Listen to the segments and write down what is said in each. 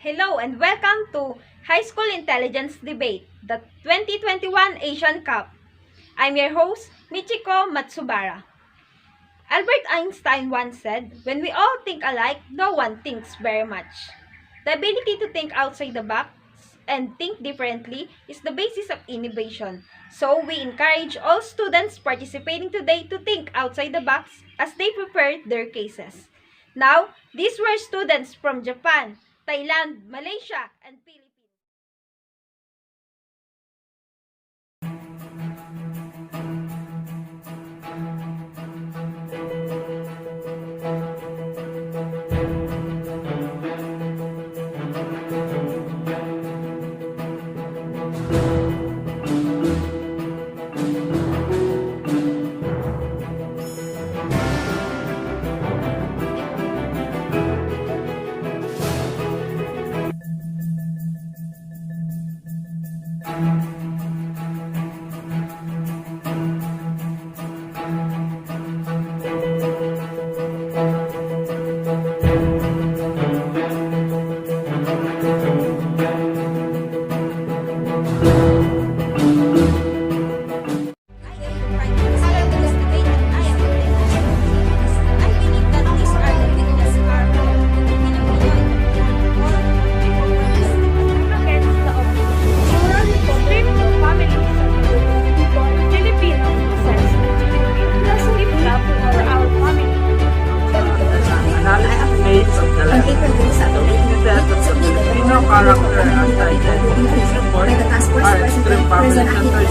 Hello and welcome to High School Intelligence Debate, the 2021 Asian Cup. I'm your host, Michiko Matsubara. Albert Einstein once said, "When we all think alike, no one thinks very much." The ability to think outside the box and think differently is the basis of innovation. So we encourage all students participating today to think outside the box as they prepare their cases. Now, these were students from Japan, Thailand, Malaysia, and Philippines. Character and identity support are extreme family centered.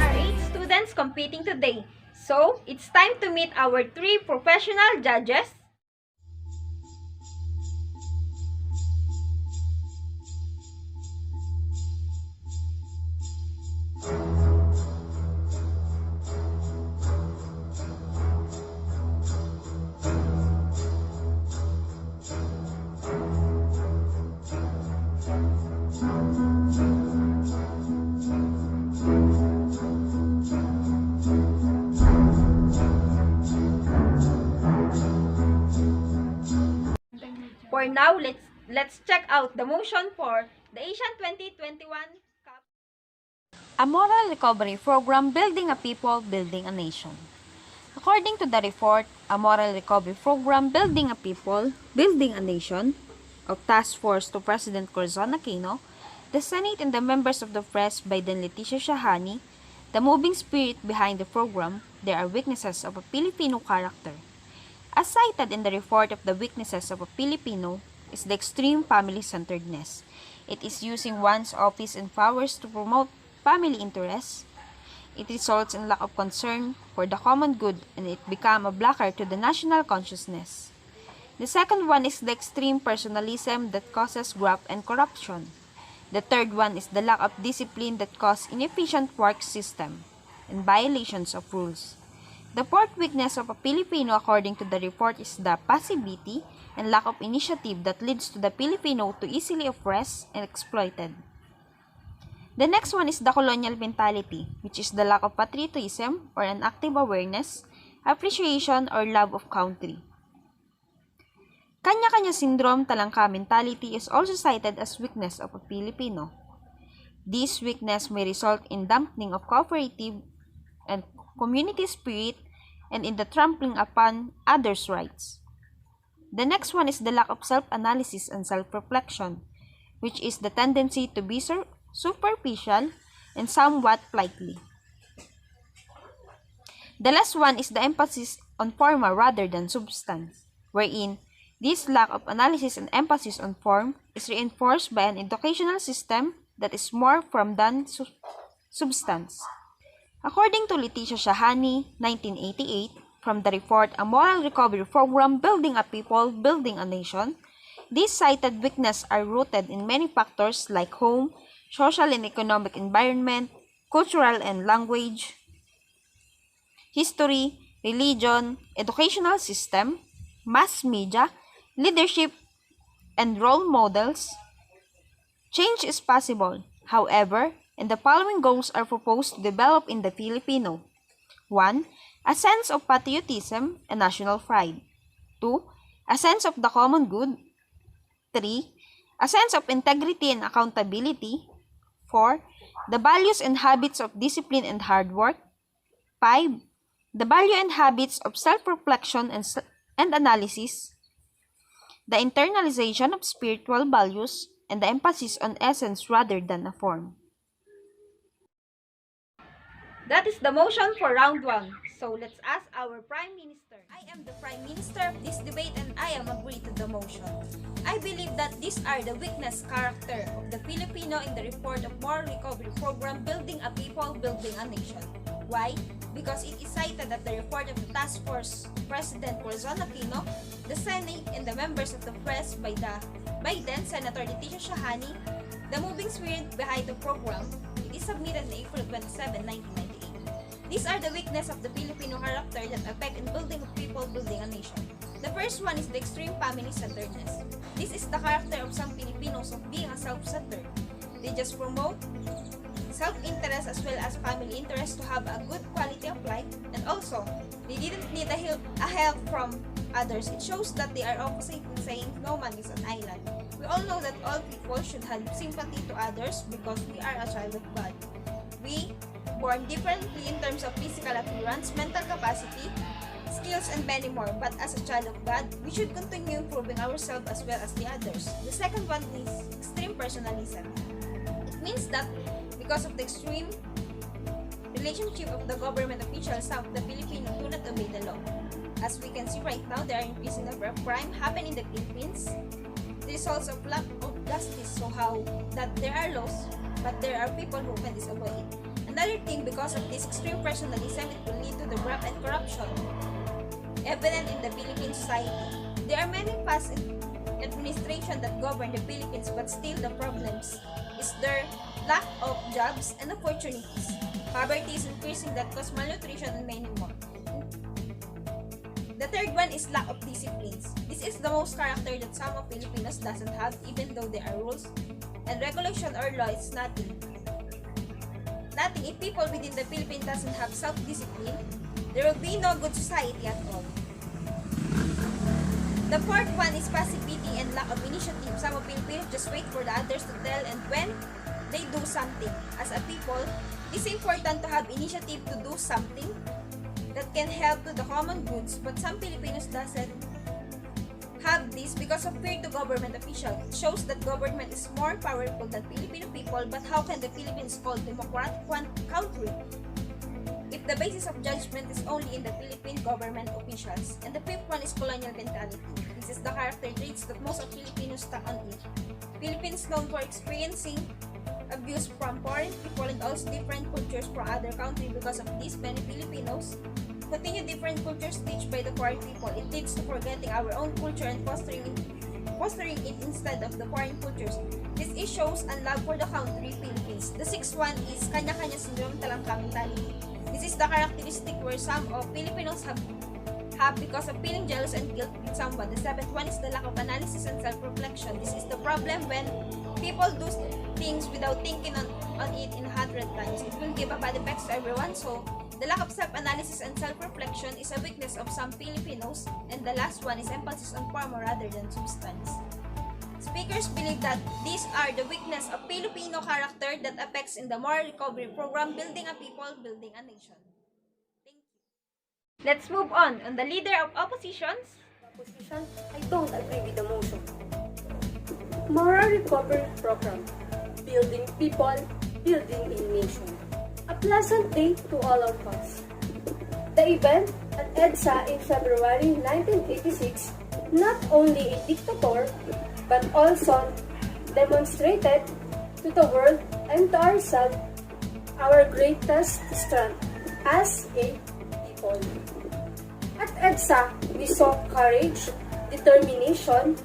Are 8 students competing today. So, it's time to meet our 3 professional judges. For now, let's check out the motion for the Asian 2021 Cup. A moral recovery program building a people, building a nation. According to the report, a moral recovery program building a people, building a nation of Task Force to President Corazon Aquino, the Senate and the members of the press by then Leticia Shahani, the moving spirit behind the program, there are weaknesses of a Filipino character. As cited in the report of the weaknesses of a Filipino is the extreme family-centeredness. It is using one's office and powers to promote family interests. It results in lack of concern for the common good and it becomes a blocker to the national consciousness. The second one is the extreme personalism that causes graft and corruption. The third one is the lack of discipline that causes inefficient work system and violations of rules. The fourth weakness of a Filipino according to the report is the passivity and lack of initiative that leads to the Filipino to easily oppressed and exploited. The next one is the colonial mentality, which is the lack of patriotism or an active awareness, appreciation, or love of country. Kanya-kanya syndrome talangka mentality is also cited as weakness of a Filipino. This weakness may result in dampening of cooperative and community spirit and in the trampling upon others' rights. The next one is the lack of self-analysis and self-reflection, which is the tendency to be superficial and somewhat flighty. The last one is the emphasis on form rather than substance, wherein this lack of analysis and emphasis on form is reinforced by an educational system that is more form than substance. According to Leticia Shahani, 1988, from the report A Moral Recovery Program Building a People, Building a Nation, these cited weaknesses are rooted in many factors like home, social and economic environment, cultural and language, history, religion, educational system, mass media, leadership, and role models. Change is possible. However, and the following goals are proposed to develop in the Filipino. 1. A sense of patriotism and national pride. 2. A sense of the common good. 3. A sense of integrity and accountability. 4. The values and habits of discipline and hard work. 5. The value and habits of self-reflection and analysis. The internalization of spiritual values and the emphasis on essence rather than a form. That is the motion for round 1. So let's ask our Prime Minister. I am the Prime Minister of this debate and I am agree to the motion. I believe that these are the weakness character of the Filipino in the report of Moral Recovery Program Building a People, Building a Nation. Why? Because it is cited that the report of the task force President Corazon Aquino, the Senate, and the members of the press by then Senator Leticia Shahani, the moving spirit behind the program. It is submitted on April 27, 1998. These are the weaknesses of the Filipino character that affect in building a people, building a nation. The first one is the extreme family-centeredness. This is the character of some Filipinos of being a self-centered. They just promote self-interest as well as family interest to have a good quality of life, and also, they didn't need a help from others. It shows that they are opposite in saying no man is an island. We all know that all people should have sympathy to others because we are a child of God. We born differently in terms of physical appearance, mental capacity, skills, and many more. But as a child of God, we should continue improving ourselves as well as the others. The second one is extreme personalism. It means that because of the extreme relationship of the government officials, some of the Filipinos do not obey the law. As we can see right now, there are increasing number of crime happening in the Philippines. The results of lack of justice, so how that there are laws, but there are people who can disobey it. Another thing, because of this extreme personalism, it will lead to the graft and corruption evident in the Philippine society. There are many past administration that govern the Philippines, but still the problems is their lack of jobs and opportunities. Poverty is increasing that cause malnutrition and many more. The third one is lack of disciplines. This is the most character that some of Filipinos doesn't have, even though there are rules and regulation or law. It's nothing. If people within the Philippines doesn't have self-discipline, there will be no good society at all. The fourth one is passivity and lack of initiative. Some of Filipinos just wait for the others to tell, and when they do something, as a people, it's important to have initiative to do something that can help to the common goods, but some Filipinos doesn't have this because of fear to government officials. It shows that government is more powerful than Filipino people, but how can the Philippines call democratic country if the basis of judgment is only in the Philippine government officials? And the fifth one is colonial mentality. This is the character traits that most of Filipinos stuck on it. Philippines known for experiencing abuse from foreign people and also different cultures from other countries. Because of this, many Filipinos continue different cultures teach by the foreign people. It leads to forgetting our own culture and fostering it instead of the foreign cultures. This is shows and love for the country, Philippines. The sixth one is kanya-kanya syndrome, talangka mentality. This is the characteristic where some of Filipinos have because of feeling jealous and guilt with someone. The seventh one is the lack of analysis and self-reflection. This is the problem when people do things without thinking on it in 100 times. It will give a bad effects to everyone. So the lack of self-analysis and self-reflection is a weakness of some Filipinos. And the last one is emphasis on form rather than substance. Speakers believe that these are the weakness of Filipino character that affects in the moral recovery program, building a people, building a nation. Thank you. Let's move on the leader of oppositions. Opposition, I don't agree with the motion. Moral recovery program, building people, building a nation. A pleasant day to all of us. The event at EDSA in February 1986 not only a dictator but also demonstrated to the world and to ourselves our greatest strength as a people. At EDSA, we saw courage, determination,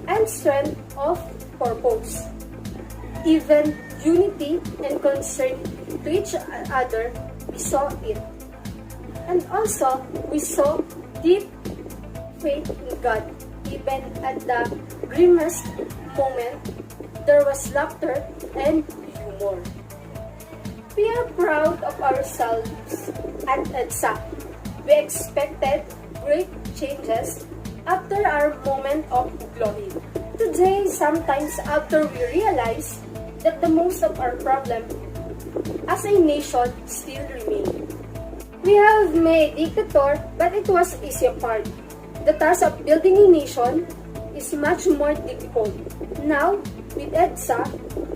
and strength of purpose. Even unity and concern to each other, we saw it. And also, we saw deep faith in God. Even at the grimmest moment, there was laughter and humor. We are proud of ourselves at EDSA. We expected great changes after our moment of glory. Today, sometimes after we realize that the most of our problem as a nation still remain. We have made dictator, but it was easier part. The task of building a nation is much more difficult. Now, with EDSA,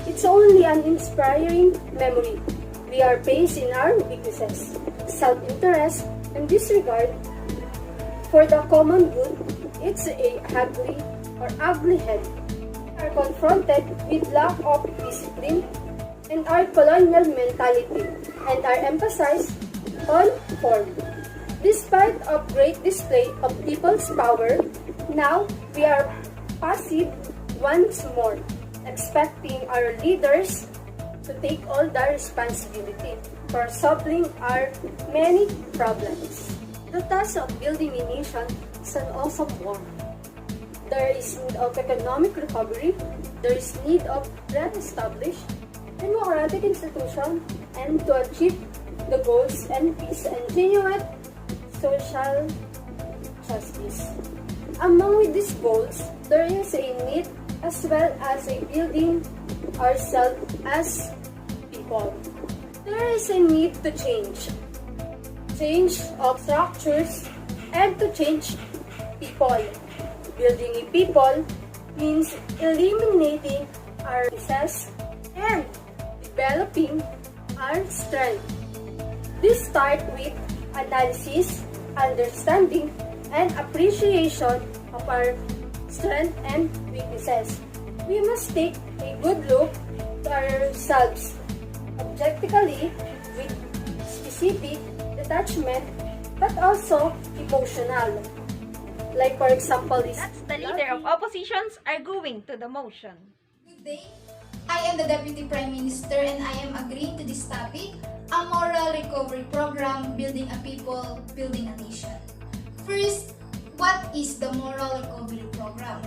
it's only an inspiring memory. We are based in our weaknesses, self-interest, and disregard for the common good. It's a ugly head. We are confronted with lack of discipline and our colonial mentality, and are emphasized on form. Despite of great display of people's power, now we are passive once more, expecting our leaders to take all the responsibility for solving our many problems. The task of building a nation is an awesome one. There is need of economic recovery, there is need of re-establish democratic institution, and to achieve the goals and peace and genuine social justice. Among these goals, there is a need as well as a building ourselves as people. There is a need to change of structures and to change people. Building a people means eliminating our weaknesses and developing our strength. This starts with analysis, understanding, and appreciation of our strengths and weaknesses. We must take a good look to ourselves objectively with specific detachment but also emotional. Like for example, That's the leader of oppositions arguing to the motion. Good day. I am the Deputy Prime Minister and I am agreeing to this topic, a moral recovery program, building a people, building a nation. First, what is the moral recovery program?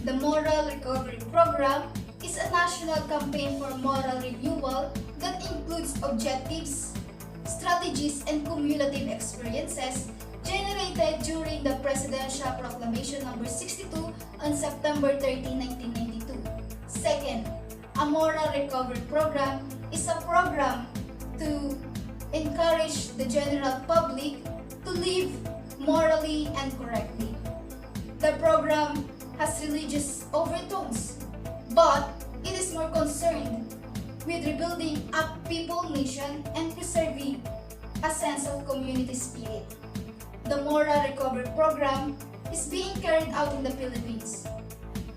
The moral recovery program is a national campaign for moral renewal that includes objectives, strategies, and cumulative experiences generated during the Presidential Proclamation No. 62 on September 13, 1992. Second, a moral recovery program is a program to encourage the general public to live morally and correctly. The program has religious overtones, but it is more concerned with rebuilding a people nation and preserving a sense of community spirit. The Moral Recovery Program is being carried out in the Philippines.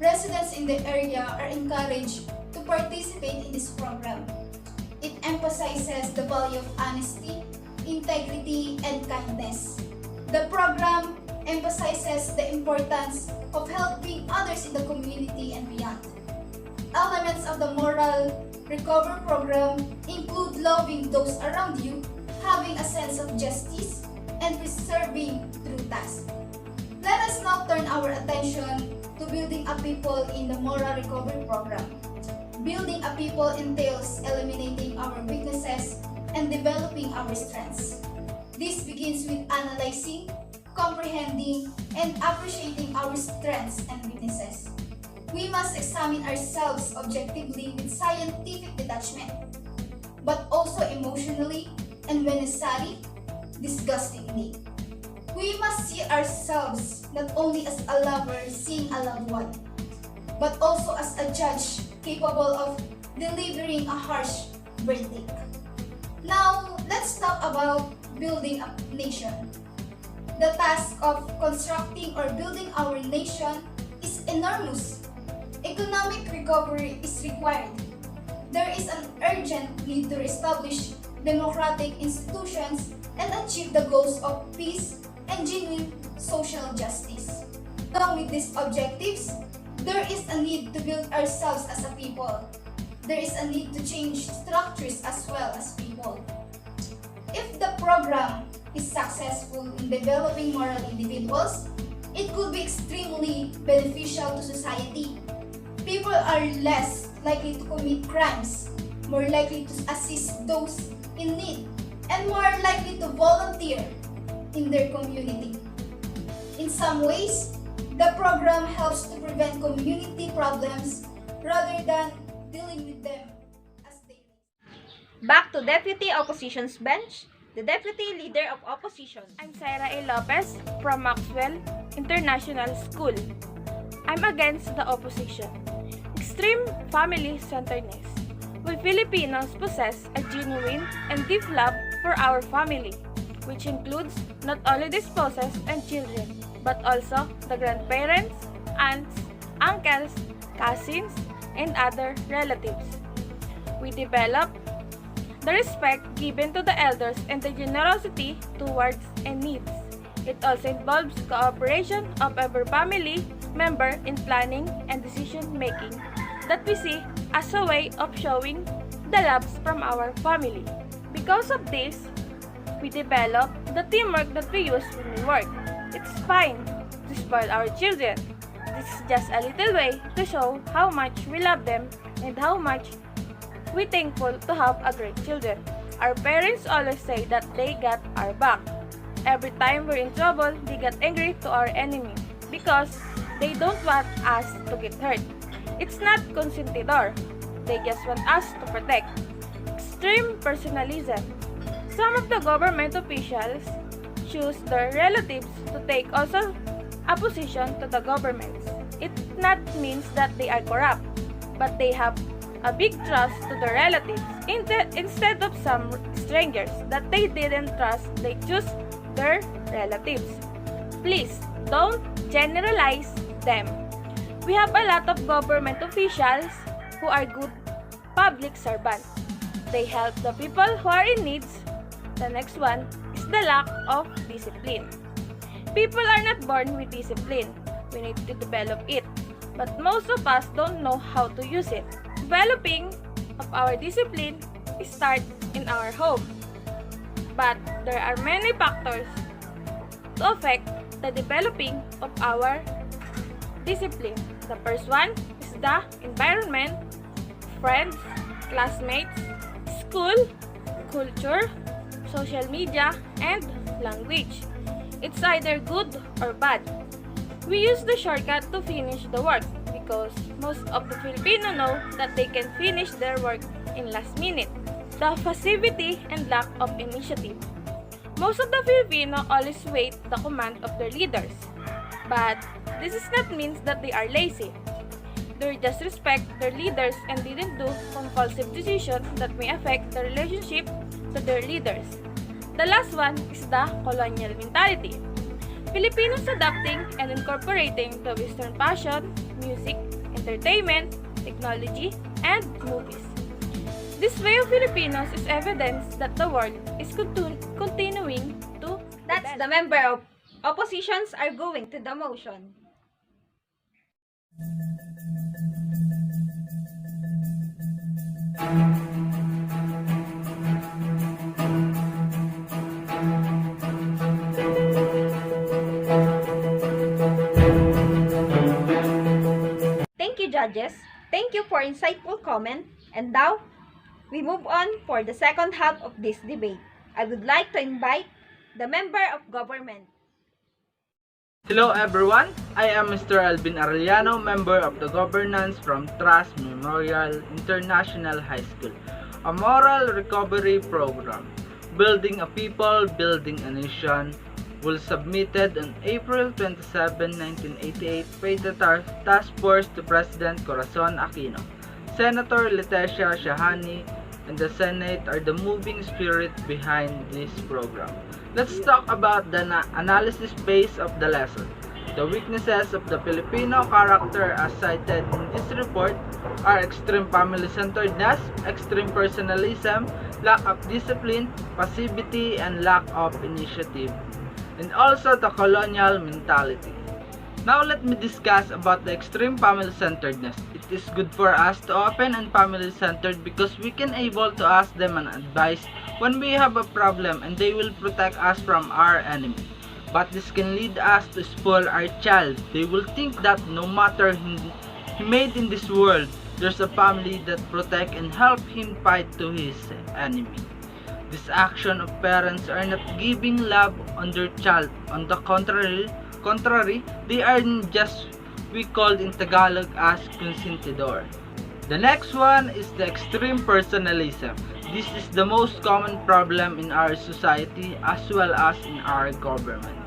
Residents in the area are encouraged to participate in this program. It emphasizes the value of honesty, integrity, and kindness. The program emphasizes the importance of helping others in the community and beyond. Elements of the Moral Recovery Program include loving those around you, having a sense of justice, and preserving truth. Let us now turn our attention to building a people in the Moral Recovery Program. Building a people entails eliminating our weaknesses and developing our strengths. This begins with analyzing, comprehending, and appreciating our strengths and weaknesses. We must examine ourselves objectively with scientific detachment, but also emotionally and when necessary, disgustingly. We must see ourselves not only as a lover seeing a loved one, but also as a judge capable of delivering a harsh verdict. Now, let's talk about building a nation. The task of constructing or building our nation is enormous. Economic recovery is required. There is an urgent need to establish democratic institutions and achieve the goals of peace and genuine social justice. Along with these objectives, there is a need to build ourselves as a people. There is a need to change structures as well as people. If the program is successful in developing moral individuals, it could be extremely beneficial to society. People are less likely to commit crimes, more likely to assist those in need, and more likely to volunteer in their community. In some ways, the program helps to prevent community problems rather than dealing with them as they Back to Deputy Opposition's bench, the Deputy Leader of Opposition. I'm Sarah A. Lopez from Maxwell International School. I'm against the opposition. Extreme family-centeredness. We Filipinos possess a genuine and deep love for our family, which includes not only the spouses and children, but also the grandparents, aunts, uncles, cousins, and other relatives. We develop the respect given to the elders and the generosity towards and needs. It also involves cooperation of every family member in planning and decision making that we see as a way of showing the loves from our family. Because of this, we develop the teamwork that we use when we work. It's fine to spoil our children. This is just a little way to show how much we love them and how much we're thankful to have a great children. Our parents always say that they got our back. Every time we're in trouble, they get angry to our enemy because they don't want us to get hurt. It's not consentidor. They just want us to protect. Extreme personalism. Some of the government officials choose their relatives to take also a position to the government. It not means that they are corrupt, but they have a big trust to the relatives instead of some strangers that they didn't trust. They choose their relatives. Please don't generalize them. We have a lot of government officials who are good public servants. They help the people who are in needs. The next one is the lack of discipline. People are not born with discipline. We need to develop it. But most of us don't know how to use it. Developing of our discipline starts in our home. But there are many factors to affect the developing of our discipline. The first one is the environment, friends, classmates, school, culture, social media, and language. It's either good or bad. We use the shortcut to finish the work because most of the Filipino know that they can finish their work in last minute. The passivity and lack of initiative. Most of the Filipino always wait the command of their leaders. But this is not means that they are lazy. They just respect their leaders and didn't do compulsive decisions that may affect the relationship to their leaders. The last one is the colonial mentality. Filipinos adapting and incorporating the Western fashion, music, entertainment, technology, and movies. This way of Filipinos is evidence that the world is continuing to That's the member of oppositions are going to the motion. Thank you, judges. Thank you for insightful comment. And now, we move on for the second half of this debate. I would like to invite the member of government. Hello everyone, I am Mr. Alvin Arellano, member of the governance from Trust Memorial International High School, a moral recovery program, building a people, building a nation, was submitted on April 27, 1988 by the task force to President Corazon Aquino. Senator Leticia Shahani and the Senate are the moving spirit behind this program. Let's talk about the analysis base of the lesson. The weaknesses of the Filipino character as cited in this report are extreme family-centeredness, extreme personalism, lack of discipline, passivity, and lack of initiative, and also the colonial mentality. Now let me discuss about the extreme family-centeredness. It is good for us to open and family-centered because we can able to ask them an advice when we have a problem and they will protect us from our enemy. But this can lead us to spoil our child. They will think that no matter he made in this world, there's a family that protect and help him fight to his enemy. This action of parents are not giving love on their child. On the contrary, they are just we called in Tagalog as consentidor. The next one is the extreme personalism. This is the most common problem in our society as well as in our government.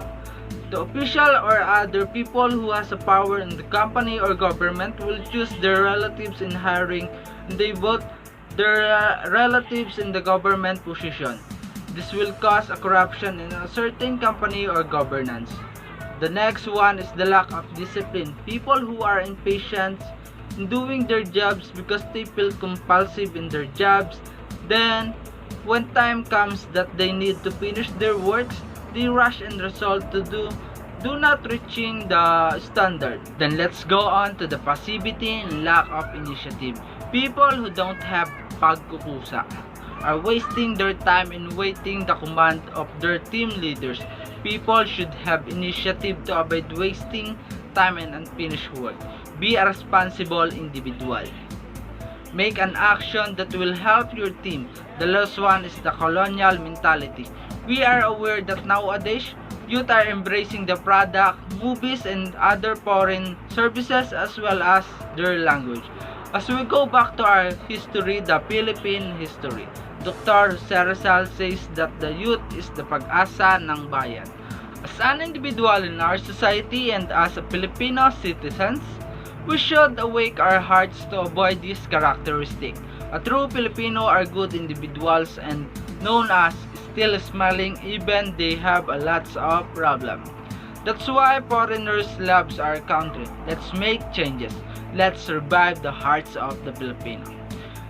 The official or other people who has a power in the company or government will choose their relatives in hiring and they vote their relatives in the government position. This will cause a corruption in a certain company or governance. The next one is the lack of discipline. People who are impatient in doing their jobs because they feel compulsive in their jobs. Then, when time comes that they need to finish their works, they rush and resolve to do not reaching the standard. Then let's go on to the passivity and lack of initiative. People who don't have pagkukusa are wasting their time in waiting the command of their team leaders. People should have initiative to avoid wasting time and unfinished work. Be a responsible individual. Make an action that will help your team. The last one is the colonial mentality. We are aware that nowadays, youth are embracing the product, movies, and other foreign services as well as their language. As we go back to our history, the Philippine history, Dr. Jose Rizal says that the youth is the pag-asa ng bayan. As an individual in our society and as a Filipino citizens, we should awake our hearts to avoid this characteristic. A true Filipino are good individuals and known as still smiling even they have a lots of problems. That's why foreigners loves our country. Let's make changes. Let's revive the hearts of the Filipino.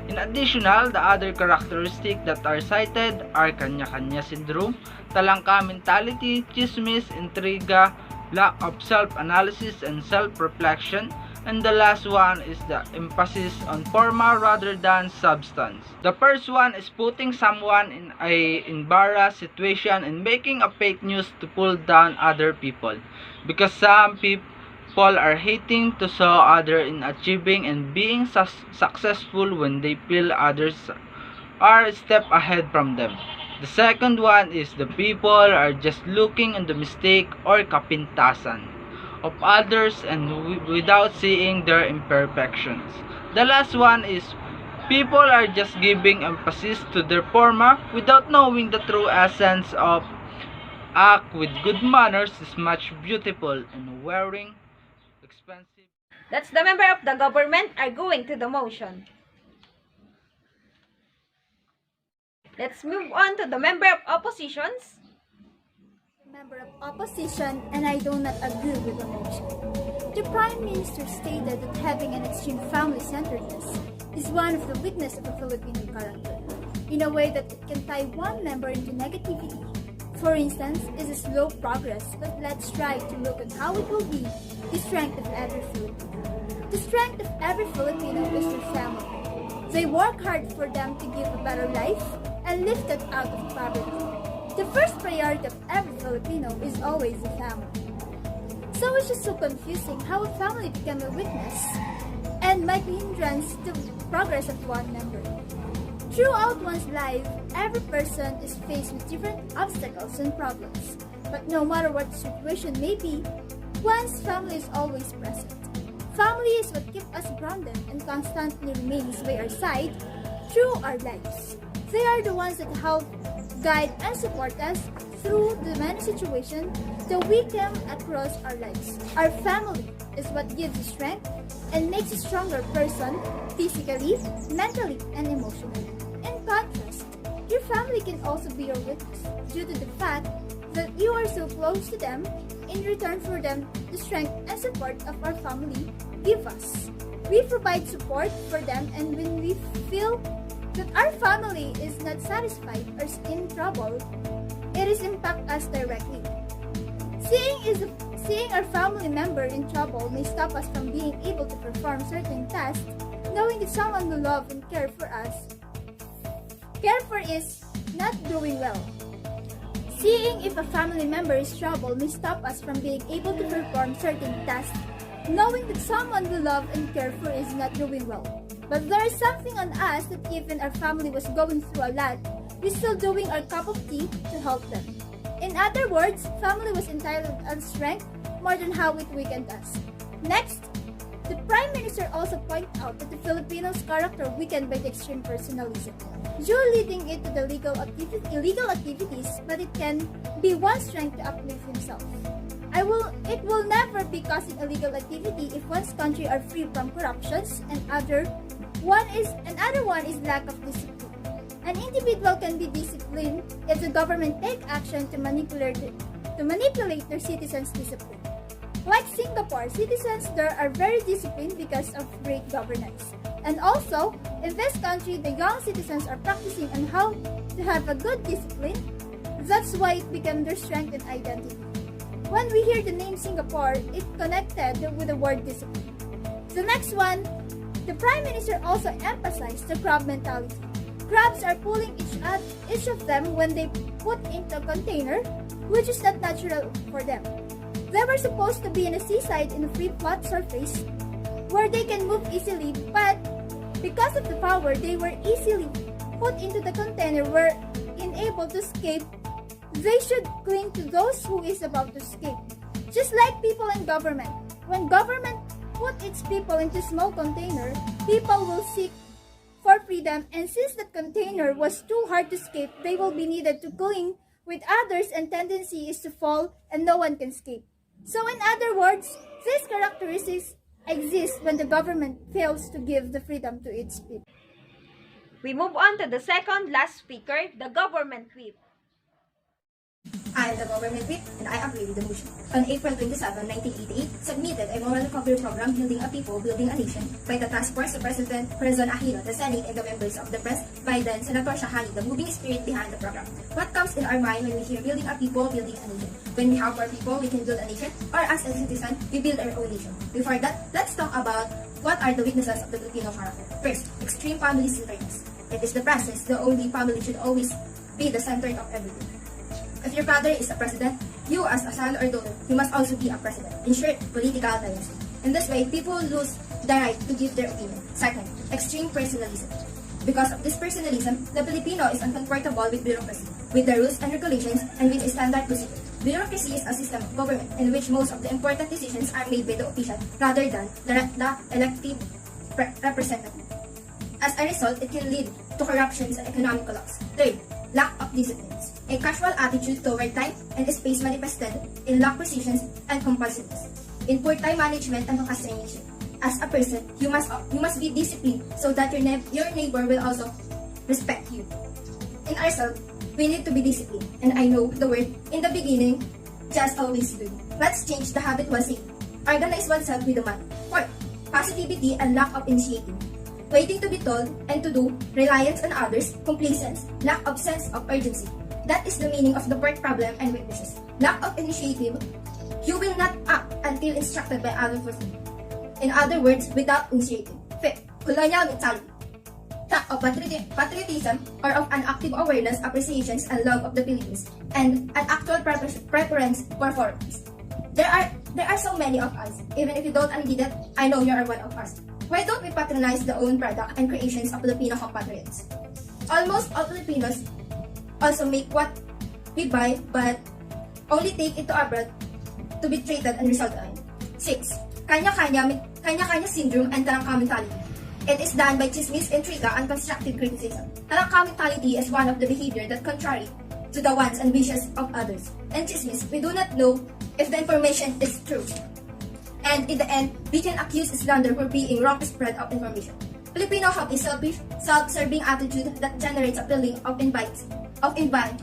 In additional, the other characteristics that are cited are kanya-kanya syndrome, talangka mentality, chismis, intriga, lack of self-analysis and self-reflection, and the last one is the emphasis on forma rather than substance. The first one is putting someone in a embarrassed situation and making a fake news to pull down other people. Because some people are hating to saw others in achieving and being successful when they feel others are a step ahead from them. The second one is the people are just looking on the mistake or kapintasan of others and without seeing their imperfections. The last one is people are just giving emphasis to their forma without knowing the true essence of act with good manners is much beautiful and wearing expensive. That's the member of the government arguing to the motion. Let's move on to the member of oppositions. Member of opposition, and I do not agree with the motion. The Prime Minister stated that having an extreme family-centeredness is one of the weaknesses of a Filipino character, in a way that it can tie one member into negativity. For instance, is a slow progress, but let's try to look at how it will be the strength of every Filipino. The strength of every Filipino is their family. They work hard for them to give a better life and lift it out of poverty. The first priority of every Filipino is always the family. So it's just so confusing how a family became a weakness and might be hindrance to progress of one member. Throughout one's life, every person is faced with different obstacles and problems. But no matter what the situation may be, one's family is always present. Family is what keeps us grounded and constantly remains by our side through our lives. They are the ones that help guide and support us through the many situations that we come across our lives. Our family is what gives us strength and makes a stronger person physically, mentally, and emotionally. In contrast, your family can also be your witness due to the fact that you are so close to them. In return for them, the strength and support of our family give us. We provide support for them, and when we feel that our family is not satisfied or in trouble, it is impact us directly. Seeing our family member in trouble may stop us from being able to perform certain tasks, knowing that someone who love and care for is not doing well. Seeing if a family member is trouble may stop us from being able to perform certain tasks, knowing that someone we love and care for is not doing well. But there is something on us that even our family was going through a lot, we're still doing our cup of tea to help them. In other words, family was entitled on strength more than how it weakened us. Next, the Prime Minister also pointed out that the Filipinos' character weakened by the extreme personalism, usually leading it to the illegal activities, but it can be one's strength to uplift himself. It will never be causing illegal activity if one's country are free from corruptions and another one is lack of discipline. An individual can be disciplined if the government take action to manipulate their citizens' discipline. Like Singapore, citizens there are very disciplined because of great governance. And also, in this country, the young citizens are practicing on how to have a good discipline. That's why it became their strength and identity. When we hear the name Singapore, it's connected with the word discipline. The next one, the Prime Minister also emphasized the crab mentality. Crabs are pulling each of them when they put into a container, which is not natural for them. They were supposed to be in a seaside in a free flat surface where they can move easily, but because of the power they were easily put into the container were unable to escape. They should cling to those who is about to escape. Just like people in government. When government put its people into small container, people will seek for freedom, and since the container was too hard to escape, they will be needed to cling with others, and tendency is to fall and no one can escape. So in other words, these characteristics exist when the government fails to give the freedom to its people. We move on to the second last speaker, the government whip. I am the government whip and I agree with the motion. On April 27, 1988, submitted a moral recovery program building a people, building a nation by the task force to President Aquino, the Senate, and the members of the press by then Senator Shahani, the moving spirit behind the program. What comes in our mind when we hear building a people, building a nation? When we have our people, we can build a nation, or as a citizen, we build our own nation. Before that, let's talk about what are the weaknesses of the Filipino character. First, extreme family centeredness. It is the process, the only family should always be the center of everything. If your father is a president, you as a son or daughter, you must also be a president. In short, political dynasty. In this way, people lose the right to give their opinion. Second, extreme personalism. Because of this personalism, the Filipino is uncomfortable with bureaucracy, with the rules and regulations, and with a standard procedure. Bureaucracy is a system of government in which most of the important decisions are made by the official rather than the elected representative. As a result, it can lead to corruptions and economic collapse. Third, lack of disciplines. A casual attitude toward time and space manifested in lack precisions and compulsiveness, in poor time management and procrastination. As a person, you must be disciplined so that your neighbor will also respect you. In ourselves, we need to be disciplined, and I know the word in the beginning, just always do. Let's change the habit while saying, organize oneself with a mind. Fourth, positivity and lack of initiative. Waiting to be told and to do, reliance on others, complacence, lack of sense of urgency. That is the meaning of the fourth problem and weaknesses. Lack of initiative, you will not act until instructed by other person. In other words, without initiative. Fifth, colonial mentality. Lack of patriotism or of an active awareness, appreciations, and love of the Philippines, and an actual preference for foreigners. There are so many of us. Even if you don't admit it, I know you are one of us. Why don't we patronize the own product and creations of Filipino compatriots? Almost all Filipinos also make what we buy, but only take it to abroad to be treated and result on. 6. Kanya-kanya syndrome and tarangka mentality. It is done by chismis, intriga, and constructive criticism. Tarangka mentality is one of the behavior that contrary to the wants and wishes of others. And chismis, we do not know if the information is true. And in the end, we can accuse slander for being wrong spread of information. Filipino have a selfish, self-serving attitude that generates a feeling of envy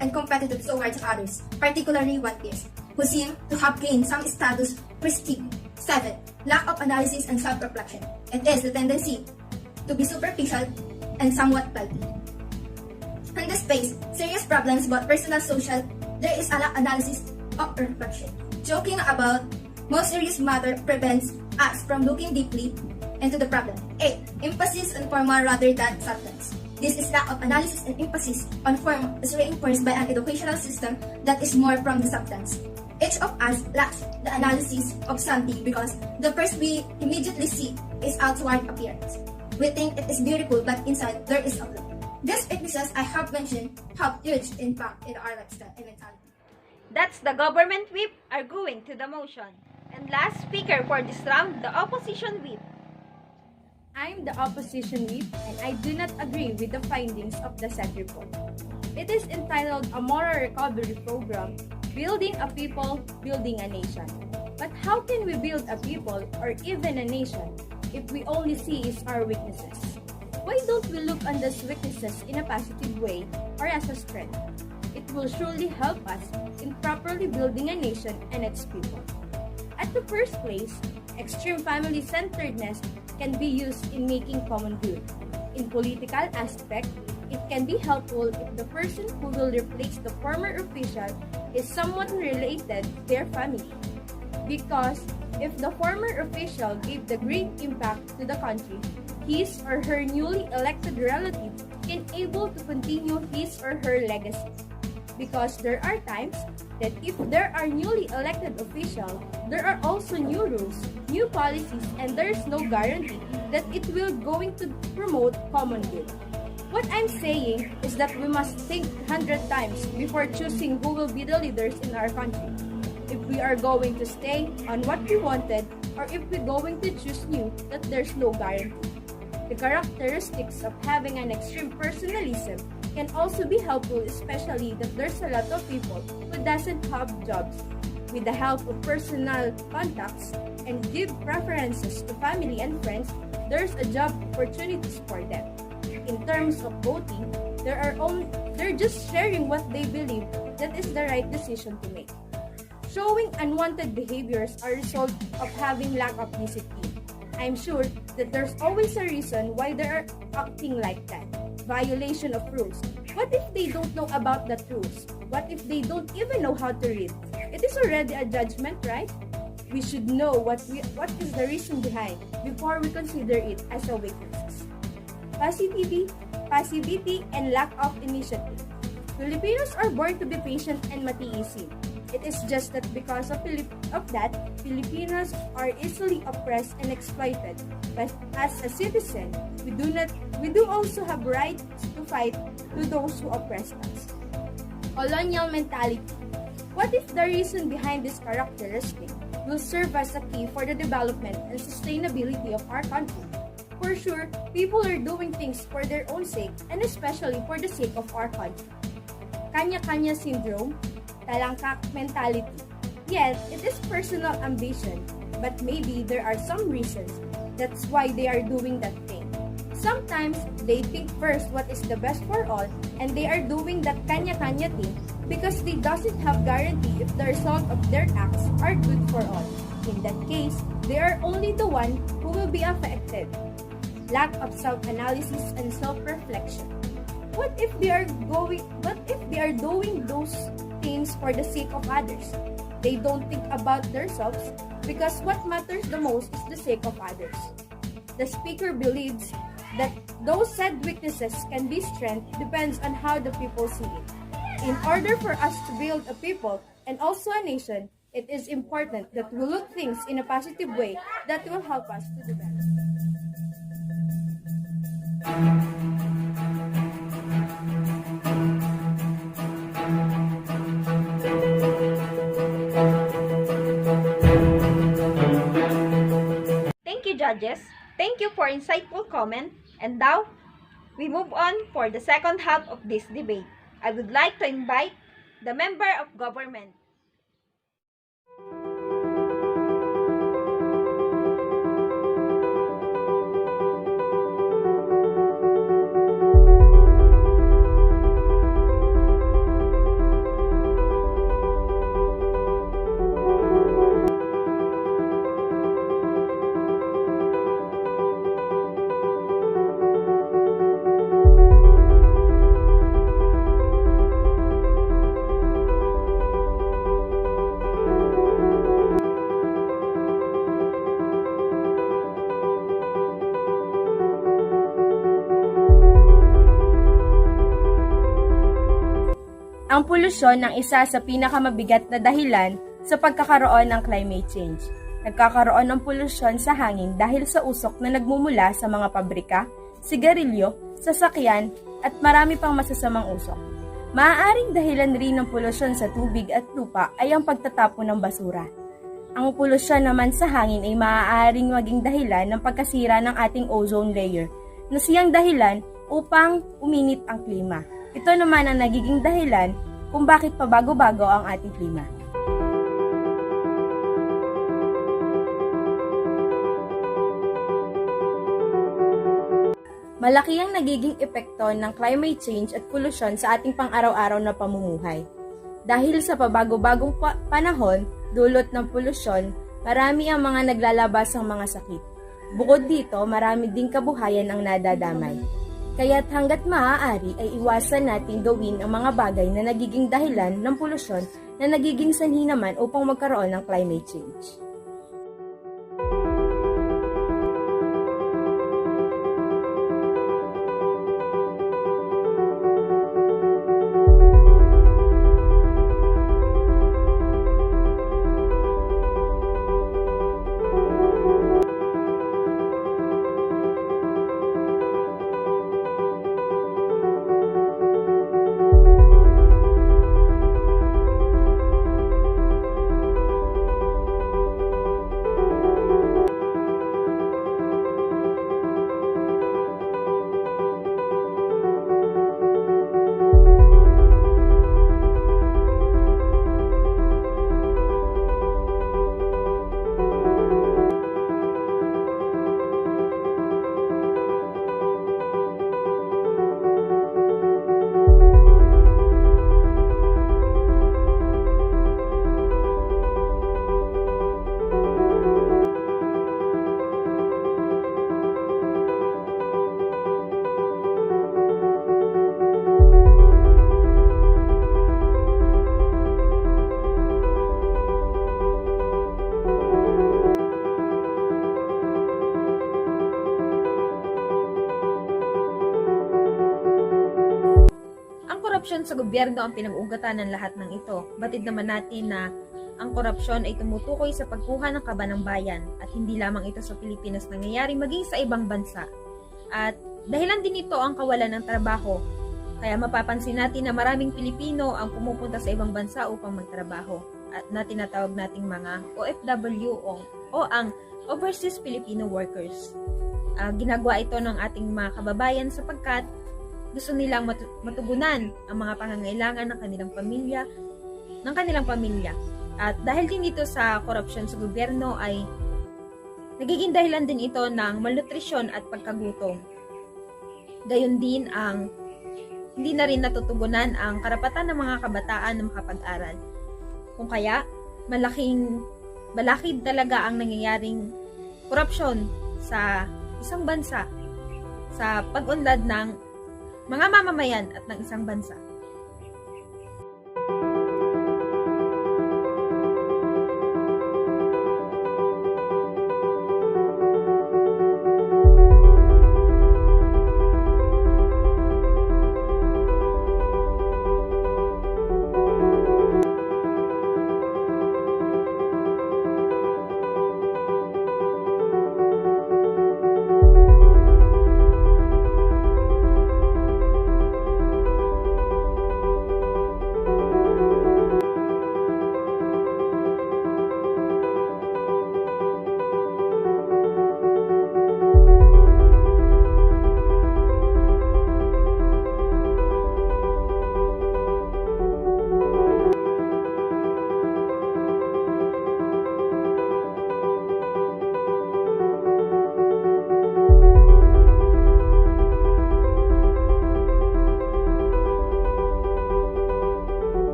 and competitive towards others, particularly one peers, who seem to have gained some status prestige. 7. Lack of analysis and self-reflection. It is the tendency to be superficial and somewhat petty. In this space, serious problems about personal social, there is a lack of analysis of reflection. Joking about most serious matter prevents us from looking deeply into the problem. 8. Emphasis on formal rather than substance. This is lack of analysis and emphasis on form is reinforced by an educational system that is more from the substance. Each of us lacks the analysis of something because the first we immediately see is outward appearance. We think it is beautiful, but inside there is a flaw. These weaknesses I have mentioned have huge impact in our lifestyle and mentality. That's the government whip arguing to the motion. And last speaker for this round, the opposition whip. I'm the opposition whip and I do not agree with the findings of the said report. It is entitled A Moral Recovery Program, Building a People, Building a Nation. But how can we build a people or even a nation if we only see is our weaknesses? Why don't we look on those weaknesses in a positive way or as a strength? It will surely help us in properly building a nation and its people. At the first place, extreme family-centeredness can be used in making common good. In political aspect, it can be helpful if the person who will replace the former official is someone related to their family. Because if the former official gave the great impact to the country, his or her newly elected relative can able to continue his or her legacy. Because there are times that if there are newly elected officials, there are also new rules, new policies, and there is no guarantee that it will going to promote common good. What I'm saying is that we must think 100 times before choosing who will be the leaders in our country. If we are going to stay on what we wanted, or if we're going to choose new that there's no guarantee. The characteristics of having an extreme personalism can also be helpful, especially that there's a lot of people who doesn't have jobs. With the help of personal contacts and give preferences to family and friends, there's a job opportunities for them. In terms of voting, they're just sharing what they believe that is the right decision to make. Showing unwanted behaviors are a result of having lack of discipline. I'm sure that there's always a reason why they are acting like that. Violation of rules. What if they don't know about the rules? What if they don't even know how to read? It is already a judgment, right? We should know what is the reason behind before we consider it as a weakness. Passivity, and lack of initiative. Filipinos are born to be patient and matiisin. It is just that because of that, Filipinos are easily oppressed and exploited. But as a citizen, we do also have rights to fight to those who oppress us. Colonial mentality. What if the reason behind this characteristic will serve as a key for the development and sustainability of our country? For sure, people are doing things for their own sake and especially for the sake of our country. Kanya-kanya syndrome, talangkak mentality. Yes, it is personal ambition, but maybe there are some reasons that's why they are doing that thing. Sometimes, they think first what is the best for all, and they are doing that kanya-kanya thing because they doesn't have guarantee if the result of their acts are good for all. In that case, they are only the one who will be affected. Lack of self-analysis and self-reflection. What if they are doing those things for the sake of others? They don't think about themselves because what matters the most is the sake of others. The speaker believes that those said weaknesses can be strength depends on how the people see it. In order for us to build a people and also a nation, it is important that we look things in a positive way that will help us to develop. Thank you, judges. Thank you for insightful comment. And now, we move on for the second half of this debate. I would like to invite the member of government. Ang polusyon ang isa sa pinakamabigat na dahilan sa pagkakaroon ng climate change. Nagkakaroon ng polusyon sa hangin dahil sa usok na nagmumula sa mga pabrika, sigarilyo, sasakyan, at marami pang masasamang usok. Maaaring dahilan rin ng polusyon sa tubig at lupa ay ang pagtatapon ng basura. Ang polusyon naman sa hangin ay maaaring maging dahilan ng pagkasira ng ating ozone layer, na siyang dahilan upang uminit ang klima. Ito naman ang nagiging dahilan kung bakit pabago-bago ang ating klima. Malaki ang nagiging epekto ng climate change at polusyon sa ating pang-araw-araw na pamumuhay. Dahil sa pabago-bagong panahon, dulot ng polusyon, marami ang mga naglalabas ng mga sakit. Bukod dito, marami ding kabuhayan ang nadadamay. Kaya't hanggat maaari ay iwasan nating gawin ang mga bagay na nagiging dahilan ng polusyon na nagiging sanhi naman upang magkaroon ng climate change. Korupsyon sa gobyerno ang pinag-ugatan ng lahat ng ito. Batid naman natin na ang korupsyon ay tumutukoy sa pagkuha ng kaba ng bayan at hindi lamang ito sa Pilipinas nangyayari maging sa ibang bansa. At dahilan din ito ang kawalan ng trabaho. Kaya mapapansin natin na maraming Pilipino ang pumupunta sa ibang bansa upang magtrabaho at na tinatawag nating mga OFW o ang Overseas Filipino Workers. Ginagawa ito ng ating mga kababayan sapagkat gusto nilang matugunan ang mga pangangailangan ng kanilang pamilya. At dahil din ito sa korupsyon sa gobyerno ay nagiging dahilan din ito ng malnutrisyon at pagkagutom. Gayon din ang hindi na rin natutugunan ang karapatan ng mga kabataan na makapag-aral. Kung kaya, malaki talaga ang nangyayaring korupsyon sa isang bansa sa pag-unlad ng mga mamamayan at ng isang bansa.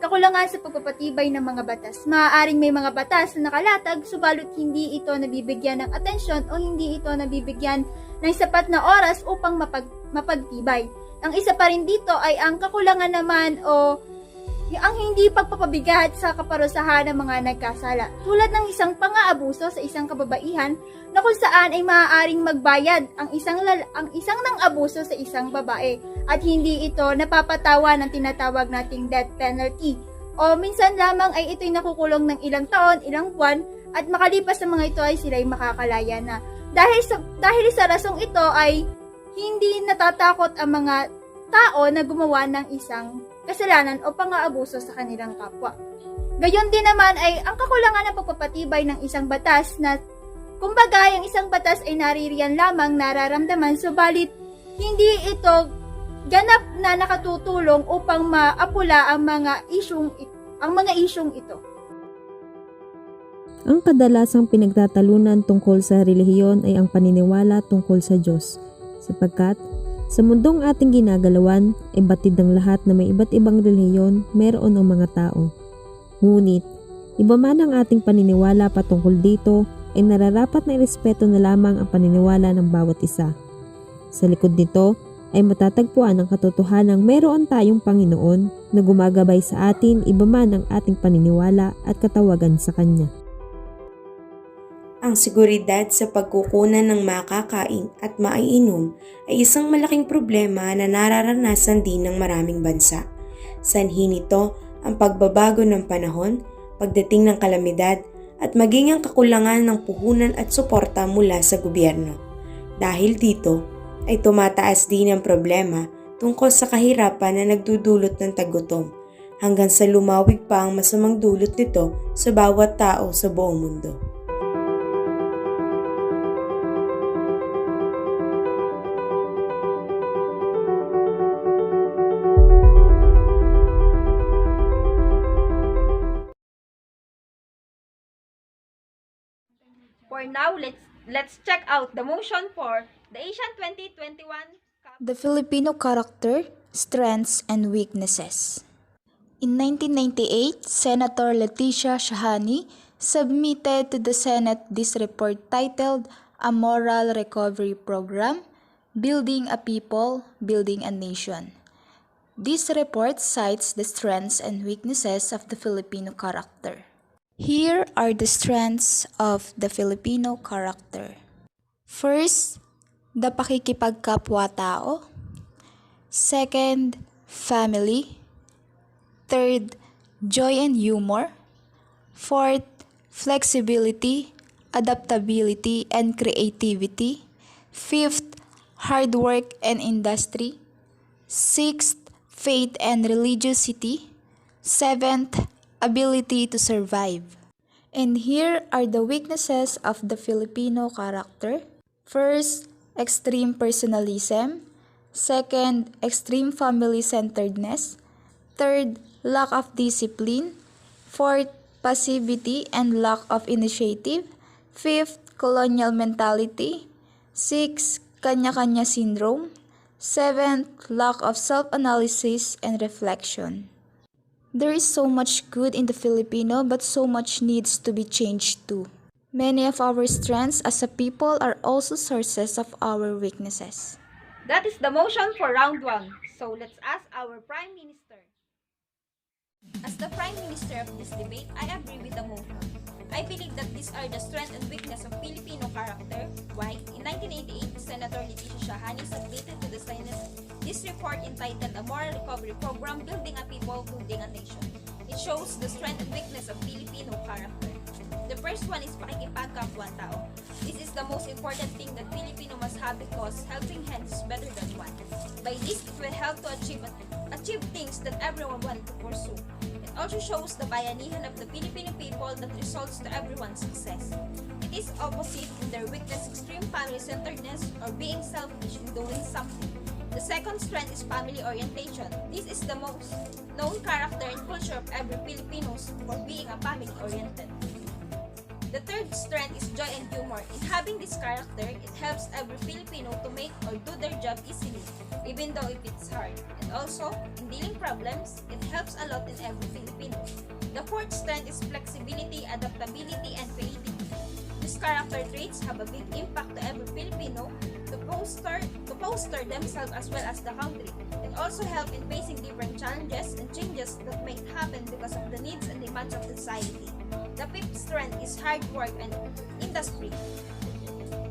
Kakulangan sa pagpapatibay ng mga batas. Maaaring may mga batas na nakalatag, subalit hindi ito nabibigyan ng atensyon o hindi ito nabibigyan ng sapat na oras upang mapagtibay. Ang isa pa rin dito ay ang kakulangan naman o ang hindi pagpapabigat sa kaparusahan ng mga nagkasala, tulad ng isang pang-aabuso sa isang kababaihan na kung saan ay maaaring magbayad ang isang ng abuso sa isang babae at hindi ito napapatawa ng tinatawag nating death penalty o minsan lamang ay ito'y nakukulong ng ilang taon, ilang buwan at makalipas sa mga ito ay sila'y makakalaya na. Dahil sa rasong ito ay hindi natatakot ang mga tao na gumawa ng isang kasalanan o pang-aabuso sa kanilang kapwa. Gayon din naman ay ang kakulangan ng pagpapatibay ng isang batas na kumbaga yung isang batas ay naririyan lamang nararamdaman subalit hindi ito ganap na nakatutulong upang maapula ang mga isyung ito. Ang kadalasang pinagtatalunan tungkol sa relihiyon ay ang paniniwala tungkol sa Diyos, sapagkat sa mundong ating ginagalawan ay batid ng lahat na may iba't ibang relihiyon meron ang mga tao. Ngunit, iba man ang ating paniniwala patungkol dito, ay nararapat na irespeto na lamang ang paniniwala ng bawat isa. Sa likod nito ay matatagpuan ang katotohanang meron tayong Panginoon na gumagabay sa atin iba man ang ating paniniwala at katawagan sa Kanya. Ang seguridad sa pagkukunan ng makakain at maiinom ay isang malaking problema na nararanasan din ng maraming bansa. Sanhi nito ang pagbabago ng panahon, pagdating ng kalamidad, at maging ang kakulangan ng puhunan at suporta mula sa gobyerno. Dahil dito ay tumataas din ang problema tungkol sa kahirapan na nagdudulot ng tagutom hanggang sa lumawig pa ang masamang dulot nito sa bawat tao sa buong mundo. For now, let's check out the motion for the Asian 2021 Cup. The Filipino character, strengths, and weaknesses. In 1998, Senator Leticia Shahani submitted to the Senate this report titled A Moral Recovery Program, Building a People, Building a Nation. This report cites the strengths and weaknesses of the Filipino character. Here are the strengths of the Filipino character. First, the pakikipagkapwa-tao. Second, family. Third, joy and humor. Fourth, flexibility, adaptability, and creativity. Fifth, hard work and industry. Sixth, faith and religiosity. Seventh, ability to survive. And here are the weaknesses of the Filipino character. First, extreme personalism. Second, extreme family-centeredness. Third, lack of discipline. Fourth, passivity and lack of initiative. Fifth, colonial mentality. Sixth, kanya-kanya syndrome. Seventh, lack of self-analysis and reflection. There is so much good in the Filipino, but so much needs to be changed too. Many of our strengths as a people are also sources of our weaknesses. That is the motion for round 1. So let's ask our Prime Minister. As the Prime Minister of this debate, I agree with the motion. I believe that these are the strength and weakness of Filipino character. Why? In 1988, Senator Leticia Shahani submitted to the Senate this report entitled A Moral Recovery Program, Building a People, Building a Nation. It shows the strength and weakness of Filipino character. The first one is pakikipagkapwa-tao. This is the most important thing that Filipino must have because helping hands is better than one. By this, it will help to achieve things that everyone wants to pursue. It also shows the bayanihan of the Filipino people that results to everyone's success. It is opposite in their weakness, extreme family-centeredness, or being selfish in doing something. The second strength is family orientation. This is the most known character and culture of every Filipinos for being a family-oriented. The third strength is joy and humor. In having this character, it helps every Filipino to make or do their job easily, even though if it's hard. And also, in dealing problems, it helps a lot in every Filipino. The fourth strength is flexibility, adaptability, and creativity. These character traits have a big impact to every Filipino to foster themselves as well as the country, and also help in facing different challenges and changes that might happen because of the needs and demands of the society. The fifth strength is hard work and industry.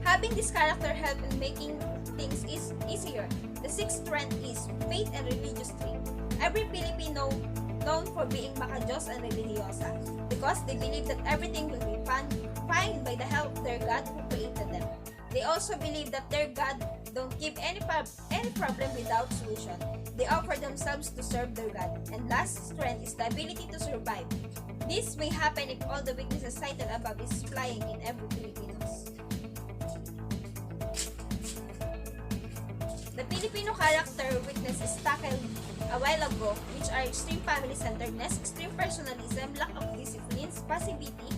Having this character help in making things easier. The sixth strength is faith and religious trait. Every Filipino known for being makajos and religiosa because they believe that everything will be fine by the help of their God who created them. They also believe that their God don't give any problem without solution. They offer themselves to serve their God. And last strength is the ability to survive. This may happen if all the weaknesses cited above is flying in every Filipinos. The Filipino character weaknesses tackled a while ago, which are extreme family-centeredness, extreme personalism, lack of disciplines, passivity,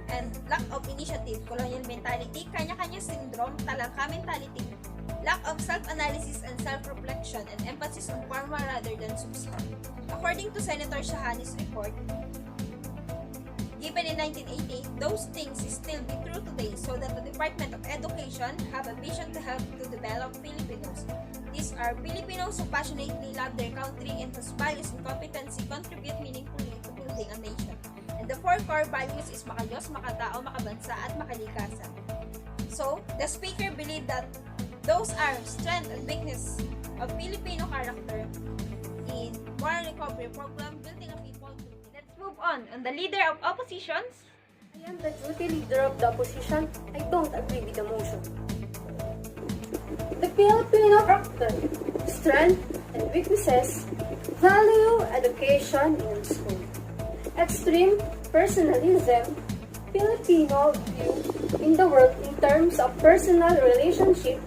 and lack of initiative, colonial mentality, kanya-kanya syndrome, talangka mentality, lack of self-analysis and self-reflection, and emphasis on forma rather than substance. According to Senator Shahani's report, given in 1980, those things still be true today so that the Department of Education have a vision to help to develop Filipinos. These are Filipinos who passionately love their country and whose values and competency contribute meaningfully to building a nation. And the four core values is makadiyos, makatao, makabansa, at makalikasan. So, the speaker believed that those are strength and weakness of Filipino character in moral recovery program building a people. Let's move on the leader of oppositions. I am the duty leader of the opposition. I don't agree with the motion. The Filipino character, strength, and weaknesses, value education in school. Extreme personalism, Filipino view in the world in terms of personal relationship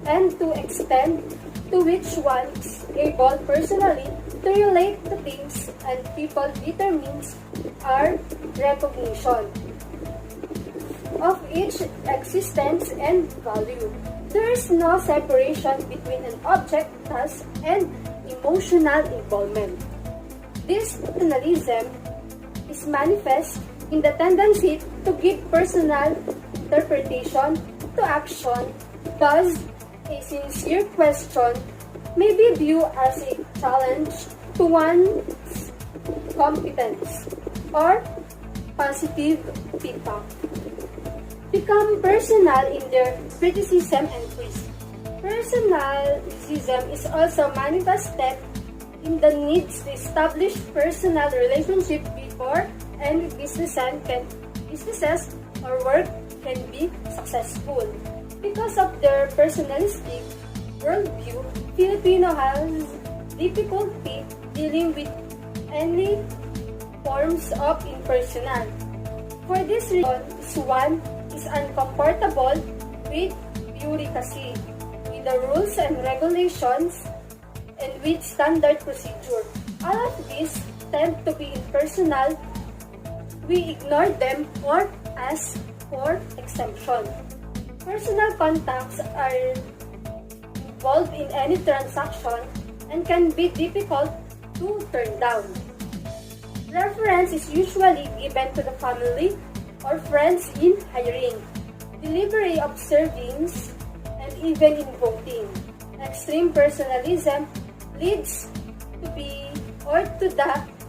and to extend to which one is able personally to relate to things and people determines our recognition of each existence and value. There is no separation between an object, task, and emotional involvement. This personalism is manifest in the tendency to give personal interpretation to action. Thus, a sincere question may be viewed as a challenge to one's competence or positive feedback. Become personal in their criticism and quiz. Personalism is also manifested in the needs to establish personal relationship before any businesses or work can be successful. Because of their personalistic worldview, Filipino has difficulty dealing with any forms of impersonal. For this reason, one is uncomfortable with bureaucracy, with the rules and regulations, and with standard procedure. All of these tend to be impersonal. We ignore them or ask for exemption. Personal contacts are involved in any transaction and can be difficult to turn down. Reference is usually given to the family or friends in hiring, delivery of servings, and even in voting. Extreme personalism leads to the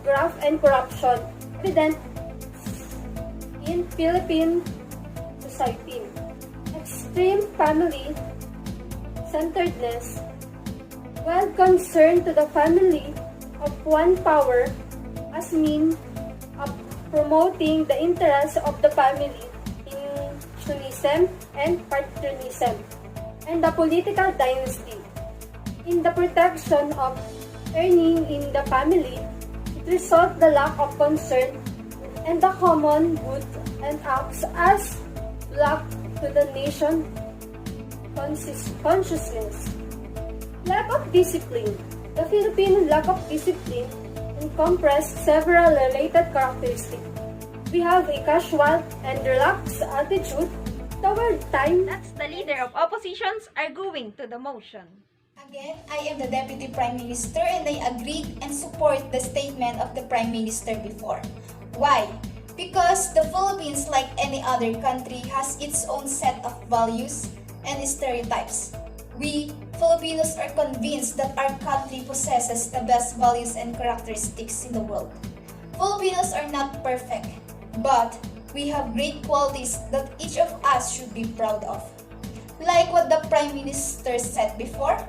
graft and corruption evident in Philippine society. Extreme family centeredness, while concerned to the family of one power as means of promoting the interests of the family in nationalism and patriotism, and the political dynasty. In the protection of earning in the family, it results the lack of concern and the common good and acts as block to the nation consciousness. Lack of discipline. The Filipino lack of discipline encompasses several related characteristics. We have a casual and relaxed attitude toward time. That's the leader of oppositions arguing to the motion. Again, I am the Deputy Prime Minister and I agreed and support the statement of the Prime Minister before. Why? Because the Philippines, like any other country, has its own set of values and stereotypes. We Filipinos are convinced that our country possesses the best values and characteristics in the world. Filipinos are not perfect, but we have great qualities that each of us should be proud of. Like what the Prime Minister said before,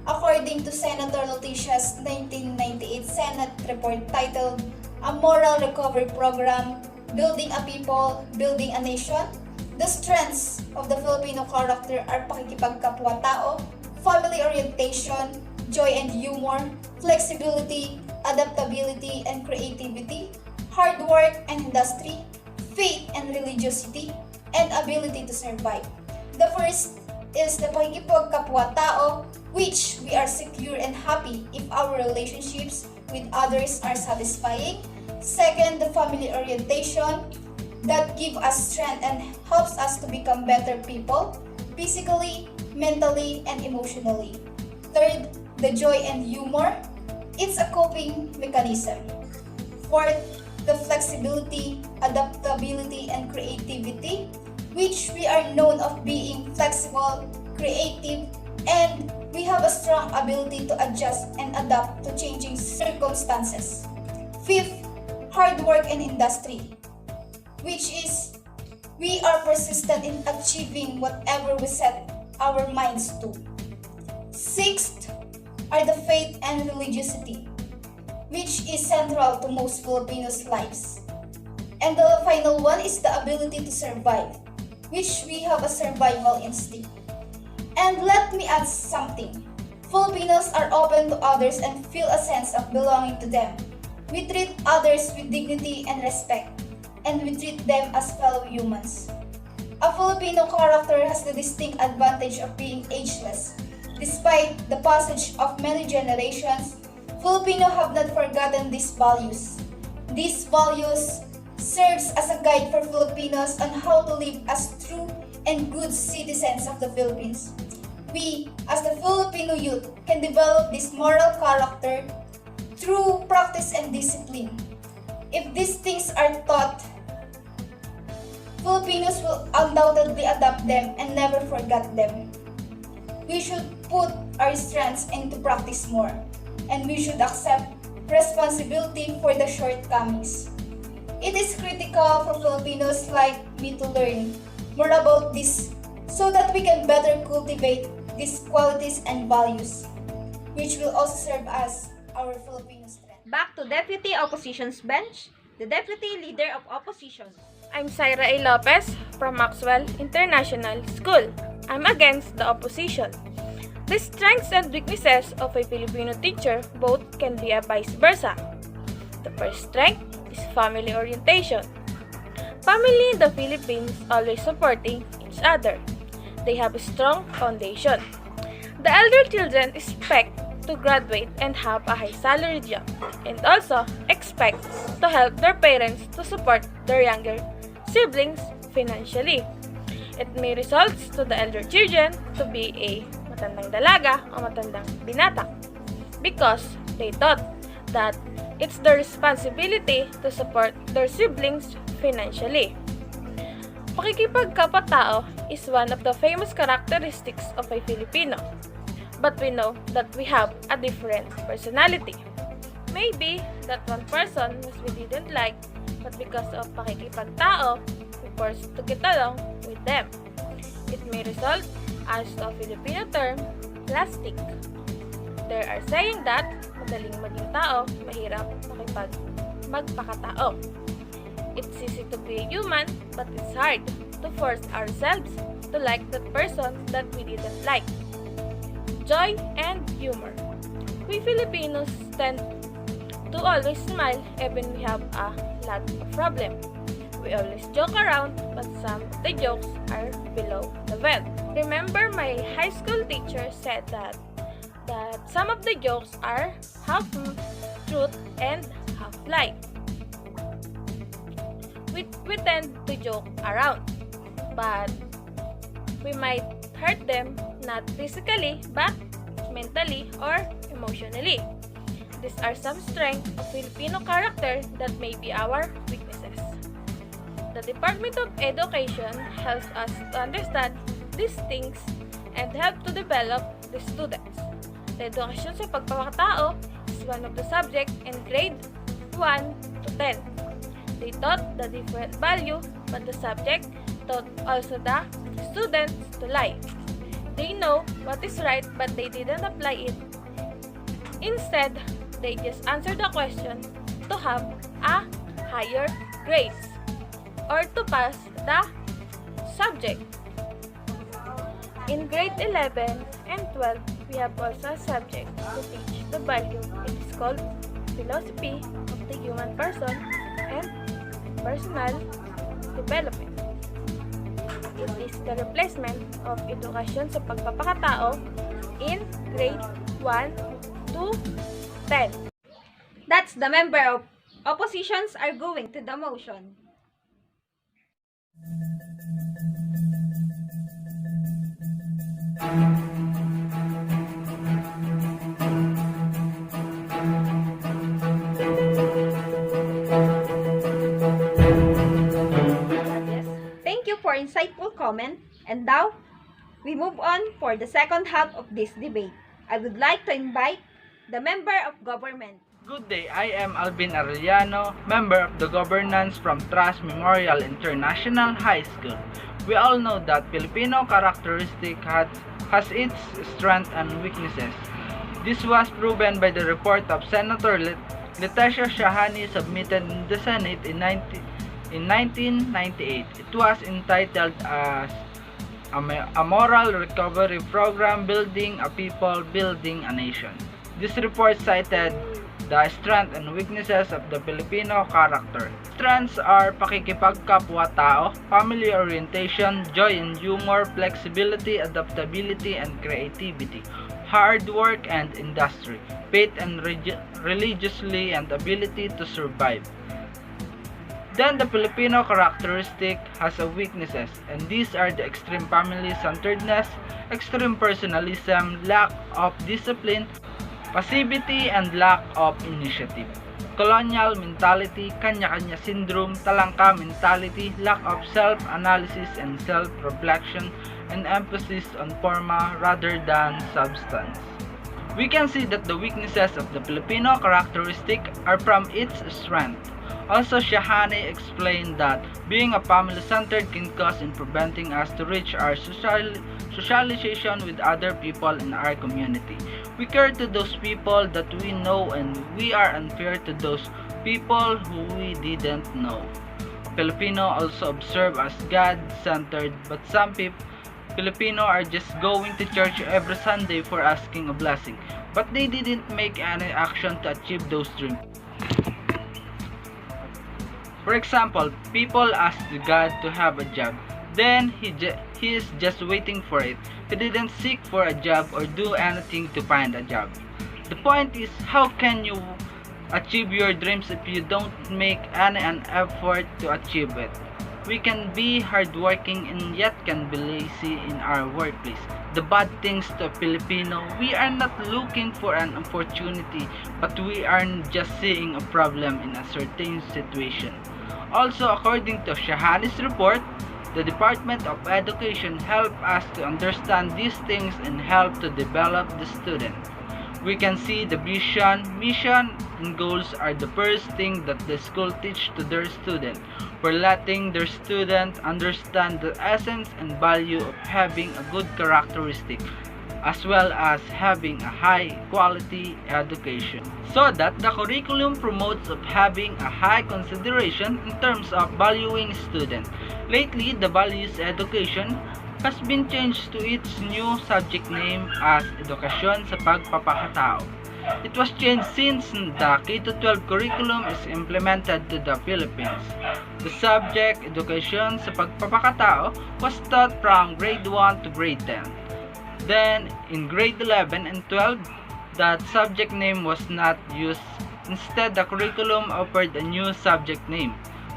according to Senator Letitia's 1998 Senate report titled A Moral Recovery Program, Building a People, Building a Nation, the strengths of the Filipino character are pakikipagkapwa-tao, family orientation, joy and humor, flexibility, adaptability and creativity, hard work and industry, faith and religiosity, and ability to survive. The first is the pakikipagkapwa-tao, which we are secure and happy if our relationships with others are satisfying. Second, the family orientation that gives us strength and helps us to become better people, physically, mentally, and emotionally. Third, the joy and humor. It's a coping mechanism. Fourth, the flexibility, adaptability, and creativity, which we are known of being flexible, creative, and we have a strong ability to adjust and adapt to changing circumstances. Fifth, hard work and industry, which is we are persistent in achieving whatever we set our minds to. Sixth are the faith and religiosity, which is central to most Filipinos' lives. And the final one is the ability to survive, which we have a survival instinct. And let me add something. Filipinos are open to others and feel a sense of belonging to them. We treat others with dignity and respect, and we treat them as fellow humans. A Filipino character has the distinct advantage of being ageless. Despite the passage of many generations, Filipinos have not forgotten these values. These values serves as a guide for Filipinos on how to live as true and good citizens of the Philippines. We, as the Filipino youth, can develop this moral character through practice and discipline. If these things are taught, Filipinos will undoubtedly adopt them and never forget them. We should put our strengths into practice more, and we should accept responsibility for the shortcomings. It is critical for Filipinos like me to learn more about this so that we can better cultivate these qualities and values, which will also serve as our Filipino strength. Back to Deputy Opposition's bench, the Deputy Leader of Opposition. I'm Syra A. Lopez from Maxwell International School. I'm against the opposition. The strengths and weaknesses of a Filipino teacher both can be a vice versa. The first strength is family orientation. Family in the Philippines always supporting each other. They have a strong foundation. The elder children expect to graduate and have a high salary job, and also expect to help their parents to support their younger siblings financially. It may result to the elder children to be a matandang dalaga o matandang binata because they thought that it's their responsibility to support their siblings financially. Pakikipagkapwa-tao is one of the famous characteristics of a Filipino, but we know that we have a different personality. Maybe that one person which we didn't like, but because of pakikipagtao, we forced to get along with them. It may result as a Filipino term, plastic. There are saying that madaling maging tao, mahirap magpakatao. It's easy to be a human, but it's hard to force ourselves to like that person that we didn't like. Joy and humor. We Filipinos tend to always smile even we have a lot of problem. We always joke around, but some of the jokes are below the belt. Remember, my high school teacher said that some of the jokes are half truth and half lie. We tend to joke around, but we might hurt them not physically but mentally or emotionally. These are some strengths of Filipino character that may be our weaknesses. The Department of Education helps us to understand these things and help to develop the students. The edukasyon sa pagpapakatao is one of the subjects in grade 1 to 10. They taught the different value, but the subject taught also the students to life. They know what is right, but they didn't apply it. Instead, they just answered the question to have a higher grades or to pass the subject. In grade 11 and 12, we have also a subject to teach the value. It is called Philosophy of the Human Person and Personal Development. It is the replacement of edukasyon sa pagpapakatao in grade 1 to 10. That's the member of oppositions are going to the motion. Thank you for insightful comment. And now, we move on for the second half of this debate. I would like to invite the member of government. Good day, I am Alvin Arellano, member of the governance from Trust Memorial International High School. We all know that Filipino characteristic has its strengths and weaknesses. This was proven by the report of Senator Leticia Shahani submitted in the Senate in 1998. It was entitled as a Moral Recovery Program Building a People, Building a Nation. This report cited the strengths and weaknesses of the Filipino character. Strengths are pakikipagkapwa-tao, family orientation, joy and humor, flexibility, adaptability, and creativity, hard work and industry, faith and religiously, and ability to survive. Then the Filipino characteristic has a weaknesses, and these are the extreme family-centeredness, extreme personalism, lack of discipline, passivity, and lack of initiative. Colonial mentality, kanya-kanya syndrome, talangka mentality, lack of self-analysis and self-reflection, and emphasis on forma rather than substance. We can see that the weaknesses of the Filipino characteristic are from its strength. Also, Shahani explained that being a family-centered can cause in preventing us to reach our socialization with other people in our community. We care to those people that we know, and we are unfair to those people who we didn't know. Filipino also observe as God-centered, but some Filipino are just going to church every Sunday for asking a blessing, but they didn't make any action to achieve those dreams. For example, people ask God to have a job, then he is just waiting for it. He didn't seek for a job or do anything to find a job. The point is, how can you achieve your dreams if you don't make any effort to achieve it? We can be hardworking and yet can be lazy in our workplace. The bad things to Filipino, we are not looking for an opportunity, but we are just seeing a problem in a certain situation. Also, according to Shahani's report, the Department of Education helped us to understand these things and help to develop the student. We can see the vision, mission, and goals are the first thing that the school teach to their student. For letting their student understand the essence and value of having a good characteristic, as well as having a high quality education, so that the curriculum promotes of having a high consideration in terms of valuing student. Lately, the values education has been changed to its new subject name as Edukasyon sa Pagpapakatao. It was changed since the K-12 curriculum is implemented to the Philippines. The subject Edukasyon sa Pagpapakatao was taught from grade 1 to grade 10. Then, in grade 11 and 12, that subject name was not used. Instead, the curriculum offered a new subject name,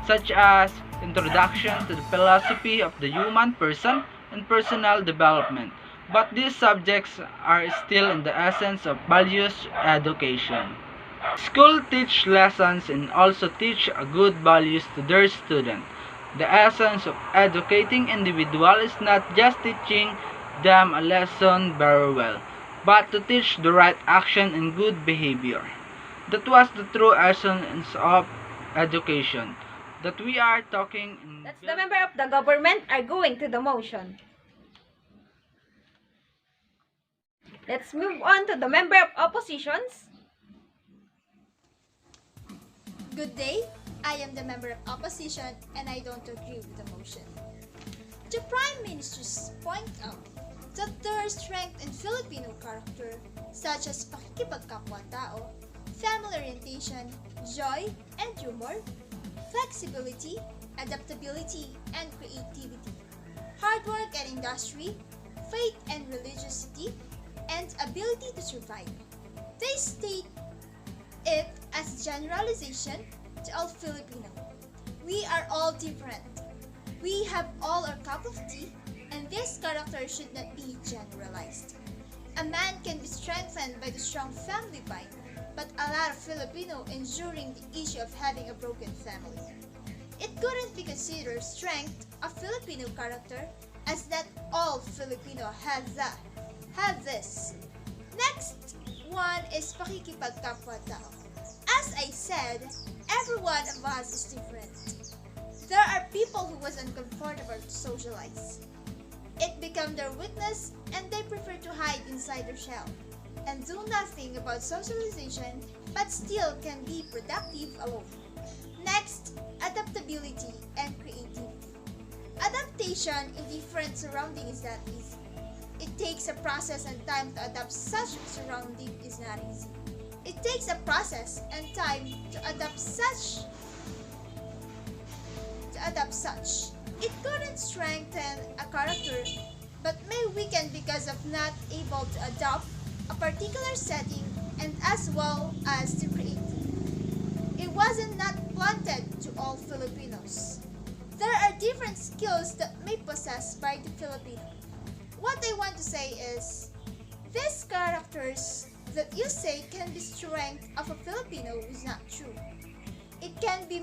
such as Introduction to the Philosophy of the Human Person and Personal Development. But these subjects are still in the essence of values education. School teach lessons and also teach good values to their students. The essence of educating individual is not just teaching them a lesson very well, but to teach the right action and good behavior. That was the true essence of education that we are talking in. That's the member of the government arguing to the motion. Let's move on to the member of oppositions. Good day. I am the member of opposition and I don't agree with the motion. The Prime Minister's point out that there are strengths in Filipino character such as pakikipagkapwa-tao, family orientation, joy and humor, flexibility, adaptability and creativity, hard work and industry, faith and religiosity, and ability to survive. They state it as generalization to all Filipino. We are all different. We have all our cup of tea, and this character should not be generalized. A man can be strengthened by the strong family bind, but a lot of Filipino enduring the issue of having a broken family. It couldn't be considered strength of Filipino character as that all Filipino have this. Next one is pakikipagkapwa-tao. As I said, every one of us is different. There are people who was uncomfortable to socialize. It became their weakness and they prefer to hide inside their shell and do nothing about socialization but still can be productive alone. Next, adaptability and creativity. Adaptation in different surroundings is not easy. It takes a process and time to adapt such surrounding is not easy. It takes a process and time to adapt such. It couldn't strengthen a character but may weaken because of not able to adopt a particular setting and as well as to create. It wasn't not planted to all Filipinos. There are different skills that may possess by the Filipino. What I want to say is, these characters that you say can be strength of a Filipino is not true. It can be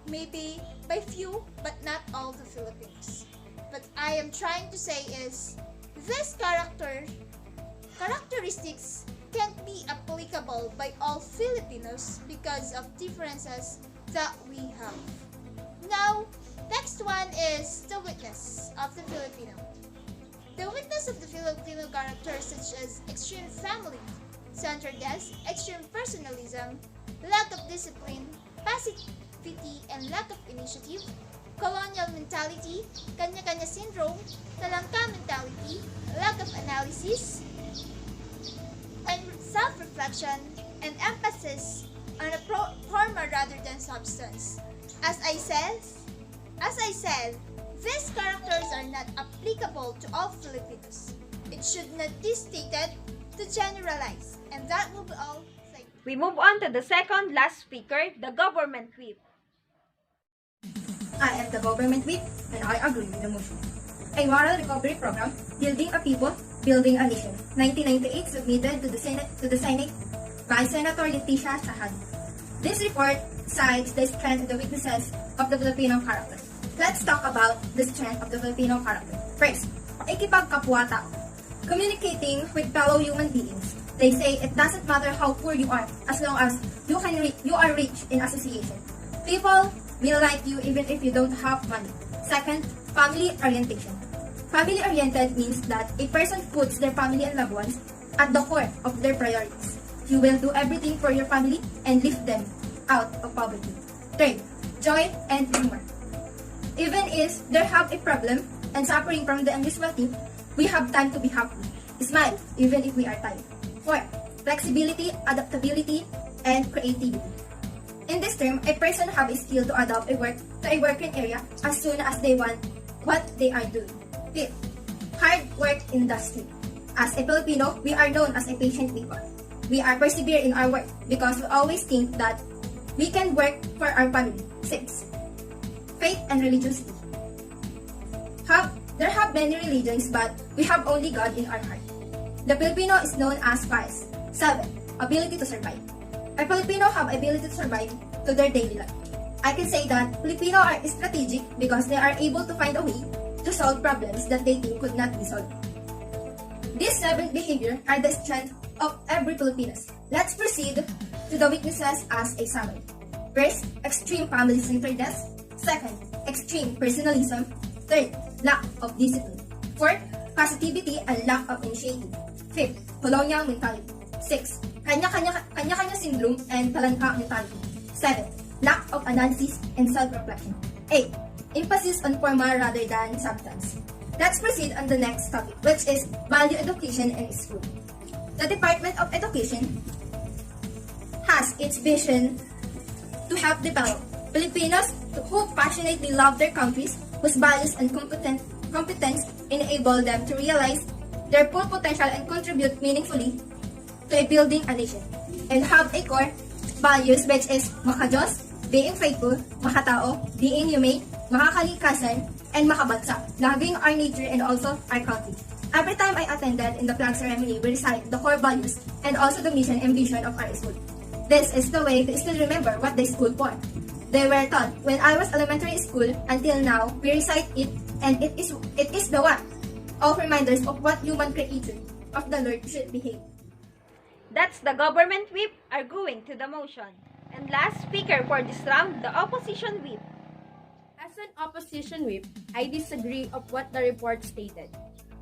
maybe by few but not all the Filipinos. But I am trying to say is, these characteristics can't be applicable by all Filipinos because of differences that we have. Now, next one is the weakness of the Filipino. The weakness of the Filipino characters such as extreme family-centeredness, extreme personalism, lack of discipline, passivity and lack of initiative, colonial mentality, kanya-kanya syndrome, talangka mentality, lack of analysis, and self-reflection, and emphasis on a forma rather than substance. As I said, these characters are not applicable to all Filipinos. It should not be stated to generalize. And that will be all. Thank you. We move on to the second last speaker, the government whip. I am the government whip and I agree with the motion. A moral recovery program, building a people, building a nation. 1998 submitted to the Senate by Senator Leticia Sahan. This report cites the strength and the weaknesses of the Filipino character. Let's talk about the strength of the Filipino character. First, pakikipagkapwa-tao. Communicating with fellow human beings. They say it doesn't matter how poor you are as long as you are rich in association. People will like you even if you don't have money. Second, family orientation. Family-oriented means that a person puts their family and loved ones at the core of their priorities. You will do everything for your family and lift them out of poverty. Third, joy and humor. Even if they have a problem and suffering from the unusual thing, we have time to be happy. Smile even if we are tired. Fourth, flexibility, adaptability, and creativity. In this term, a person have a skill to adapt to a working area as soon as they want what they are doing. Fifth, hard work industry. As a Filipino, we are known as a patient people. We are persevere in our work because we always think that we can work for our family. Sixth, faith and religiosity. There have many religions, but we have only God in our heart. The Filipino is known as pious. 7. Ability to survive. A Filipino have ability to survive to their daily life. I can say that Filipino are strategic because they are able to find a way to to solve problems that they think could not be solved. These 7 behaviors are the strength of every Filipinos. Let's proceed to the weaknesses as a summary. First, extreme family-centeredness. Second, extreme personalism. Third, lack of discipline. Fourth, positivity and lack of initiative. Fifth, colonial mentality. Sixth, kanya-kanya syndrome and talangka mentality. Seventh, lack of analysis and self-reflection. Eighth, emphasis on formal rather than substance. Let's proceed on the next topic, which is value education in school. The Department of Education has its vision to help develop Filipinos who passionately love their countries, whose values and competence enable them to realize their full potential and contribute meaningfully to building a nation, and have a core values which is makajos, being faithful, makatao, being humane, makakalikasan, and makabansa, loving our nature and also our country. Every time I attended in the flag ceremony, we recite the core values and also the mission and vision of our school. This is the way to still remember what the school for. They were taught when I was elementary school until now, we recite it, and it is the one of reminders of what human creature of the Lord should behave. That's the government whip arguing to the motion. And last speaker for this round, the opposition whip. As an opposition whip, I disagree of what the report stated.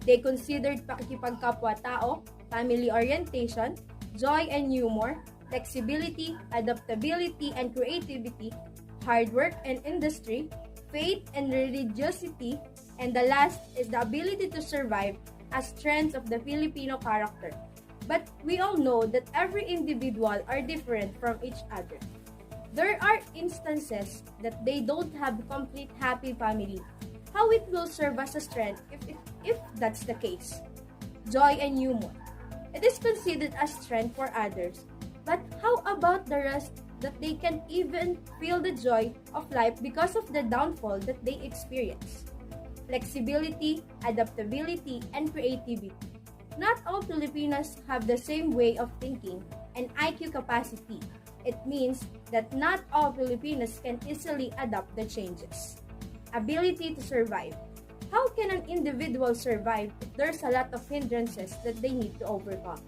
They considered pakikipagkapwa-tao, family orientation, joy and humor, flexibility, adaptability and creativity, hard work and industry, faith and religiosity, and the last is the ability to survive as strengths of the Filipino character. But we all know that every individual are different from each other. There are instances that they don't have complete happy family. How it will serve as a strength if that's the case? Joy and humor. It is considered as strength for others. But how about the rest that they can even feel the joy of life because of the downfall that they experience? Flexibility, adaptability, and creativity. Not all Filipinos have the same way of thinking and IQ capacity. It means that not all Filipinos can easily adapt the changes. Ability to survive. How can an individual survive if there's a lot of hindrances that they need to overcome?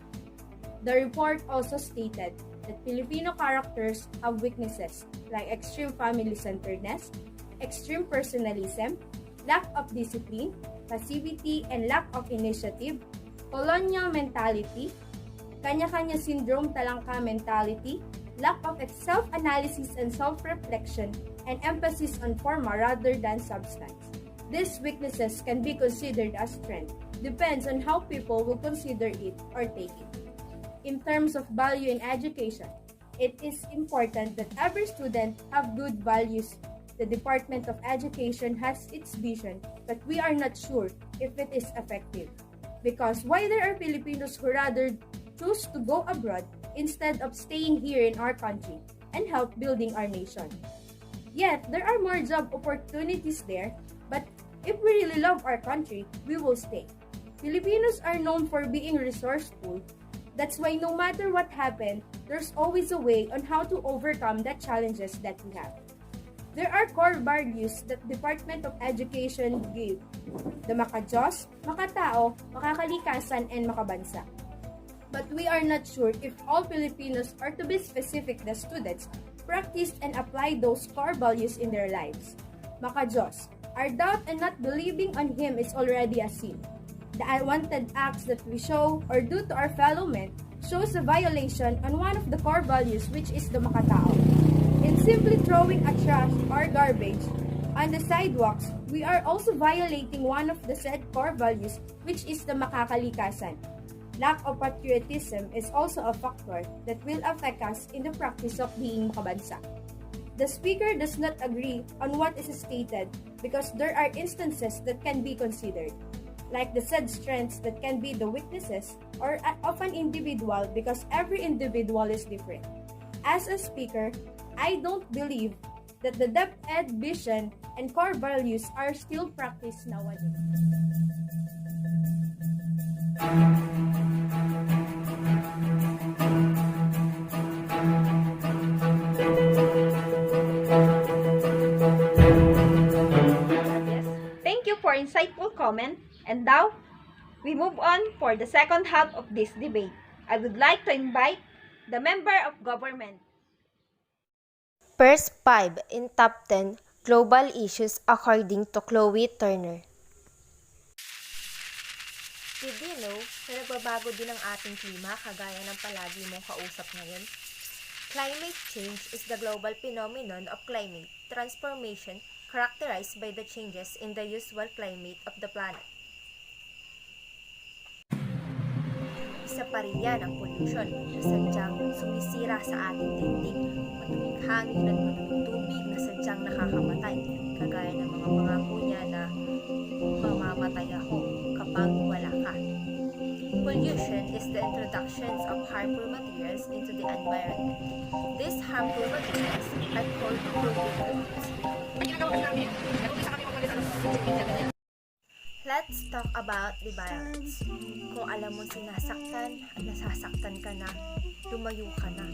The report also stated that Filipino characters have weaknesses like extreme family-centeredness, extreme personalism, lack of discipline, passivity and lack of initiative, colonial mentality, kanya-kanya syndrome talangka mentality, lack of self-analysis and self-reflection, and emphasis on forma rather than substance. These weaknesses can be considered as strength. Depends on how people will consider it or take it. In terms of value in education, it is important that every student have good values. The Department of Education has its vision, but we are not sure if it is effective. Because why there are Filipinos who rather choose to go abroad instead of staying here in our country and help building our nation. Yet, there are more job opportunities there, but if we really love our country, we will stay. Filipinos are known for being resourceful. That's why no matter what happened, there's always a way on how to overcome the challenges that we have. There are core values that Department of Education give. The makajos, makatao, makakalikasan, and makabansa. But we are not sure if all Filipinos, or to be specific, the students, practice and apply those core values in their lives. Makajos, our doubt and not believing on Him is already a sin. The unwanted acts that we show or do to our fellow men shows a violation on one of the core values, which is the makatao. In simply throwing a trash or garbage on the sidewalks, we are also violating one of the said core values, which is the makakalikasan. Lack of patriotism is also a factor that will affect us in the practice of being makabansa. The speaker does not agree on what is stated because there are instances that can be considered, like the said strengths that can be the weaknesses or of an individual because every individual is different. As a speaker, I don't believe that the DepEd vision and core values are still practiced nowadays. Thank you for insightful comment. And now, we move on for the second half of this debate. I would like to invite the member of government. First 5 in top 10 global issues according to Chloe Turner. Did you know na nagbabago din ang ating klima kagaya ng palagi mong kausap ngayon? Climate change is the global phenomenon of climate transformation characterized by the changes in the usual climate of the planet. Isa pa rin yan ang pollution na sadyang sumisira sa ating daigdig, maduming hangin at maduming tubig na sadyang nakakamatay, kagaya ng mga pangako niya na mamamatay ako kapag wala ka. Pollution is the introductions of harmful materials into the environment. These harmful materials are called pollutants. Let's talk about the violence. Kung alam mo sinasaktan at nasasaktan ka na, lumayo ka na.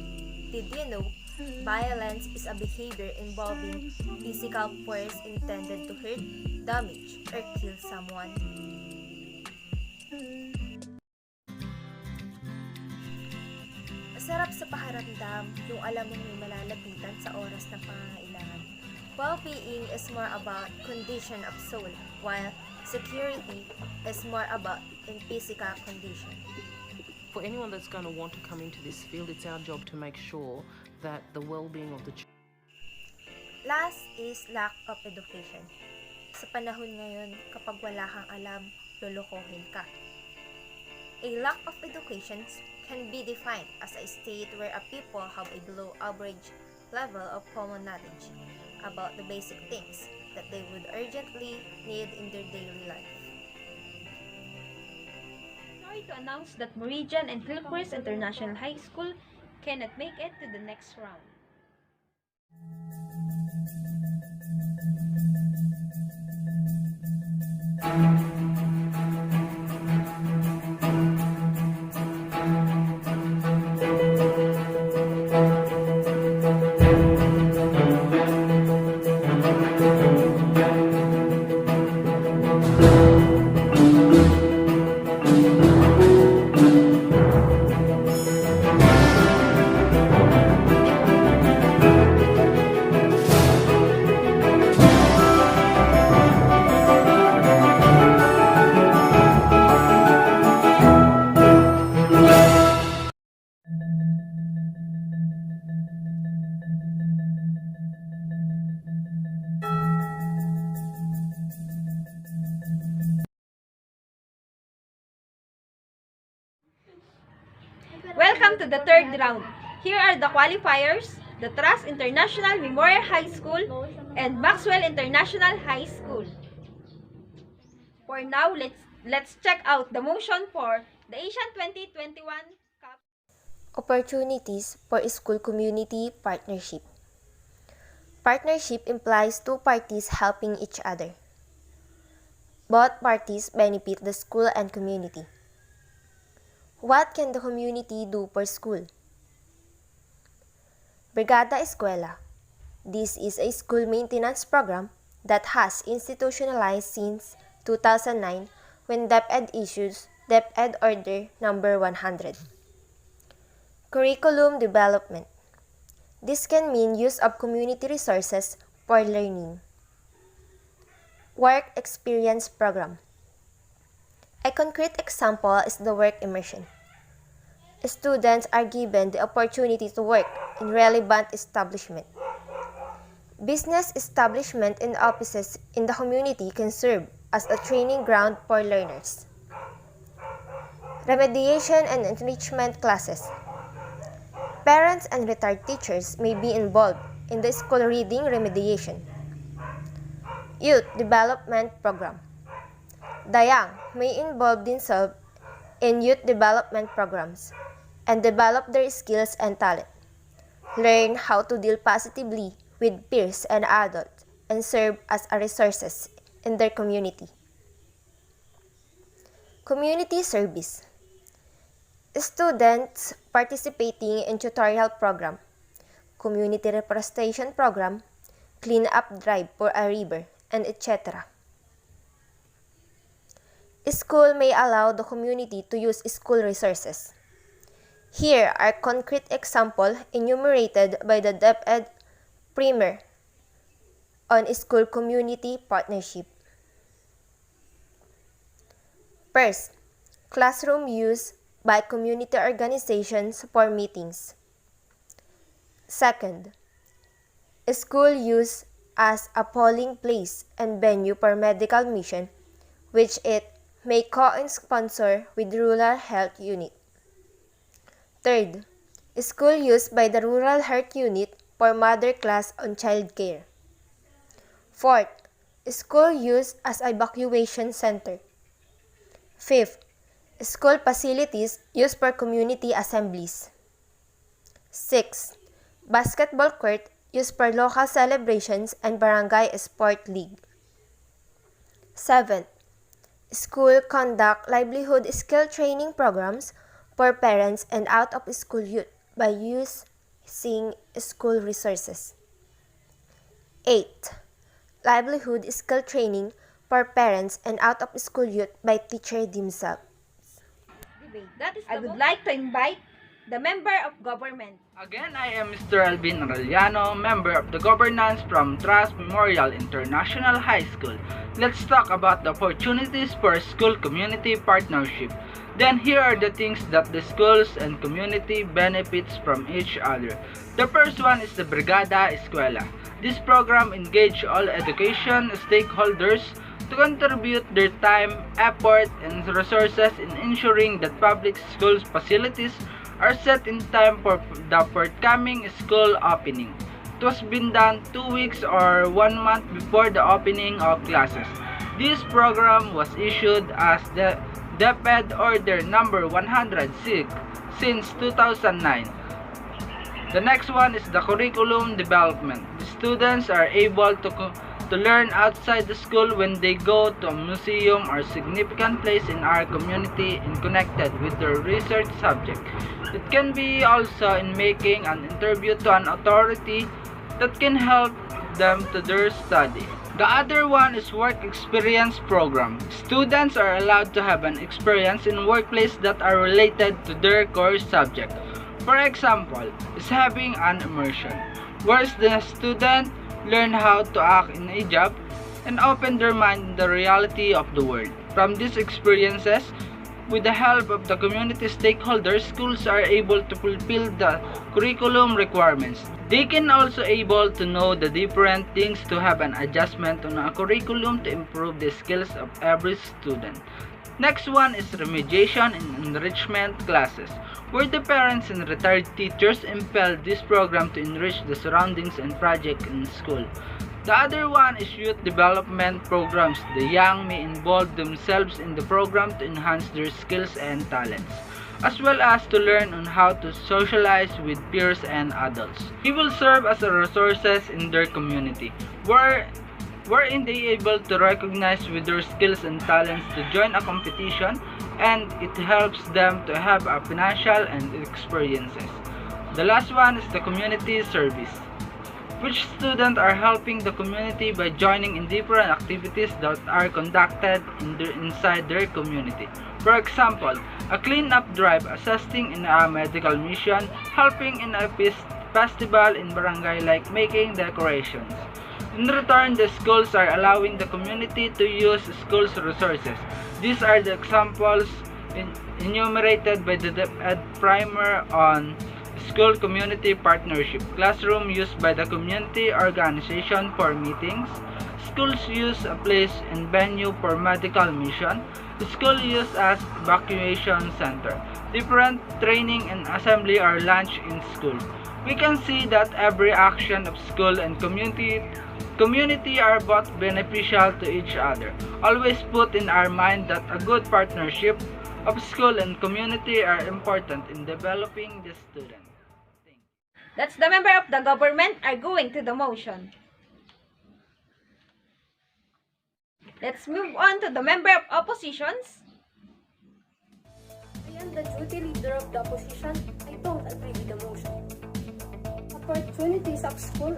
Did you know, violence is a behavior involving physical force intended to hurt, damage, or kill someone. Masarap sa pakiramdam yung alam mong may malalapitan sa oras ng pangangailangan. Well-being is more about condition of soul, while security is more about in physical condition. For anyone that's going to want to come into this field, it's our job to make sure that the well-being of the Last is lack of education. Sa panahon ngayon, kapag wala kang alam, lolokohin ka. A lack of education can be defined as a state where a people have a below average level of common knowledge about the basic things that they would urgently need in their daily life. Sorry to announce that Meridian and Hillcrest International High School cannot make it to the next round. Welcome to the third round. Here are the qualifiers: the Trust International Memorial High School and Maxwell International High School. For now, let's check out the motion for the Asian 2021 Cup. Opportunities for school community partnership. Partnership implies two parties helping each other. Both parties benefit the school and community. What can the community do for school? Brigada Eskwela. This is a school maintenance program that has institutionalized since 2009 when DepEd issues DepEd Order Number 100. Curriculum development. This can mean use of community resources for learning. Work experience program. A concrete example is the work immersion. Students are given the opportunity to work in relevant establishment. Business establishment and offices in the community can serve as a training ground for learners. Remediation and enrichment classes. Parents and retired teachers may be involved in the school reading remediation. Youth Development Program. The young may involve themselves in youth development programs and develop their skills and talent, learn how to deal positively with peers and adults, and serve as a resources in their community. Community service. Students participating in tutorial program, community reforestation program, clean up drive for a river, and etc. School may allow the community to use school resources. Here are concrete examples enumerated by the DepEd Primer on school community partnership. First, classroom use by community organizations for meetings. Second, school use as a polling place and venue for medical mission, which it may co-sponsor with rural health unit. Third, school use by the rural health unit for mother class on child care. Fourth, school use as evacuation center. Fifth, school facilities used for community assemblies. Sixth, basketball court used for local celebrations and barangay sport league. Seventh, school conduct livelihood skill training programs for parents and out-of-school youth by using school resources. 8. Livelihood skill training for parents and out-of-school youth by teachers themselves. I would like to invite the member of government. Again, I am Mr. Alvin Arellano, member of the governance from Trust Memorial International High School. Let's talk about the opportunities for school community partnership. Then here are the things that the schools and community benefits from each other. The first one is the Brigada Escuela. This program engages all education stakeholders to contribute their time, effort, and resources in ensuring that public schools facilities are set in time for the forthcoming school opening. It was been done 2 weeks or 1 month before the opening of classes. This program was issued as the DepEd Order number 106 since 2009. The next one is the curriculum development. The students are able to learn outside the school when they go to a museum or significant place in our community and connected with their research subject. It can be also in making an interview to an authority that can help them to their study. The other one is work experience program. Students are allowed to have an experience in workplace that are related to their core subject. For example, is having an immersion, where the student learn how to act in a job and open their mind in the reality of the world. From these experiences, with the help of the community stakeholders, schools are able to fulfill the curriculum requirements. They can also able to know the different things to have an adjustment on a curriculum to improve the skills of every student. Next one is remediation and enrichment classes, where the parents and retired teachers impel this program to enrich the surroundings and project in school. The other one is youth development programs. The young may involve themselves in the program to enhance their skills and talents, as well as to learn on how to socialize with peers and adults. They will serve as a resources in their community, wherein they able to recognize with their skills and talents to join a competition, and it helps them to have a financial and experiences. The last one is the community service, which students are helping the community by joining in different activities that are conducted inside their community. For example, a clean-up drive, assisting in a medical mission, helping in a festival in barangay like making decorations. In return, the schools are allowing the community to use schools' resources. These are the examples enumerated by the DepEd Primer on School Community Partnership. Classroom used by the community organization for meetings. Schools use a place and venue for medical mission. School used as evacuation center. Different training and assembly are launched in school. We can see that every action of school and community are both beneficial to each other. Always put in our mind that a good partnership of school and community are important in developing the student. That's the member of the government arguing to the motion. Let's move on to the member of oppositions. I am the duty leader of the opposition. I don't agree with the motion. Opportunities of school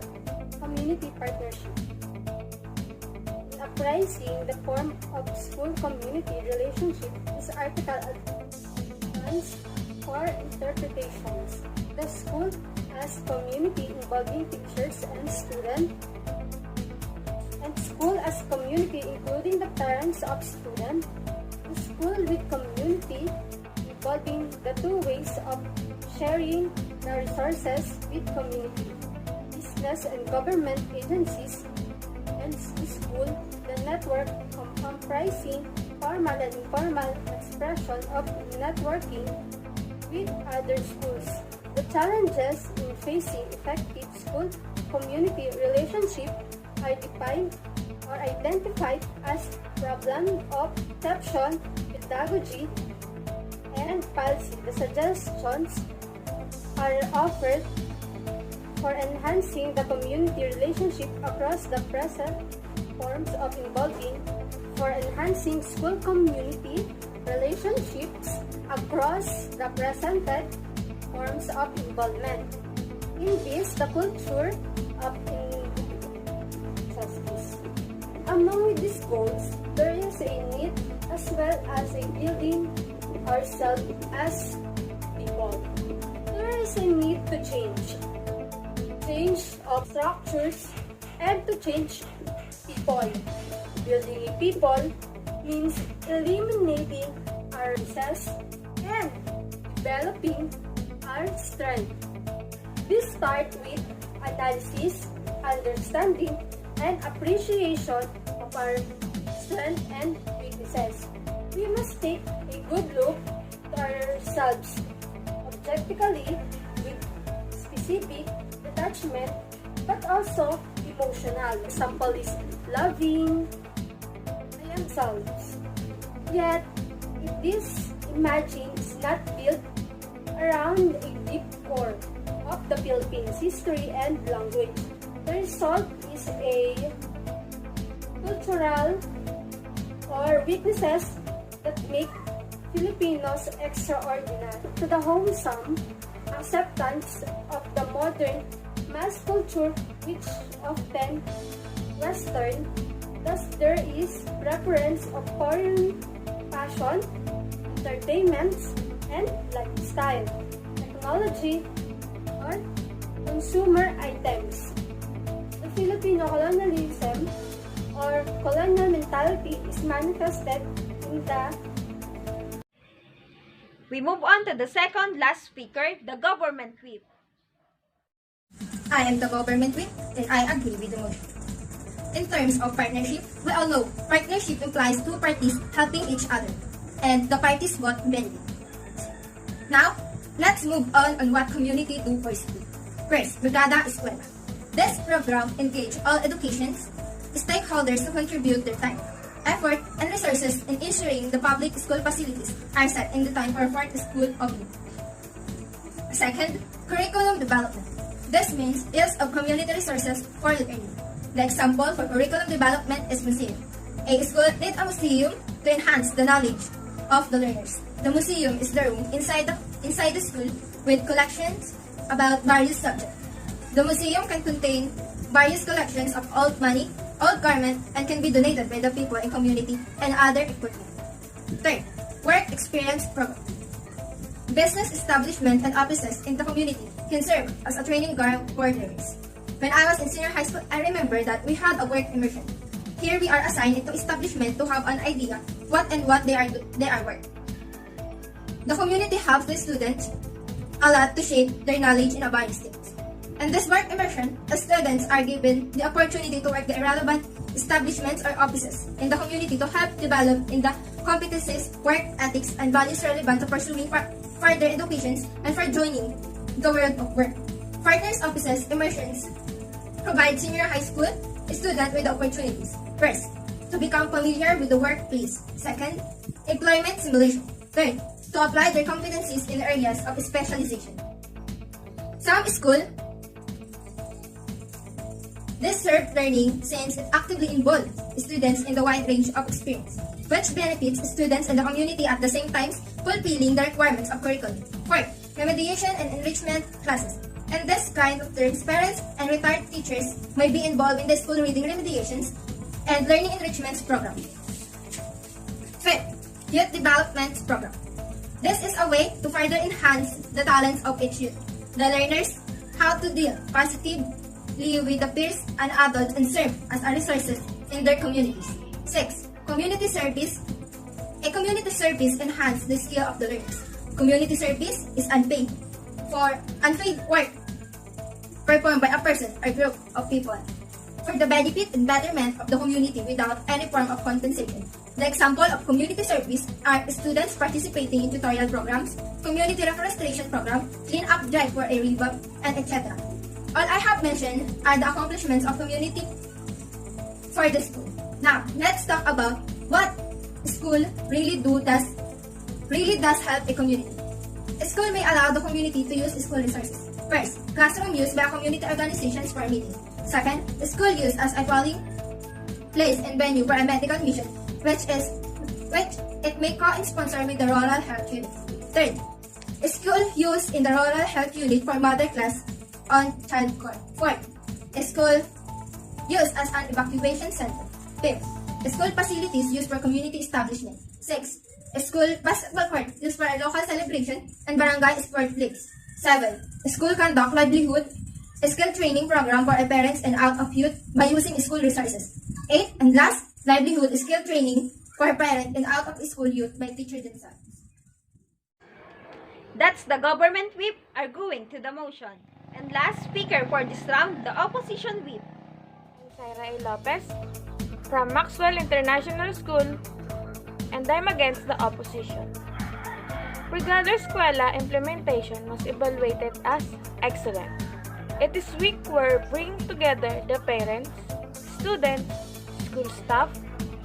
community partnership. In a Comprising the form of school-community relationship is article advance for interpretations. The school as community involving teachers and students, and school as community including the parents of students. The school with community involving the two ways of sharing the resources with community, business and government agencies, and school, the network comprising formal and informal expression of networking with other schools. The challenges in facing effective school-community relationship are defined or identified as problem of perception, pedagogy, and policy. The suggestions are offered for enhancing the community relationship across the present forms of involving, for enhancing school community relationships across the presented forms of involvement. In this, the culture of injustice. Among these goals, there is a need as well as a building ourselves as people. There is a need to change of structures and to change people. Building a people means eliminating our weaknesses and developing our strength. This starts with analysis, understanding, and appreciation of our strengths and weaknesses. We must take a good look at ourselves objectively with specific attachment, but also emotional. Example is loving themselves. Yet, if this imagine is not built around a deep core of the Philippines history and language, the result is a cultural or weaknesses that make Filipinos extraordinary. To the wholesome acceptance of the modern mass culture, which often Western, thus there is preference of foreign fashion, entertainments, and lifestyle, technology, or consumer items. The Filipino colonialism or colonial mentality is manifested in the. We move on to the second last speaker, the government whip. I am the government whip, and I agree with the motion. In terms of partnership, we all know partnership implies two parties helping each other, and the parties both benefit. Now, let's move on what community do for school. First, Brigada Escuela. This program engages all education stakeholders to contribute their time, effort, and resources in ensuring the public school facilities are set in the time for school opening. Second, curriculum development. This means use of community resources for learning. The example for curriculum development is museum. A school needs a museum to enhance the knowledge of the learners. The museum is the room inside the school with collections about various subjects. The museum can contain various collections of old money, old garment, and can be donated by the people in community and other equipment. Third, work experience program. Business establishment and offices in the community can serve as a training ground for learners. When I was in senior high school, I remember that we had a work immersion. Here we are assigned into establishment to have an idea what they are work. The community helps the students a lot to shape their knowledge in a various things. In this work immersion, the students are given the opportunity to work the irrelevant establishments or offices in the community to help develop in the competencies, work ethics, and values relevant to pursuing further education and for joining the world of work. Partners offices immersions provide senior high school students with the opportunities. First, to become familiar with the workplace. Second, employment simulation. Third, to apply their competencies in areas of specialization. Some schools this serve learning since it actively involves students in the wide range of experience, which benefits students and the community at the same time fulfilling the requirements of curriculum. Fourth, remediation and enrichment classes. In this kind of terms, parents and retired teachers may be involved in the school reading remediations and Learning Enrichment Program. Fifth, Youth Development Program. This is a way to further enhance the talents of each youth. The learners how to deal positively with the peers and adults and serve as a resources in their communities. 6. Community service. A community service enhances the skill of the learners. Community service is unpaid work performed by a person or group of people for the benefit and betterment of the community without any form of compensation. The example of community service are students participating in tutorial programs, community reforestation program, clean-up drive for a river, and etc. All I have mentioned are the accomplishments of community for the school. Now, let's talk about what school really does help a community. A school may allow the community to use school resources. First, classroom use by community organizations for meetings. Second, school use as a polling place and venue for a medical mission, which it may co-sponsor with the rural health unit. Third, school use in the rural health unit for mother class on child court. Fourth, school use as an evacuation center. Fifth, school facilities used for community establishment. Sixth, school basketball court used for a local celebration and barangay sport leagues. 7. School conduct livelihood skill training program for parents and out of youth by using school resources. 8. And last, livelihood skill training for parents and out of school youth by teachers themselves. That's the government whip arguing to the motion. And last speaker for this round, the opposition whip. Syra A. Lopez from Maxwell International School, and I'm against the opposition. Brigada Eskwela implementation was evaluated as excellent. It is week where bring together the parents, students, school staff,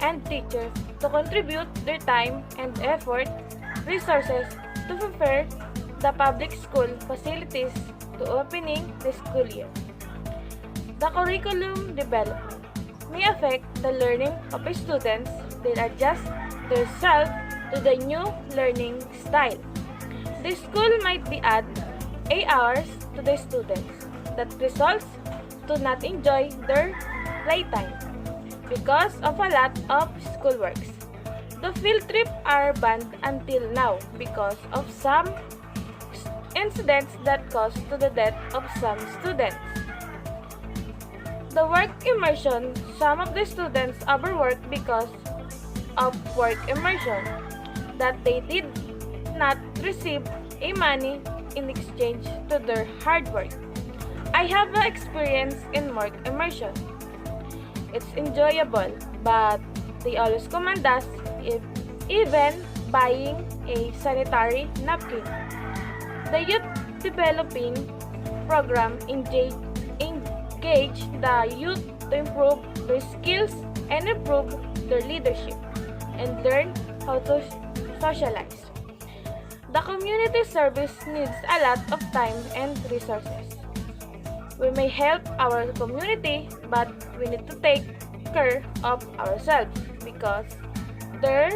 and teachers to contribute their time and effort, resources to prepare the public school facilities to opening the school year. The curriculum development may affect the learning of the students. They adjust themselves to the new learning style. The school might be add 8 hours to the students. That results to not enjoy their playtime because of a lot of schoolworks. The field trip are banned until now because of some incidents that caused to the death of some students. The work immersion, some of the students overwork because of work immersion that they did not receive a money in exchange to their hard work. I have an experience in work immersion. It's enjoyable, but they always command us even buying a sanitary napkin. The youth developing program engage the youth to improve their skills and improve their leadership and learn how to socialize. The community service needs a lot of time and resources. We may help our community, but we need to take care of ourselves because there's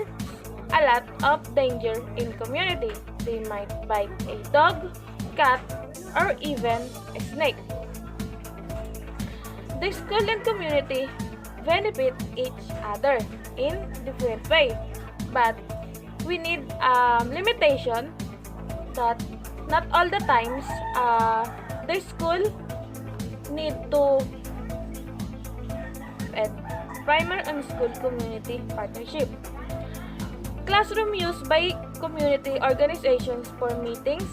a lot of danger in community. They might bite a dog, cat, or even a snake. The school and community benefit each other in different way, but we need limitation that not all the times the school need to primary and school community partnership. Classroom use by community organizations for meetings,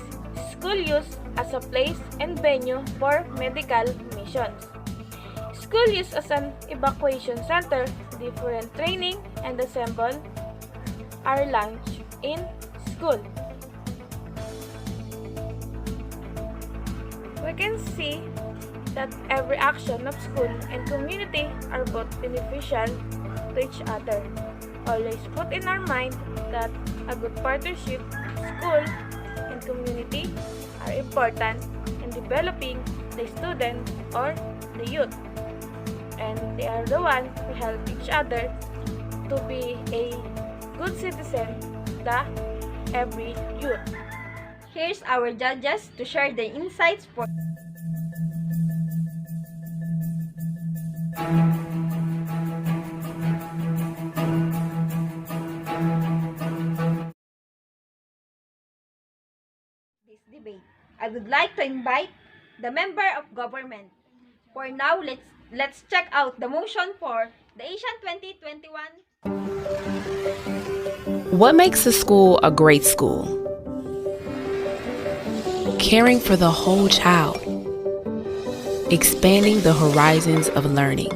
school use as a place and venue for medical missions. School use as an evacuation center, different training and assemble our lunch in school. We can see that every action of school and community are both beneficial to each other. Always put in our mind that a good partnership, school and community are important in developing the student or the youth. And they are the ones who help each other to be a good citizen, the every youth. Here's our judges to share their insights for debate. I would like to invite the member of government. For now, let's check out the motion for the Asian 2021. What makes a school a great school? Caring for the whole child, expanding the horizons of learning,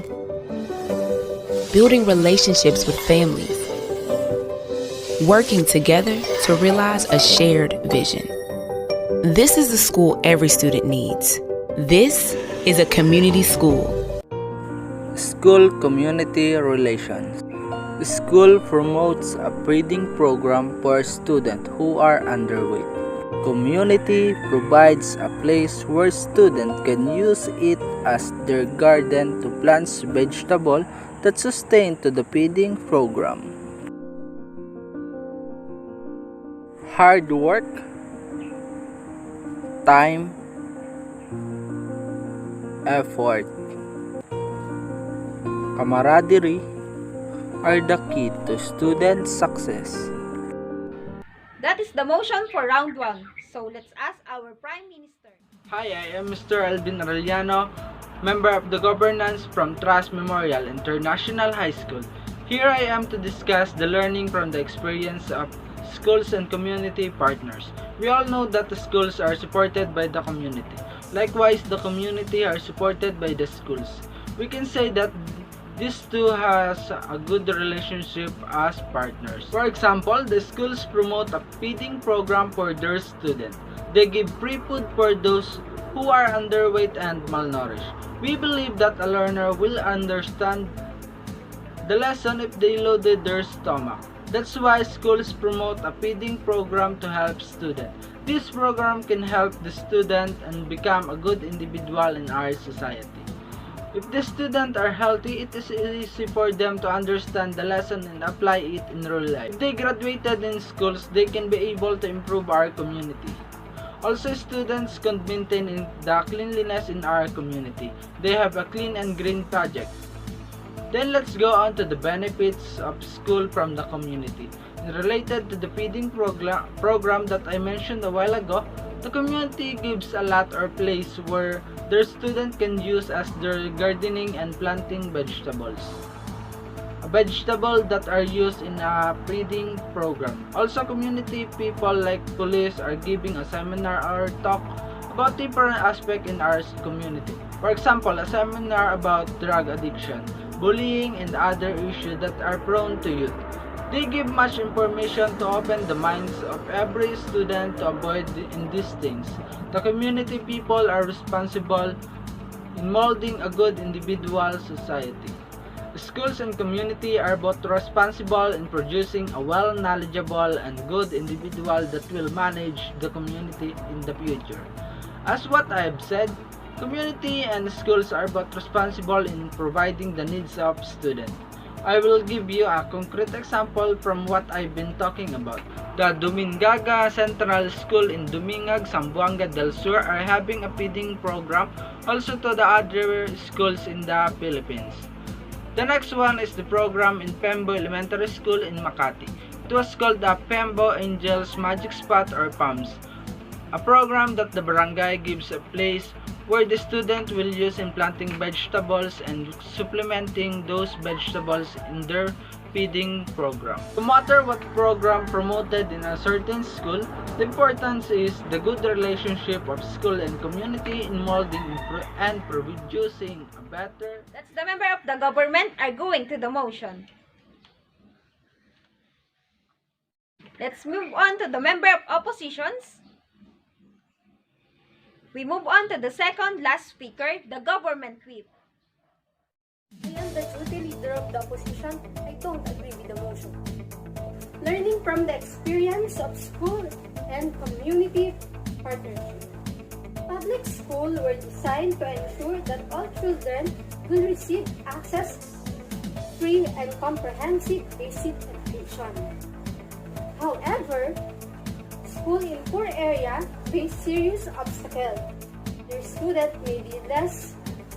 building relationships with families, working together to realize a shared vision. This is the school every student needs. This is a community school. School community relations. The school promotes a feeding program for students who are underweight. Community provides a place where students can use it as their garden to plant vegetables that sustain to the feeding program. Hard work, time, effort, camaraderie are the key to student success. That is the motion for round 1. So let's ask our Prime Minister. Hi, I am Mr. Alvin Arellano, member of the governance from Trust Memorial International High School. Here I am to discuss the learning from the experience of schools and community partners. We all know that the schools are supported by the community. Likewise, the community are supported by the schools. We can say that these two has a good relationship as partners. For example, the schools promote a feeding program for their students. They give free food for those who are underweight and malnourished. We believe that a learner will understand the lesson if they loaded their stomach. That's why schools promote a feeding program to help students. This program can help the student and become a good individual in our society. If the students are healthy, it is easy for them to understand the lesson and apply it in real life. If they graduated in schools, they can be able to improve our community. Also, students can maintain the cleanliness in our community. They have a clean and green project. Then let's go on to the benefits of school from the community. Related to the feeding program that I mentioned a while ago, the community gives a lot or place where their students can use as their gardening and planting vegetables. Vegetables that are used in a feeding program. Also, community people like police are giving a seminar or talk about different aspects in our community. For example, a seminar about drug addiction, bullying, and other issues that are prone to youth. They give much information to open the minds of every student to avoid in these things. The community people are responsible in molding a good individual society. Schools and community are both responsible in producing a well-knowledgeable and good individual that will manage the community in the future. As what I have said, community and schools are both responsible in providing the needs of students. I will give you a concrete example from what I've been talking about. The Dumingaga Central School in Dumingag, Zamboanga del Sur are having a feeding program also to the other schools in the Philippines. The next one is the program in Pembo Elementary School in Makati. It was called the Pembo Angels Magic Spot or PAMS, a program that the barangay gives a place where the student will use in planting vegetables and supplementing those vegetables in their feeding program. No matter what program promoted in a certain school, the importance is the good relationship of school and community in molding and producing a better. That's the member of the government arguing to the motion. Let's move on to the member of oppositions. We move on to the second last speaker, the government whip. I am the duty leader of the opposition. I don't agree with the motion. Learning from the experience of school and community partnership. Public schools were designed to ensure that all children will receive access to free and comprehensive basic education. However, schools in poor areas face serious obstacles. Their students may be less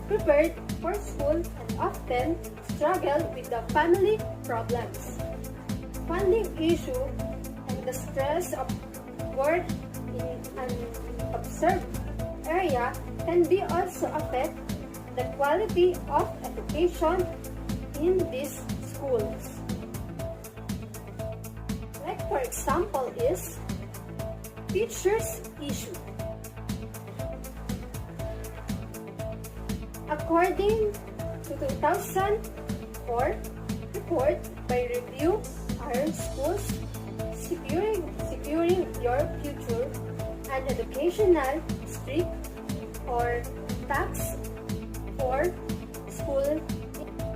prepared for school and often struggle with the family problems, funding issue, and the stress of work an observed area can be also affect the quality of education in these schools. Like for example is teachers' issue. According to 2004 report by Review Our Schools, securing your future, an educational streak or tax for school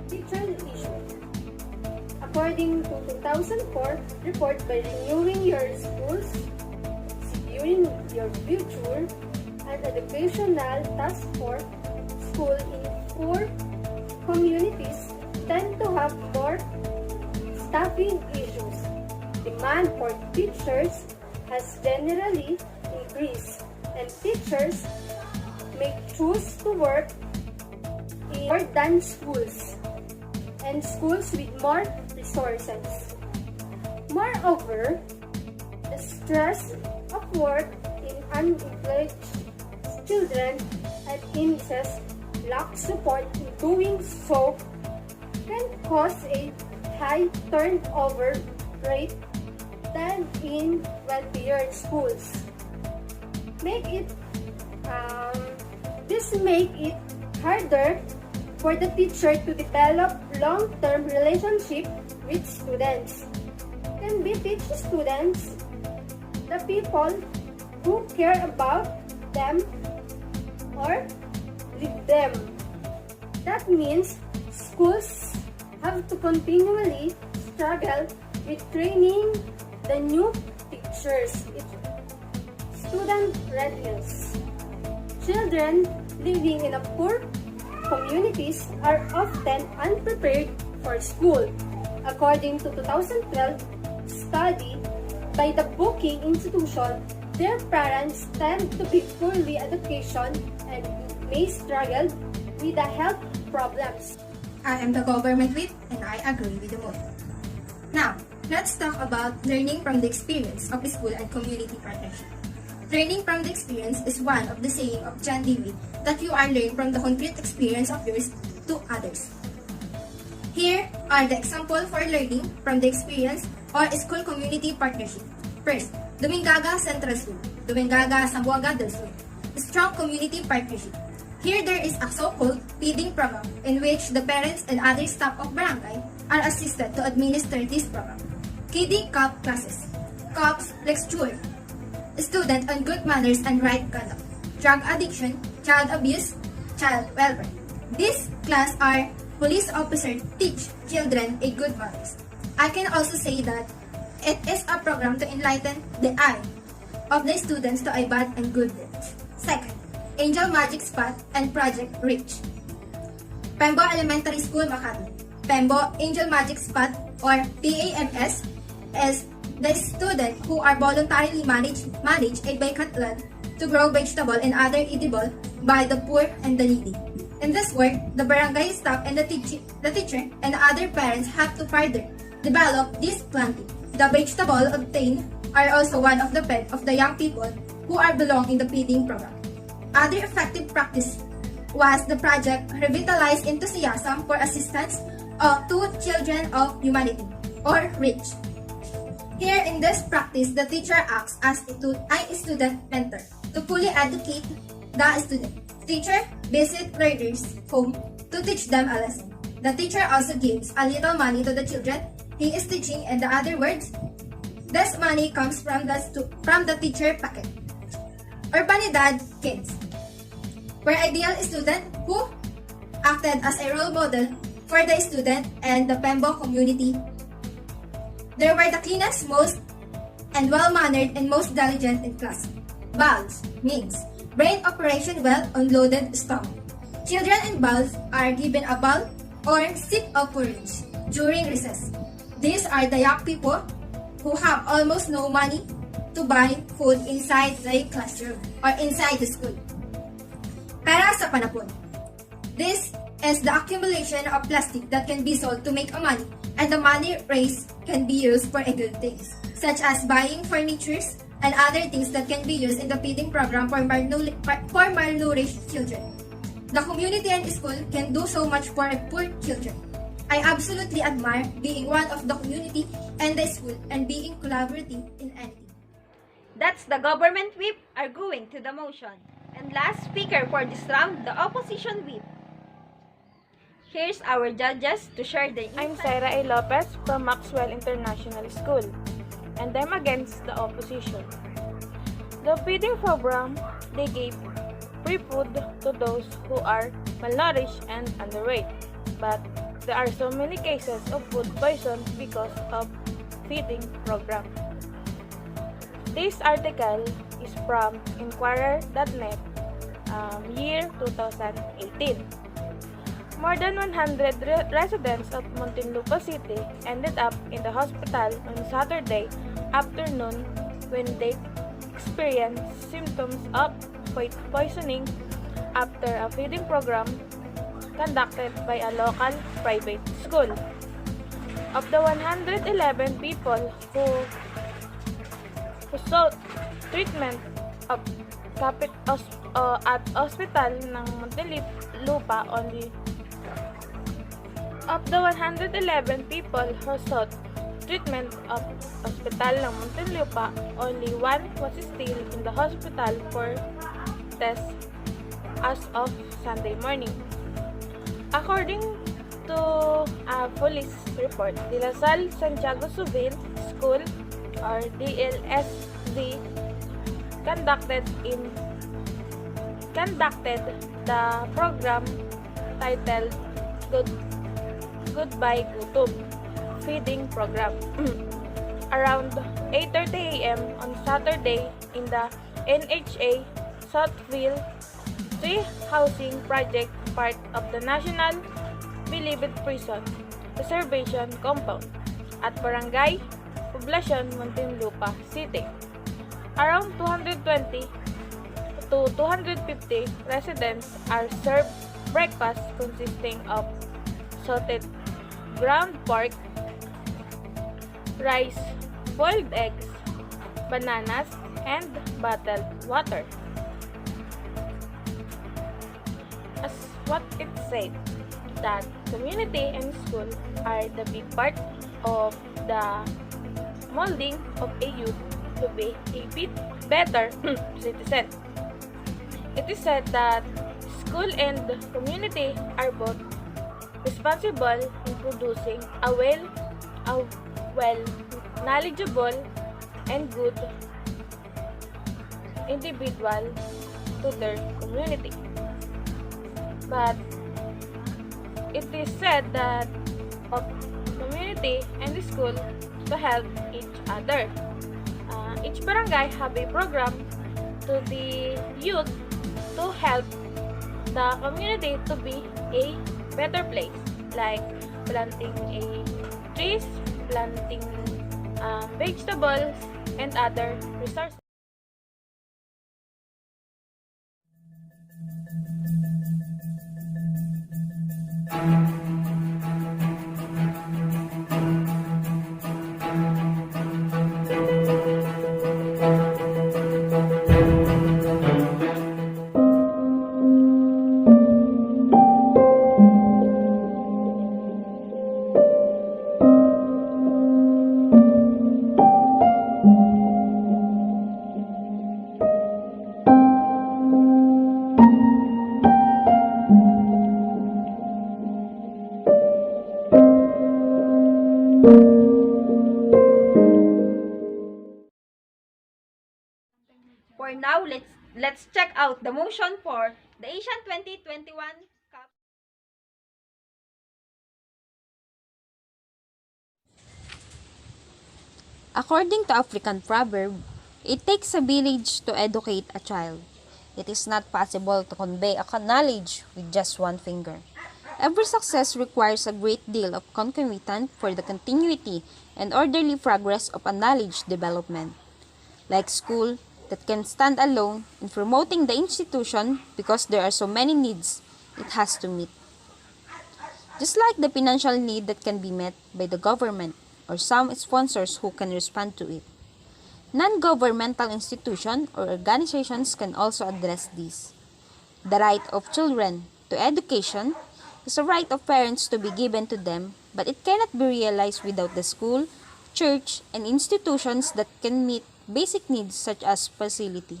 teacher issue. According to 2004 report by Renewing Your Schools, Securing Your Future, an educational task for school in poor communities tend to have more staffing issues. Demand for teachers has generally increased, and teachers may choose to work in more than schools, and schools with more resources. Moreover, the stress of work in unemployed children and incest lack support in doing so can cause a high turnover rate than in wealthier schools. This make it harder for the teacher to develop long-term relationship with students. Can be teach students the people who care about them or lead them. That means schools have to continually struggle with training the new teachers. Student readiness. Children living in a poor communities are often unprepared for school. According to 2012 study by the Booking Institution, their parents tend to be poorly education and may struggle with the health problems. I am the government whip and I agree with the motion. Now, let's talk about learning from the experience of the school and community partnership. Learning from the experience is one of the saying of John Dewey that you are learning from the concrete experience of yours to others. Here are the examples for learning from the experience or school community partnership. First, Domingaga Central School, Domingaga Zamboanga del Sur. Strong community partnership. Here there is a so-called feeding program in which the parents and other staff of barangay are assisted to administer this program. Kiddie Cup classes. Cups lecture. Student on good manners and right conduct. Drug addiction, child abuse, child welfare. These class are police officers teach children a good manners. I can also say that it is a program to enlighten the eye of the students to a bad and good deeds. Second, Angel Magic Spot and Project Reach. Pembo Elementary School, Makati. Pembo Angel Magic Spot or PAMS is the student who are voluntarily manage a vacant land to grow vegetable and other edible by the poor and the needy. In this work, the barangay staff and the teacher and other parents have to further develop this planting. The vegetable obtained are also one of the pet of the young people who are belong in the feeding program. Other effective practice was the project Revitalize Enthusiasm for Assistance to Children of Humanity or REACH. Here in this practice, the teacher acts as a student mentor to fully educate the student. Teacher visit learners' home to teach them a lesson. The teacher also gives a little money to the children he is teaching. In the other words, this money comes from the teacher pocket. Urbanidad Kids were ideal student who acted as a role model for the student and the Pembo community. They were the cleanest, most and well-mannered and most diligent in class. BALS means brain operation well unloaded stomach. Children in BALS are given a ball or sip of porridge during recess. These are the young people who have almost no money to buy food inside the classroom or inside the school. Pera sa panapon. This is the accumulation of plastic that can be sold to make a money, and the money raised can be used for good things, such as buying furniture and other things that can be used in the feeding program for malnourished children. The community and school can do so much for poor children. I absolutely admire being one of the community and the school and being collaborative in anything. That's the government whip arguing to the motion. And last speaker for this round, the opposition whip. Here's our judges to share their I'm insights. Sarah A. Lopez from Maxwell International School, and I'm against the opposition. The feeding program, they gave free food to those who are malnourished and underweight, but there are so many cases of food poison because of feeding program. This article is from Inquirer.net, year 2018. More than 100 residents of Muntinlupa City ended up in the hospital on Saturday afternoon when they experienced symptoms of food poisoning after a feeding program conducted by a local private school. Of the 111 people who sought treatment at hospital ng Muntinlupa, only of the 111 people who sought treatment at hospital ng Muntinlupa, only one was still in the hospital for tests as of Sunday morning. According to a police report, De La Salle Santiago Subil School or DLSD conducted the program titled Goodbye Gutom feeding program around 8:30 a.m. on Saturday in the NHA Southville 3 housing project, part of the National Bilibid Prison Reservation Compound at Barangay Poblacion, Muntinlupa City. Around 220 to 250 residents are served breakfast consisting of salted ground pork, rice, boiled eggs, bananas, and bottled water. As what it said, that community and school are the big part of the molding of a youth to be a bit better citizen. It is said that school and community are both responsible in producing a well knowledgeable and good individual to their community. But it is said that of community and the school to help each other. Each barangay have a program to the youth to help the community to be a better place, like planting trees, planting vegetables, and other resources. For now, let's check out the motion for the Asian 2021 Cup. According to African proverb, it takes a village to educate a child. It is not possible to convey a knowledge with just one finger. Every success requires a great deal of concomitant for the continuity and orderly progress of a knowledge development. Like school, that can stand alone in promoting the institution because there are so many needs it has to meet. Just like the financial need that can be met by the government or some sponsors who can respond to it. Non-governmental institutions or organizations can also address this. The right of children to education is a right of parents to be given to them, but it cannot be realized without the school, church, and institutions that can meet basic needs such as facility.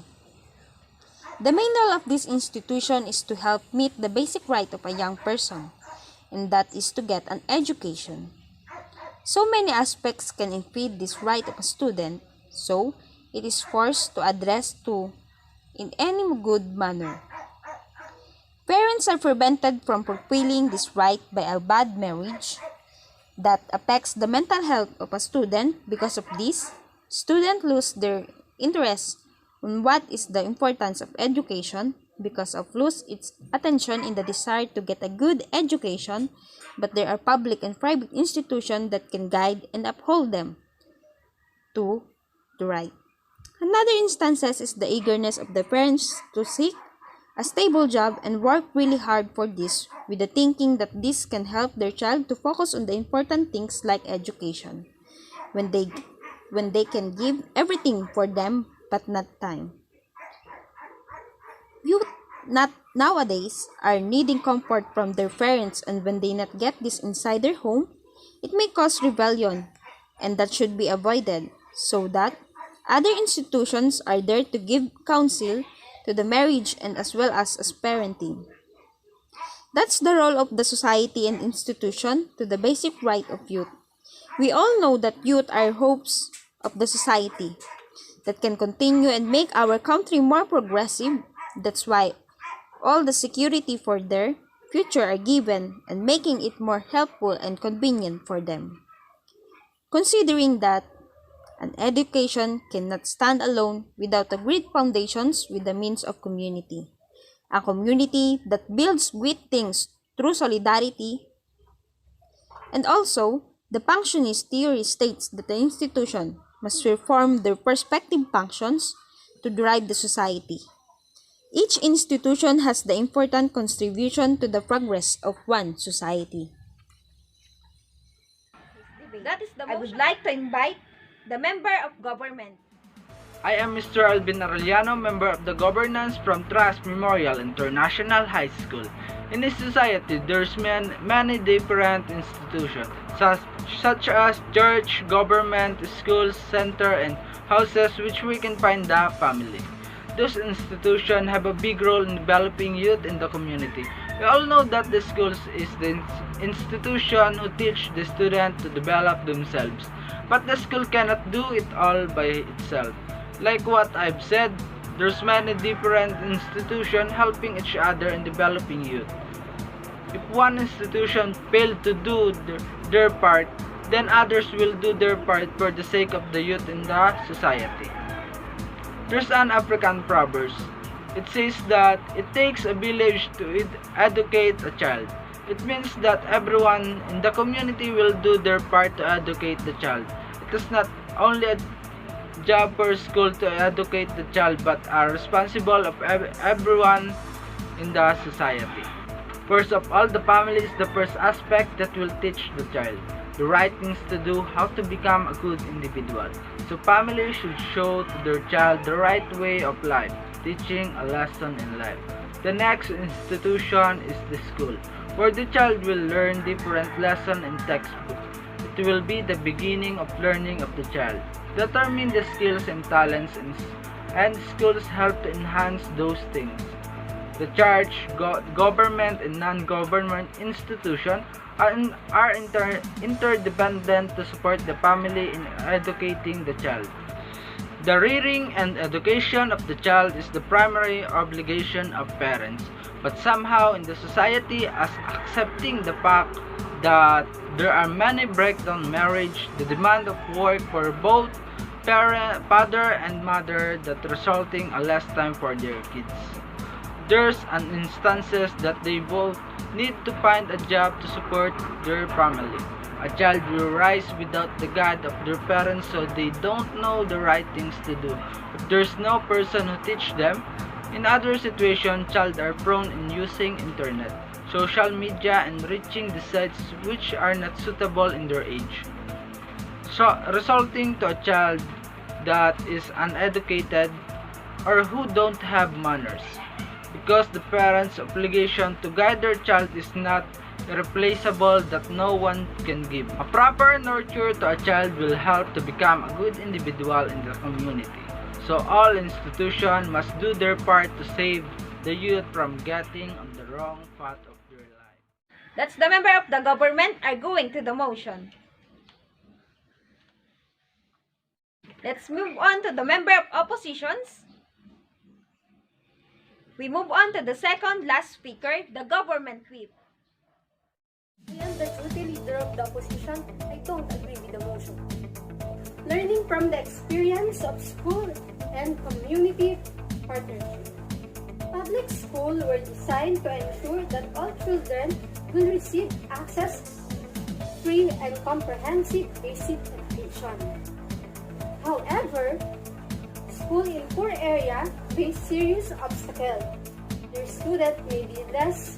The main role of this institution is to help meet the basic right of a young person, and that is to get an education. So many aspects can impede this right of a student, so it is forced to address to in any good manner. Parents are prevented from fulfilling this right by a bad marriage that affects the mental health of a student. Because of this, students lose their interest on what is the importance of education because of lose its attention in the desire to get a good education, but there are public and private institutions that can guide and uphold them to the right. Another instances is the eagerness of the parents to seek a stable job and work really hard for this with the thinking that this can help their child to focus on the important things like education when they can give everything for them but not time. Youth not nowadays are needing comfort from their parents, and when they not get this inside their home, it may cause rebellion, and that should be avoided so that other institutions are there to give counsel to the marriage and as well as parenting. That's the role of the society and institution to the basic right of youth. We all know that youth are hopes of the society that can continue and make our country more progressive. That's why all the security for their future are given and making it more helpful and convenient for them. Considering that an education cannot stand alone without a great foundations with the means of community. A community that builds great things through solidarity. And also, the functionist theory states that the institution must reform their respective functions to drive the society. Each institution has the important contribution to the progress of one society. That is the motion. I would like to invite the member of government. I am Mr. Alvin Arellano, member of the governance from Trust Memorial International High School. In this society, there's many different institutions, such as church, government, schools, center, and houses which we can find the family. Those institutions have a big role in developing youth in the community. We all know that the schools is the institution who teach the student to develop themselves. But the school cannot do it all by itself. Like what I've said, there's many different institutions helping each other in developing youth. If one institution failed to do their part, then others will do their part for the sake of the youth in the society. There's an African proverb. It says that it takes a village to educate a child. It means that everyone in the community will do their part to educate the child. It is not only a job for school to educate the child, but are responsible of everyone in the society. First of all, the family is the first aspect that will teach the child the right things to do, how to become a good individual. So family should show to their child the right way of life, teaching a lesson in life. The next institution is the school, where the child will learn different lessons in textbook. It will be the beginning of learning of the child. Determine the skills and talents, and schools help to enhance those things. The church, government, and non-government institutions are interdependent to support the family in educating the child. The rearing and education of the child is the primary obligation of parents, but somehow in the society, as accepting the fact that there are many breakdown marriage, the demand of work for both father and mother that resulting a less time for their kids. There's an instances that they both need to find a job to support their family. A child will rise without the guide of their parents, so they don't know the right things to do if there's no person who teach them. In other situations, children are prone in using internet, social media, and reaching the sites which are not suitable in their age, so resulting to a child that is uneducated or who don't have manners, because the parents' obligation to guide their child is not irreplaceable that no one can give. A proper nurture to a child will help to become a good individual in the community. So all institutions must do their part to save the youth from getting on the wrong path of their life. That's the member of the government arguing to the motion. Let's move on to the member of oppositions. We move on to the second last speaker, the government whip. I am the duty leader of the opposition. I don't agree with the motion. Learning from the experience of school and community partnership. Public schools were designed to ensure that all children will receive access to free and comprehensive basic education. However, schools in poor areas face serious obstacles. Their students may be less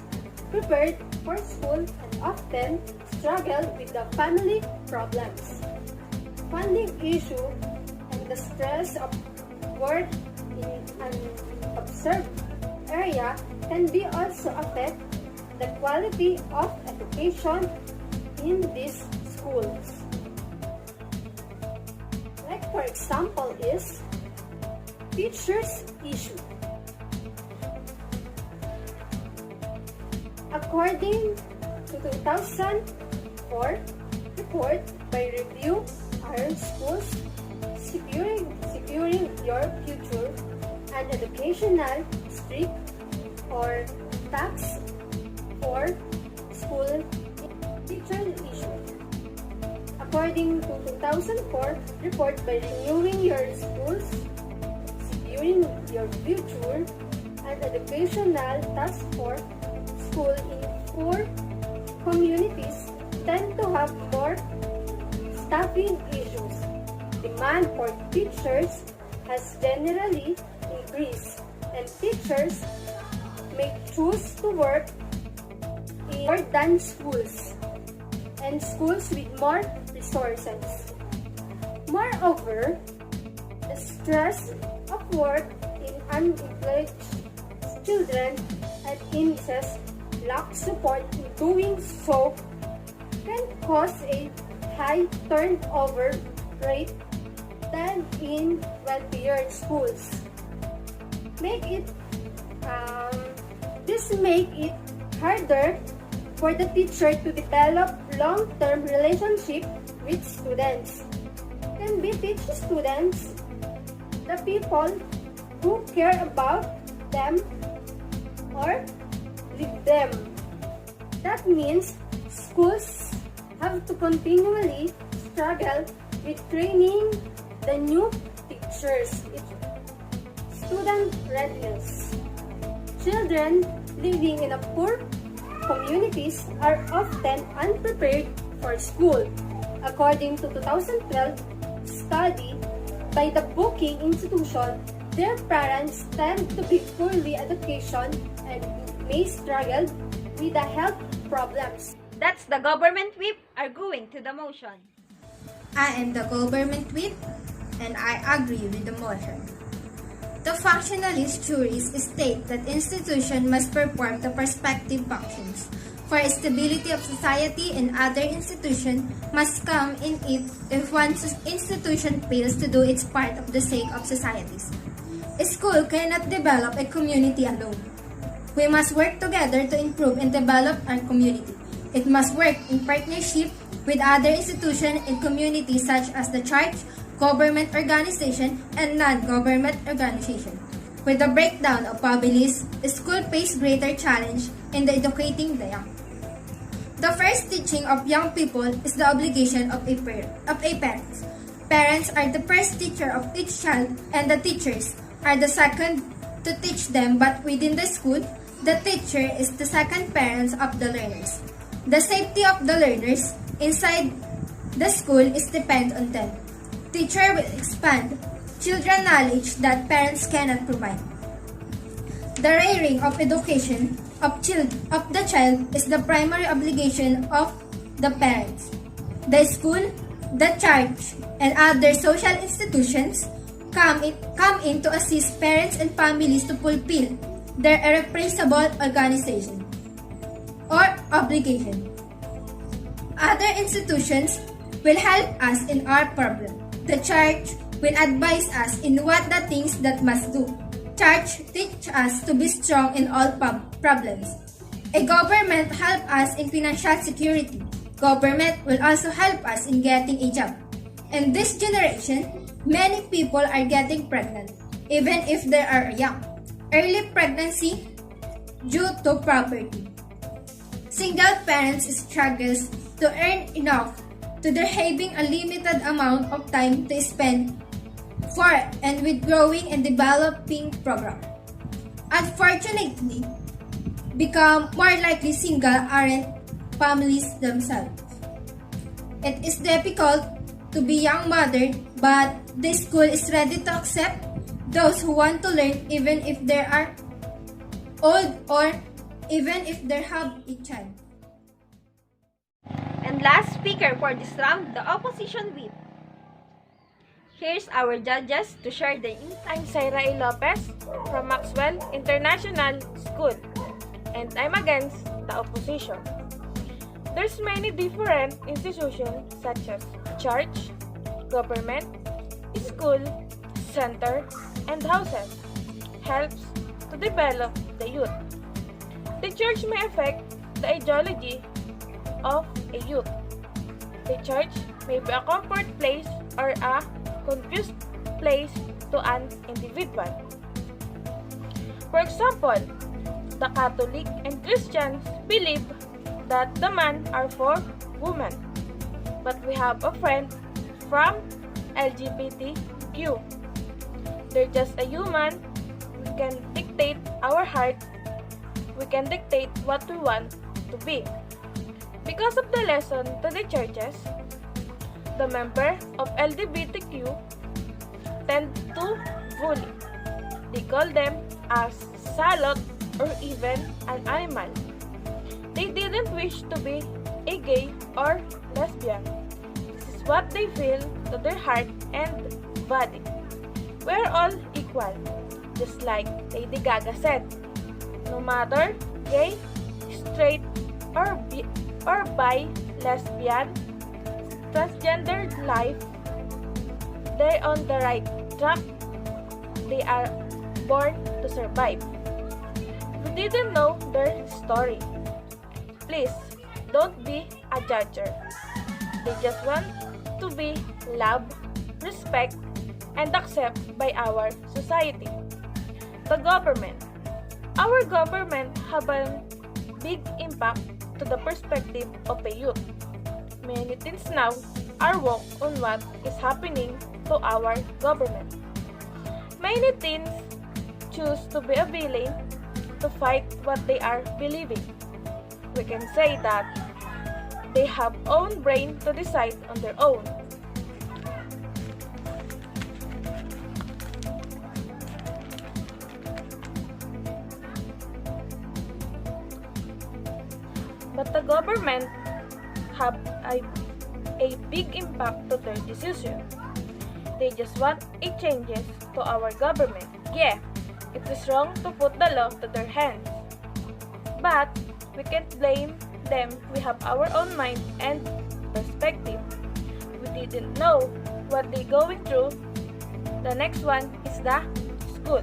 prepared for school and often struggle with the family problems, funding issue, and the stress of work in an observed area can be also affect the quality of education in these schools. Like for example is teachers issue. According to 2004 report by Review Our Schools, Securing Your Future, an educational streak or tax for school teacher issue. According to 2004 report by Renewing Your Schools, Securing Your Future, an educational task force, school in poor communities tend to have more staffing issues. Demand for teachers has generally increased, and teachers may choose to work in more than schools, and schools with more resources. Moreover, the stress of work in unemployed children and incest lack support in doing so can cause a high turnover rate than in wealthier schools. This make it harder for the teacher to develop long-term relationship with students. Can we teach students the people who care about them or leave them? That means schools have to continually struggle with training the new teachers. Student readiness. Children living in a poor communities are often unprepared for school. According to 2012 study by the Booking Institution, their parents tend to be poorly educated and may struggle with the health problems. That's the government whip arguing to the motion. I am the government whip, and I agree with the motion. The functionalist theories state that institutions must perform the prospective functions. For stability of society, and other institution must come in it if one institution fails to do its part of the sake of societies. A school cannot develop a community alone. We must work together to improve and develop our community. It must work in partnership with other institutions and communities such as the church, government organization, and non-government organization. With the breakdown of families, the school faces greater challenge in the educating the young. The first teaching of young people is the obligation of a parent. Parents are the first teacher of each child, and the teachers are the second to teach them, but within the school, the teacher is the second parents of the learners. The safety of the learners inside the school is depend on them. Teacher will expand children knowledge that parents cannot provide. The rearing of education of the child is the primary obligation of the parents. The school, the church, and other social institutions come in to assist parents and families to fulfill their irrepressible organization or obligation. Other institutions will help us in our problem. The church will advise us in what the things that must do. Church teach us to be strong in all problems. A government help us in financial security. Government will also help us in getting a job. In this generation, many people are getting pregnant, even if they are young. Early pregnancy due to poverty. Single parents struggles to earn enough to their having a limited amount of time to spend for and with growing and developing program. Unfortunately, become more likely single aren't families themselves. It is difficult to be young mother, but the school is ready to accept those who want to learn even if they are old or even if they have a child. And last speaker for this round, the opposition whip. Here's our judges to share their insights. I'm Syra A. Lopez from Maxwell International School, and I'm against the opposition. There's many different institutions such as church, government, school, center, and houses helps to develop the youth. The church may affect the ideology of a youth. The church may be a comfort place or a confused place to an individual. For example, the Catholic and Christians believe that the men are for women, but we have a friend from LGBTQ. They're just a human. We can dictate our heart. We can dictate what we want to be. Because of the lesson to the churches, the members of LGBTQ tend to bully. They call them as salot or even an animal. They didn't wish to be a gay or lesbian. This is what they feel to their heart and body. We're all equal, just like Lady Gaga said. No matter gay, straight, or bi, lesbian, transgender life, they're on the right track. They are born to survive. If you didn't know their story, please don't be a judger. They just want to be loved, respect, and accepted by our society. The government. Our government have a big impact to the perspective of a youth. Many teens now are woke on what is happening to our government. Many teens choose to be a villain to fight what they are believing. We can say that they have own brain to decide on their own. But the government have a big impact to their decision. They just want a changes to our government. Yeah, it is wrong to put the law to their hands. But we can't blame them. We have our own mind and perspective. We didn't know what they're going through. The next one is the school.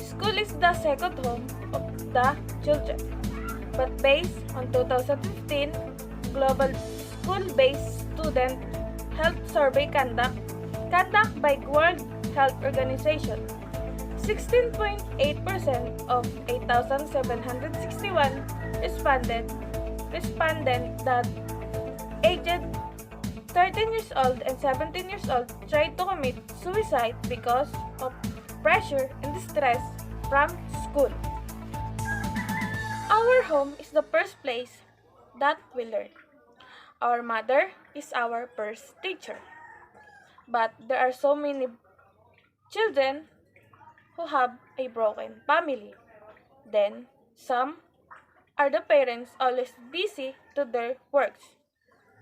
School is the second home of the children. But based on 2015 Global School-Based Student Health Survey conduct by World Health Organization, 16.8% of 8,761 respondents that aged 13 years old and 17 years old tried to commit suicide because of pressure and stress from school. Our home is the first place that we learn. Our mother is our first teacher. But there are so many children who have a broken family. Then, some are the parents always busy to their works.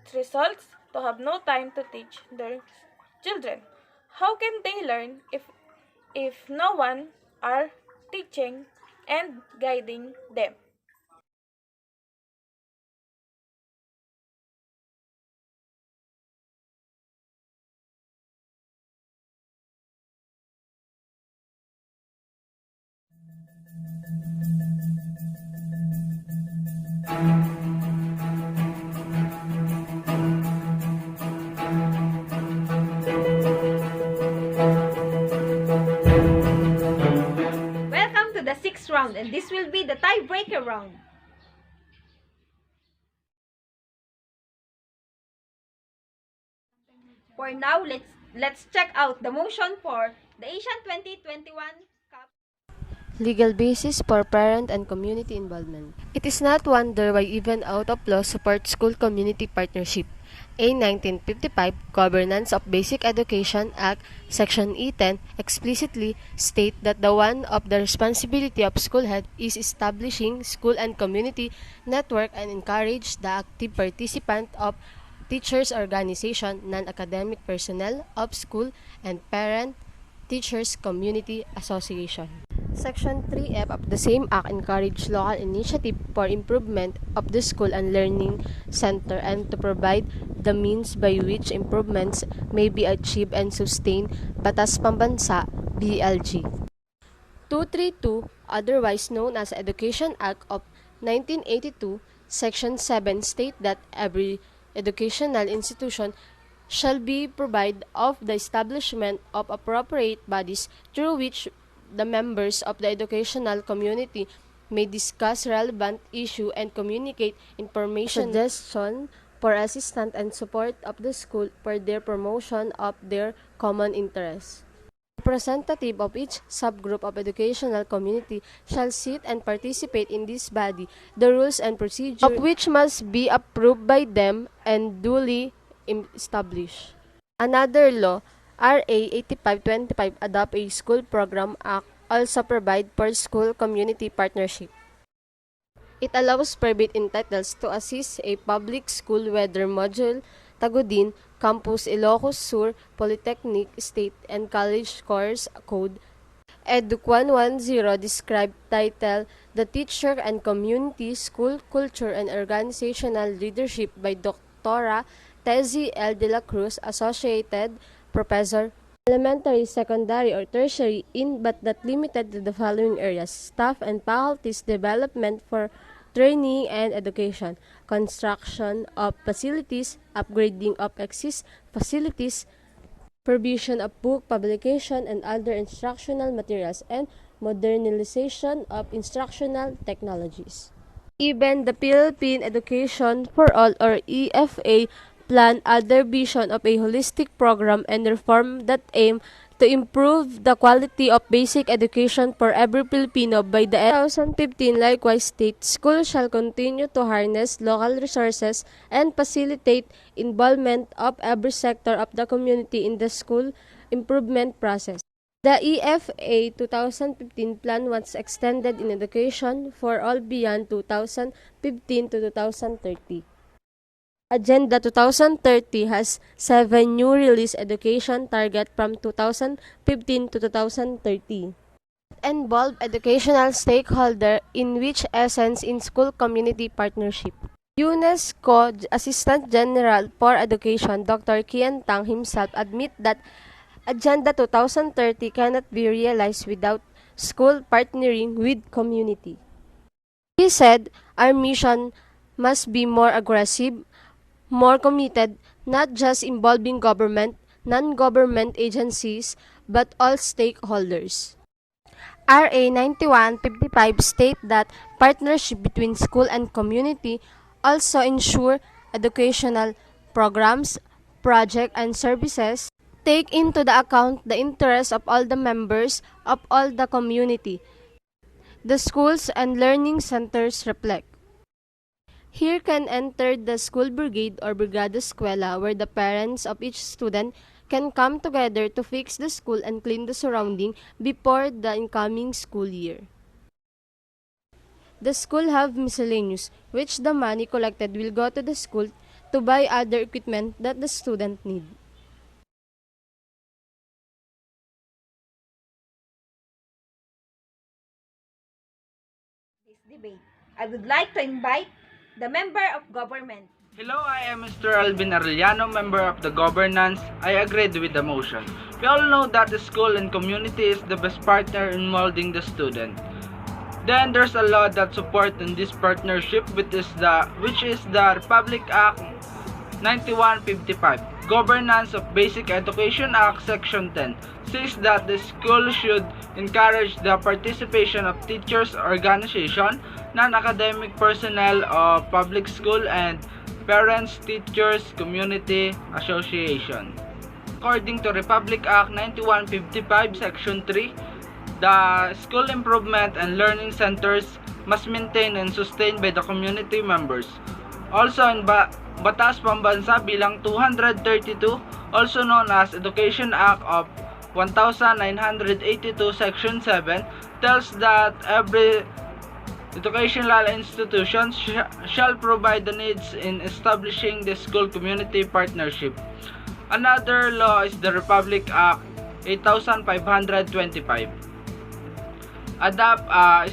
It results to have no time to teach their children How can they learn if no one are teaching and guiding them? Welcome to the sixth round, and this will be the tiebreaker round. For now, let's check out the motion for the Asian 2021 Cup. Legal basis for parent and community involvement. It is not wonder why even out of law support school community partnership. A 1955 Governance of Basic Education Act Section E10 explicitly state that the one of the responsibility of school head is establishing school and community network and encourage the active participant of teachers organization, non-academic personnel of school, and parent teachers community association. Section 3F of the same act encourage local initiative for improvement of the school and learning center and to provide the means by which improvements may be achieved and sustained. Batas Pambansa, BLG. 232, otherwise known as Education Act of 1982, Section 7 state that every educational institution shall be provided of the establishment of appropriate bodies through which the members of the educational community may discuss relevant issue and communicate information, suggestion for assistance and support of the school for their promotion of their common interests. Representative of each subgroup of educational community shall sit and participate in this body, the rules and procedures of which must be approved by them and duly established. Another law, RA 8525, adopt a School Program Act, also provide for school community partnership. It allows private entities to assist a public school whether module, Tagudin, Campus Ilocos Sur, Polytechnic, State, and College Course Code. Educ 110 describe title The Teacher and Community, School Culture and Organizational Leadership by Dr. Tezi L. de la Cruz, Associated Professor, elementary, secondary, or tertiary in but not limited to the following areas: staff and faculties development for training and education, construction of facilities, upgrading of existing facilities, provision of book publication and other instructional materials, and modernization of instructional technologies. Even the Philippine Education for All or EFA plan other vision of a holistic program and reform that aim to improve the quality of basic education for every Filipino. By the end of 2015, likewise state, schools shall continue to harness local resources and facilitate involvement of every sector of the community in the school improvement process. The EFA 2015 plan was extended in education for all beyond 2015 to 2030. Agenda 2030 has 7 new release education target from 2015 to 2030. Involve educational stakeholder in which essence in school community partnership. UNESCO Assistant General for Education Dr. Kian Tang himself admit that Agenda 2030 cannot be realized without school partnering with community. He said, our mission must be more aggressive, more committed, not just involving government, non-government agencies, but all stakeholders. RA 9155 state that partnership between school and community also ensure educational programs, projects, and services take into the account the interests of all the members of all the community. The schools and learning centers reflect. Here can enter the school brigade or brigada eskwela where the parents of each student can come together to fix the school and clean the surrounding before the incoming school year. The school have miscellaneous, which the money collected will go to the school to buy other equipment that the student need. this debate. I would like to invite the member of government. Hello, I am Mr. Alvin Arellano, member of the governance. I agreed with the motion. We all know that the school and community is the best partner in molding the student. Then there's a law that supports in this partnership, which is the Republic Act 9155. Governance of Basic Education Act Section 10 says that the school should encourage the participation of teachers, organization, non-academic personnel of public school, and parents, teachers, community association. According to Republic Act 9155 Section 3, the school improvement and learning centers must maintain and sustained by the community members. Also in Batas Pambansa bilang 232, also known as Education Act of 1982 Section 7, tells that every educational institution shall provide the needs in establishing the school community partnership. Another law is the Republic Act 8525. Adopt a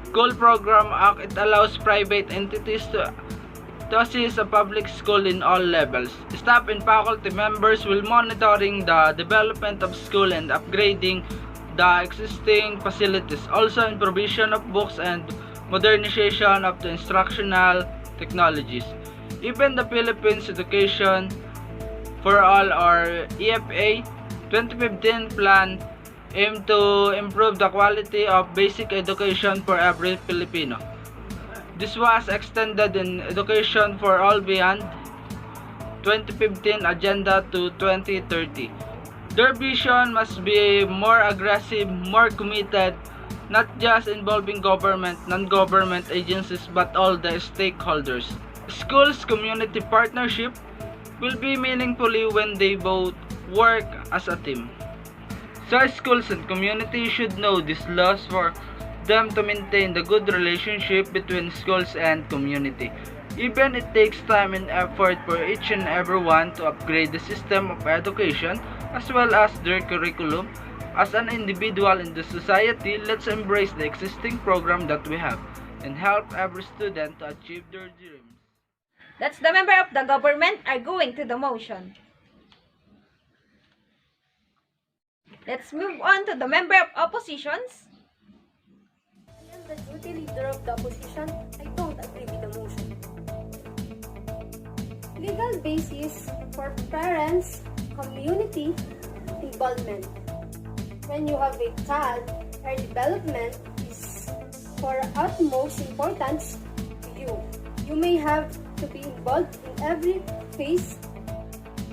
School Program Act. It allows private entities to assist a public school in all levels. Staff and faculty members will monitoring the development of school and upgrading the existing facilities. Also in provision of books and modernization of the instructional technologies. Even the Philippines Education for All, or EFA 2015 plan aim to improve the quality of basic education for every Filipino. This was extended in Education for All beyond 2015 agenda to 2030. Their vision must be more aggressive, more committed, not just involving government, non-government agencies, but all the stakeholders. Schools community partnership will be meaningfully when they both work as a team. So schools and community should know these laws for them to maintain the good relationship between schools and community. Even it takes time and effort for each and everyone to upgrade the system of education as well as their curriculum. As an individual in the society, let's embrace the existing program that we have and help every student to achieve their dreams. That's the member of the government arguing to the motion. Let's move on to the member of oppositions. I am the duty leader of the opposition. I don't agree with the motion. Legal basis for parents, community involvement. When you have a child, her development is for utmost importance to you. You may have to be involved in every phase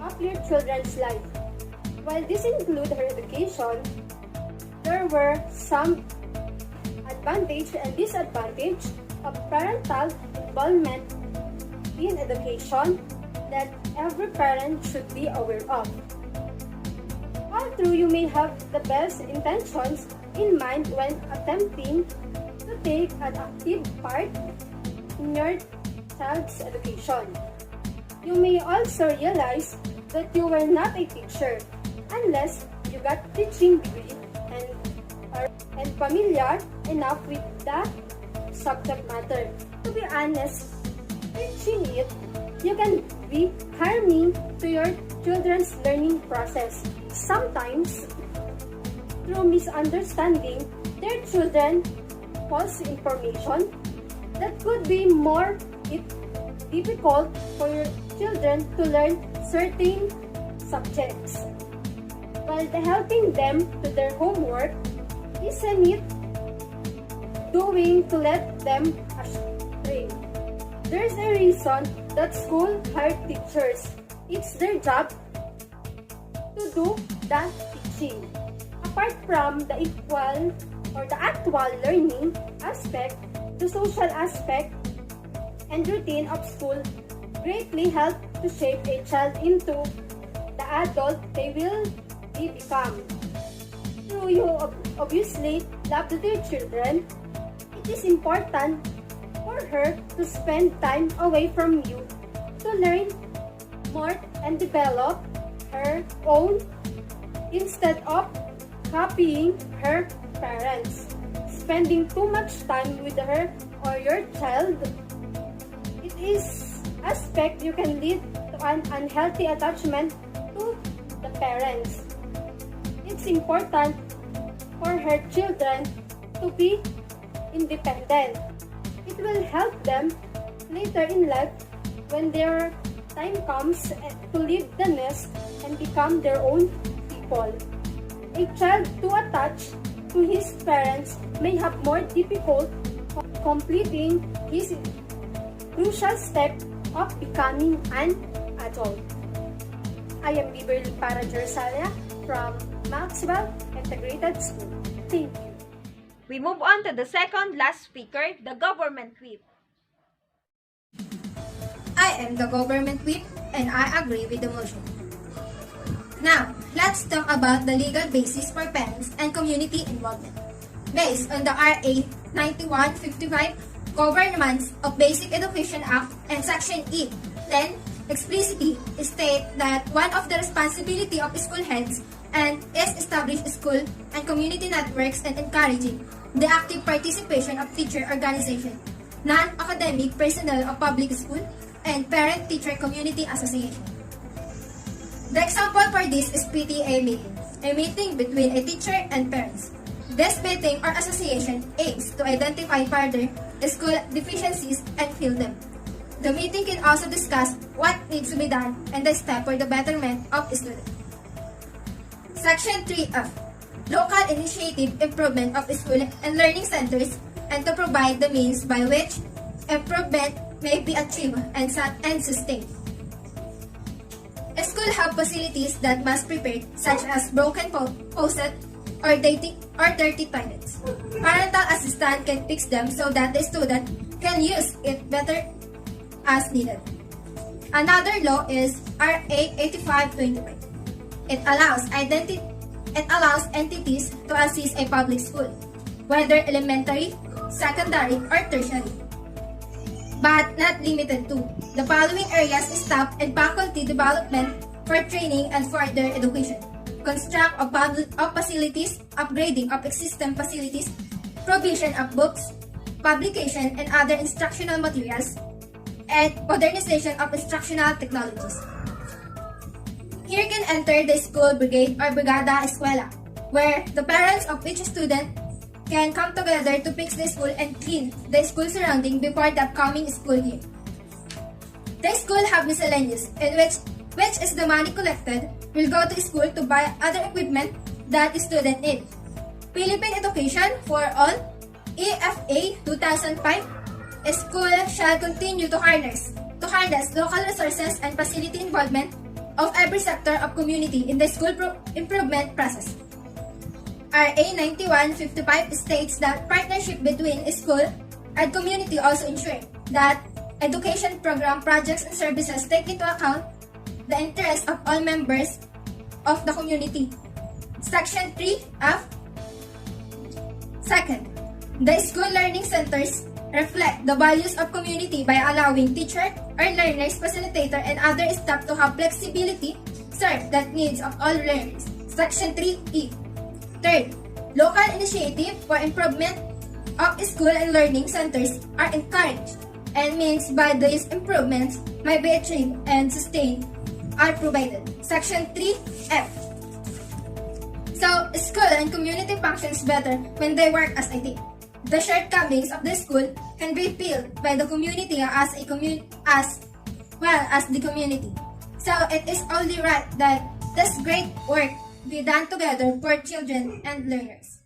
of your children's life. While this includes her education, there were some advantage and disadvantage of parental involvement in education that every parent should be aware of. Although you may have the best intentions in mind when attempting to take an active part in your child's education, you may also realize that you were not a teacher unless you got teaching degree and familiar enough with the subject matter. To be honest, teaching it, you can be harming to your children's learning process. Sometimes, through misunderstanding their children false information that could be more difficult for your children to learn certain subjects. While helping them to their homework, isn't it doing to let them astray? There's a reason that school hire teachers. It's their job to do the teaching. Apart from the equal or the actual learning aspect, the social aspect and routine of school greatly help to shape a child into the adult they will become. Though you obviously love their children, it is important for her to spend time away from you to learn more and develop her own instead of copying her parents. spending too much time with her or your child, it is aspect you can lead to an unhealthy attachment to the parents. It's important for her children to be independent. It will help them later in life when their time comes to leave the nest and become their own people. A child too attached to his parents may have more difficult completing his crucial step of becoming an adult. I am Beverly Parajerusalia from Maxwell Integrated School. Thank you. We move on to the second last speaker, the government whip. I am the government whip and I agree with the motion. Now, let's talk about the legal basis for parents and community involvement. Based on the RA 9155 Governance of Basic Education Act and Section E 10 explicitly state that one of the responsibility of school heads and is establish school and community networks and encouraging the active participation of teacher organization, non-academic personnel of public school, and parent-teacher community association. The example for this is PTA meeting, a meeting between a teacher and parents. This meeting or association aims to identify further school deficiencies and fill them. The meeting can also discuss what needs to be done and the step for the betterment of students. Section 3F, Local Initiative Improvement of School and Learning Centers and to provide the means by which improvement may be achieved and sustained. Schools have facilities that must be prepared, such as broken faucet or dirty toilets. Parental assistant can fix them so that the student can use it better as needed. Another law is RA 8525. It allows entities to assist a public school, whether elementary, secondary, or tertiary, but not limited to the following areas: staff and faculty development for training and further education, construct of facilities, upgrading of existing facilities, provision of books, publication and other instructional materials, and modernization of instructional technologies. Here can enter the school brigade or brigada escuela, where the parents of each student can come together to fix the school and clean the school surrounding before the upcoming school year. The school have miscellaneous, in which is the money collected will go to school to buy other equipment that the student need. Philippine Education for All, EFA 2005, a school shall continue to harness local resources and facility involvement of every sector of community in the school improvement process. RA 9155 states that partnership between school and community also ensure that education program, projects, and services take into account the interests of all members of the community. Section 3F. Second, the school learning centers reflect the values of community by allowing teacher or learners, facilitator, and other staff to have flexibility serve the needs of all learners. Section 3E. Third, local initiative for improvement of school and learning centers are encouraged, and means by these improvements may be achieved and sustained are provided. Section 3F. So, school and community functions better when they work as a team. The shortcomings of the school can be filled by the community as well as the community. So, it is only right that this great work be done together for children and learners.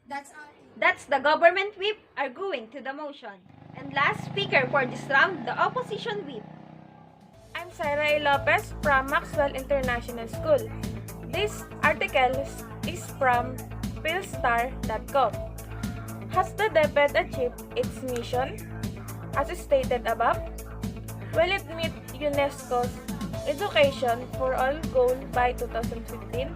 That's all. That's the government whip arguing to the motion. And last speaker for this round, the opposition whip. I'm Sarah A. Lopez from Maxwell International School. This article is from philstar.com. Has the DepEd achieved its mission as stated above? Will it meet UNESCO's Education for All goal by 2015?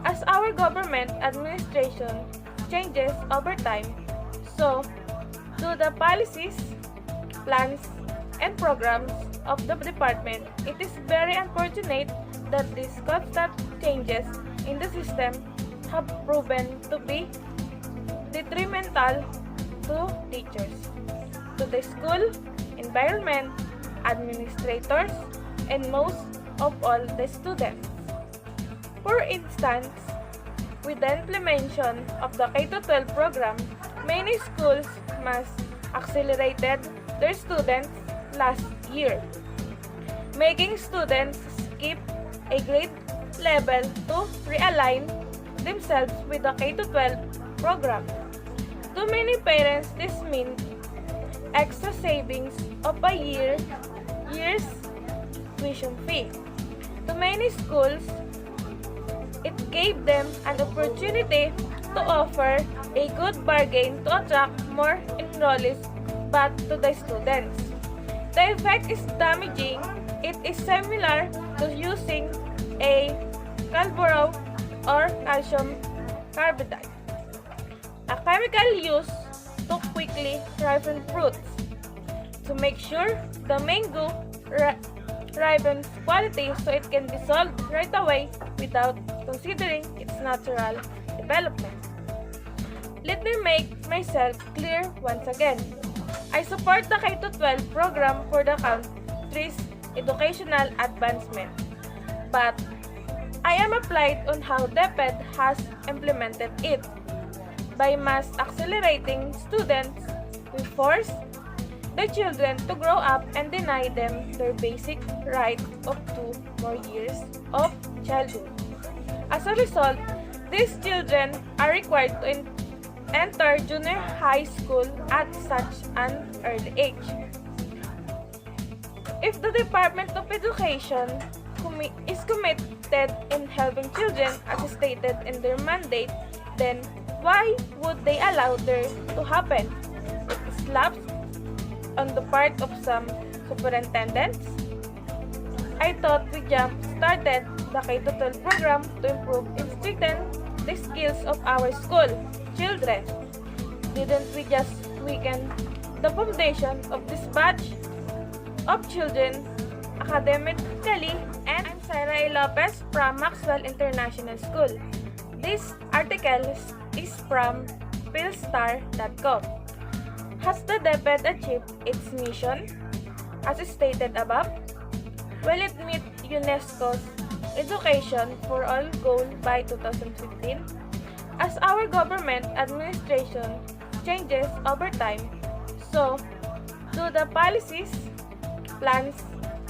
As our government administration changes over time, so do the policies, plans, and programs of the department. It is very unfortunate that these constant changes in the system have proven to be detrimental to teachers, to the school environment, administrators, and most of all the students. For instance, with the implementation of the K-12 program, many schools must accelerated their students last year, making students skip a grade level to realign themselves with the K-12 program. To many parents, this means extra savings of a year's tuition fee. To many schools, it gave them an opportunity to offer a good bargain to attract more enrollees back to the students. The effect is damaging. It is similar to using a calborao or calcium carbide, a chemical used to quickly ripen fruits. To make sure the mango ripens quality so it can be sold right away without considering its natural development. Let me make myself clear once again. I support the K-12 program for the country's educational advancement, but I am applied on how DepEd has implemented it. By mass accelerating students, we force the children to grow up and deny them their basic right of 2 more years of childhood. As a result, these children are required to enter junior high school at such an early age. If the Department of Education is committed in helping children as stated in their mandate, then why would they allow there to happen? It is lapse on the part of some superintendents. I thought we jump-started the K-12 program to improve and strengthen the skills of our school children. Didn't we just weaken the foundation of this batch of children academically? And I'm Sarah A. Lopez from Maxwell International School. This article is from philstar.com. Has the DepEd achieved its mission as stated above? Will it meet UNESCO's Education for All goal by 2015? As our government administration changes over time, so do the policies, plans,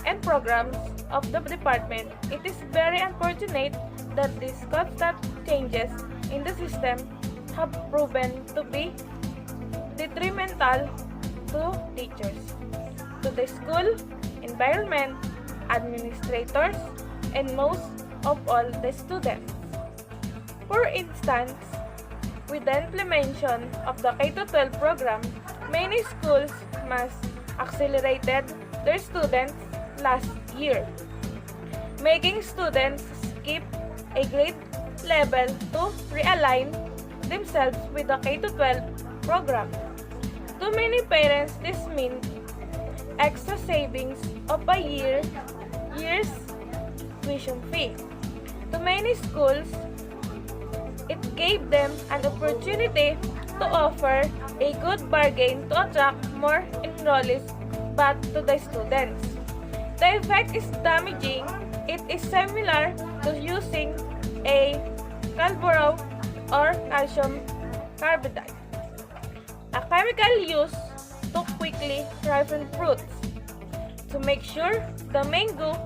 and programs of the department. It is very unfortunate that these constant changes in the system have proven to be detrimental to teachers, to the school environment, administrators, and most of all the students. For instance, with the implementation of the K-12 program, many schools must accelerated their students last year, making students skip a grade level to realign themselves with the K-12 program. To many parents, this means extra savings of a year's tuition fee. To many schools, it gave them an opportunity to offer a good bargain to attract more enrollees back to the students. The effect is damaging. It is similar to using a calborao or calcium carbide, a chemical used to quickly ripen fruits. To make sure the mango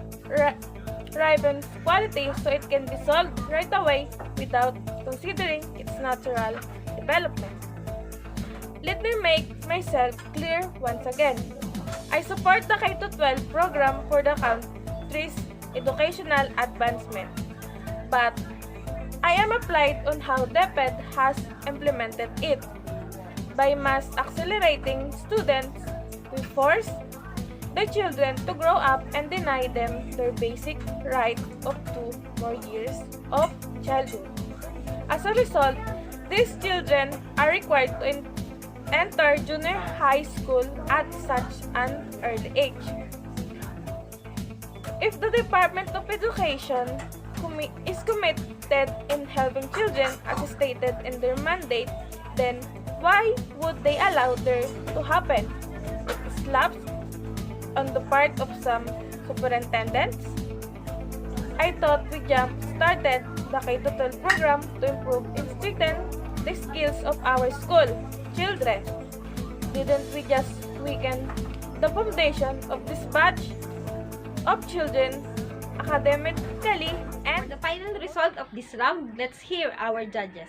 ripens quality so it can be sold right away without considering its natural development. Let me make myself clear once again. I support the K-12 program for the country's educational advancement, but I am applied on how DepEd has implemented it. By mass accelerating students, we force the children to grow up and deny them their basic right of 2 more years of childhood. As a result, these children are required to enter junior high school at such an early age. If the Department of Education is committed in helping children as stated in their mandate, Then, why would they allow there to happen? Slaps on the part of some superintendents? I thought we started the K-12 program to improve and strengthen the skills of our school children. Didn't we just weaken the foundation of this batch of children academically? And the final result of this round, let's hear our judges.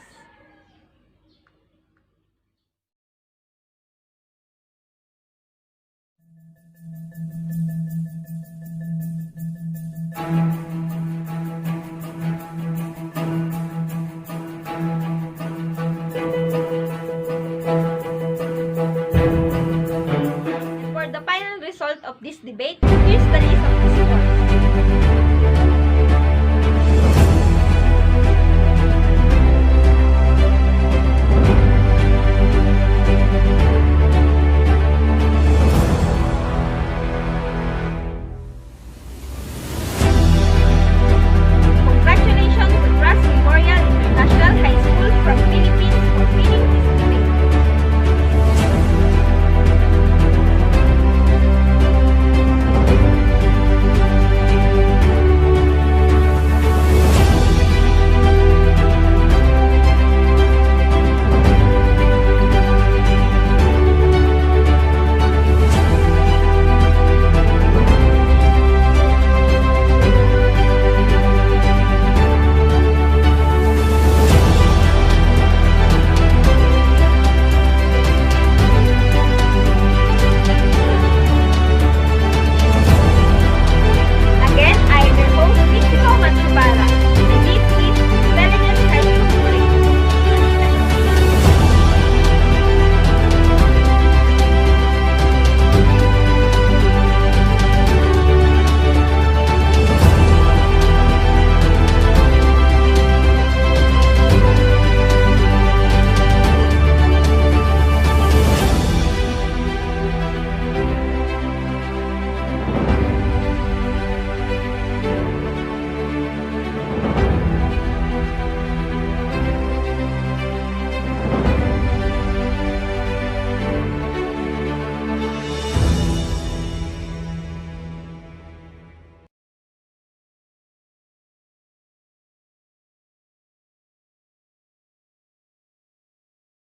For the final result of this debate,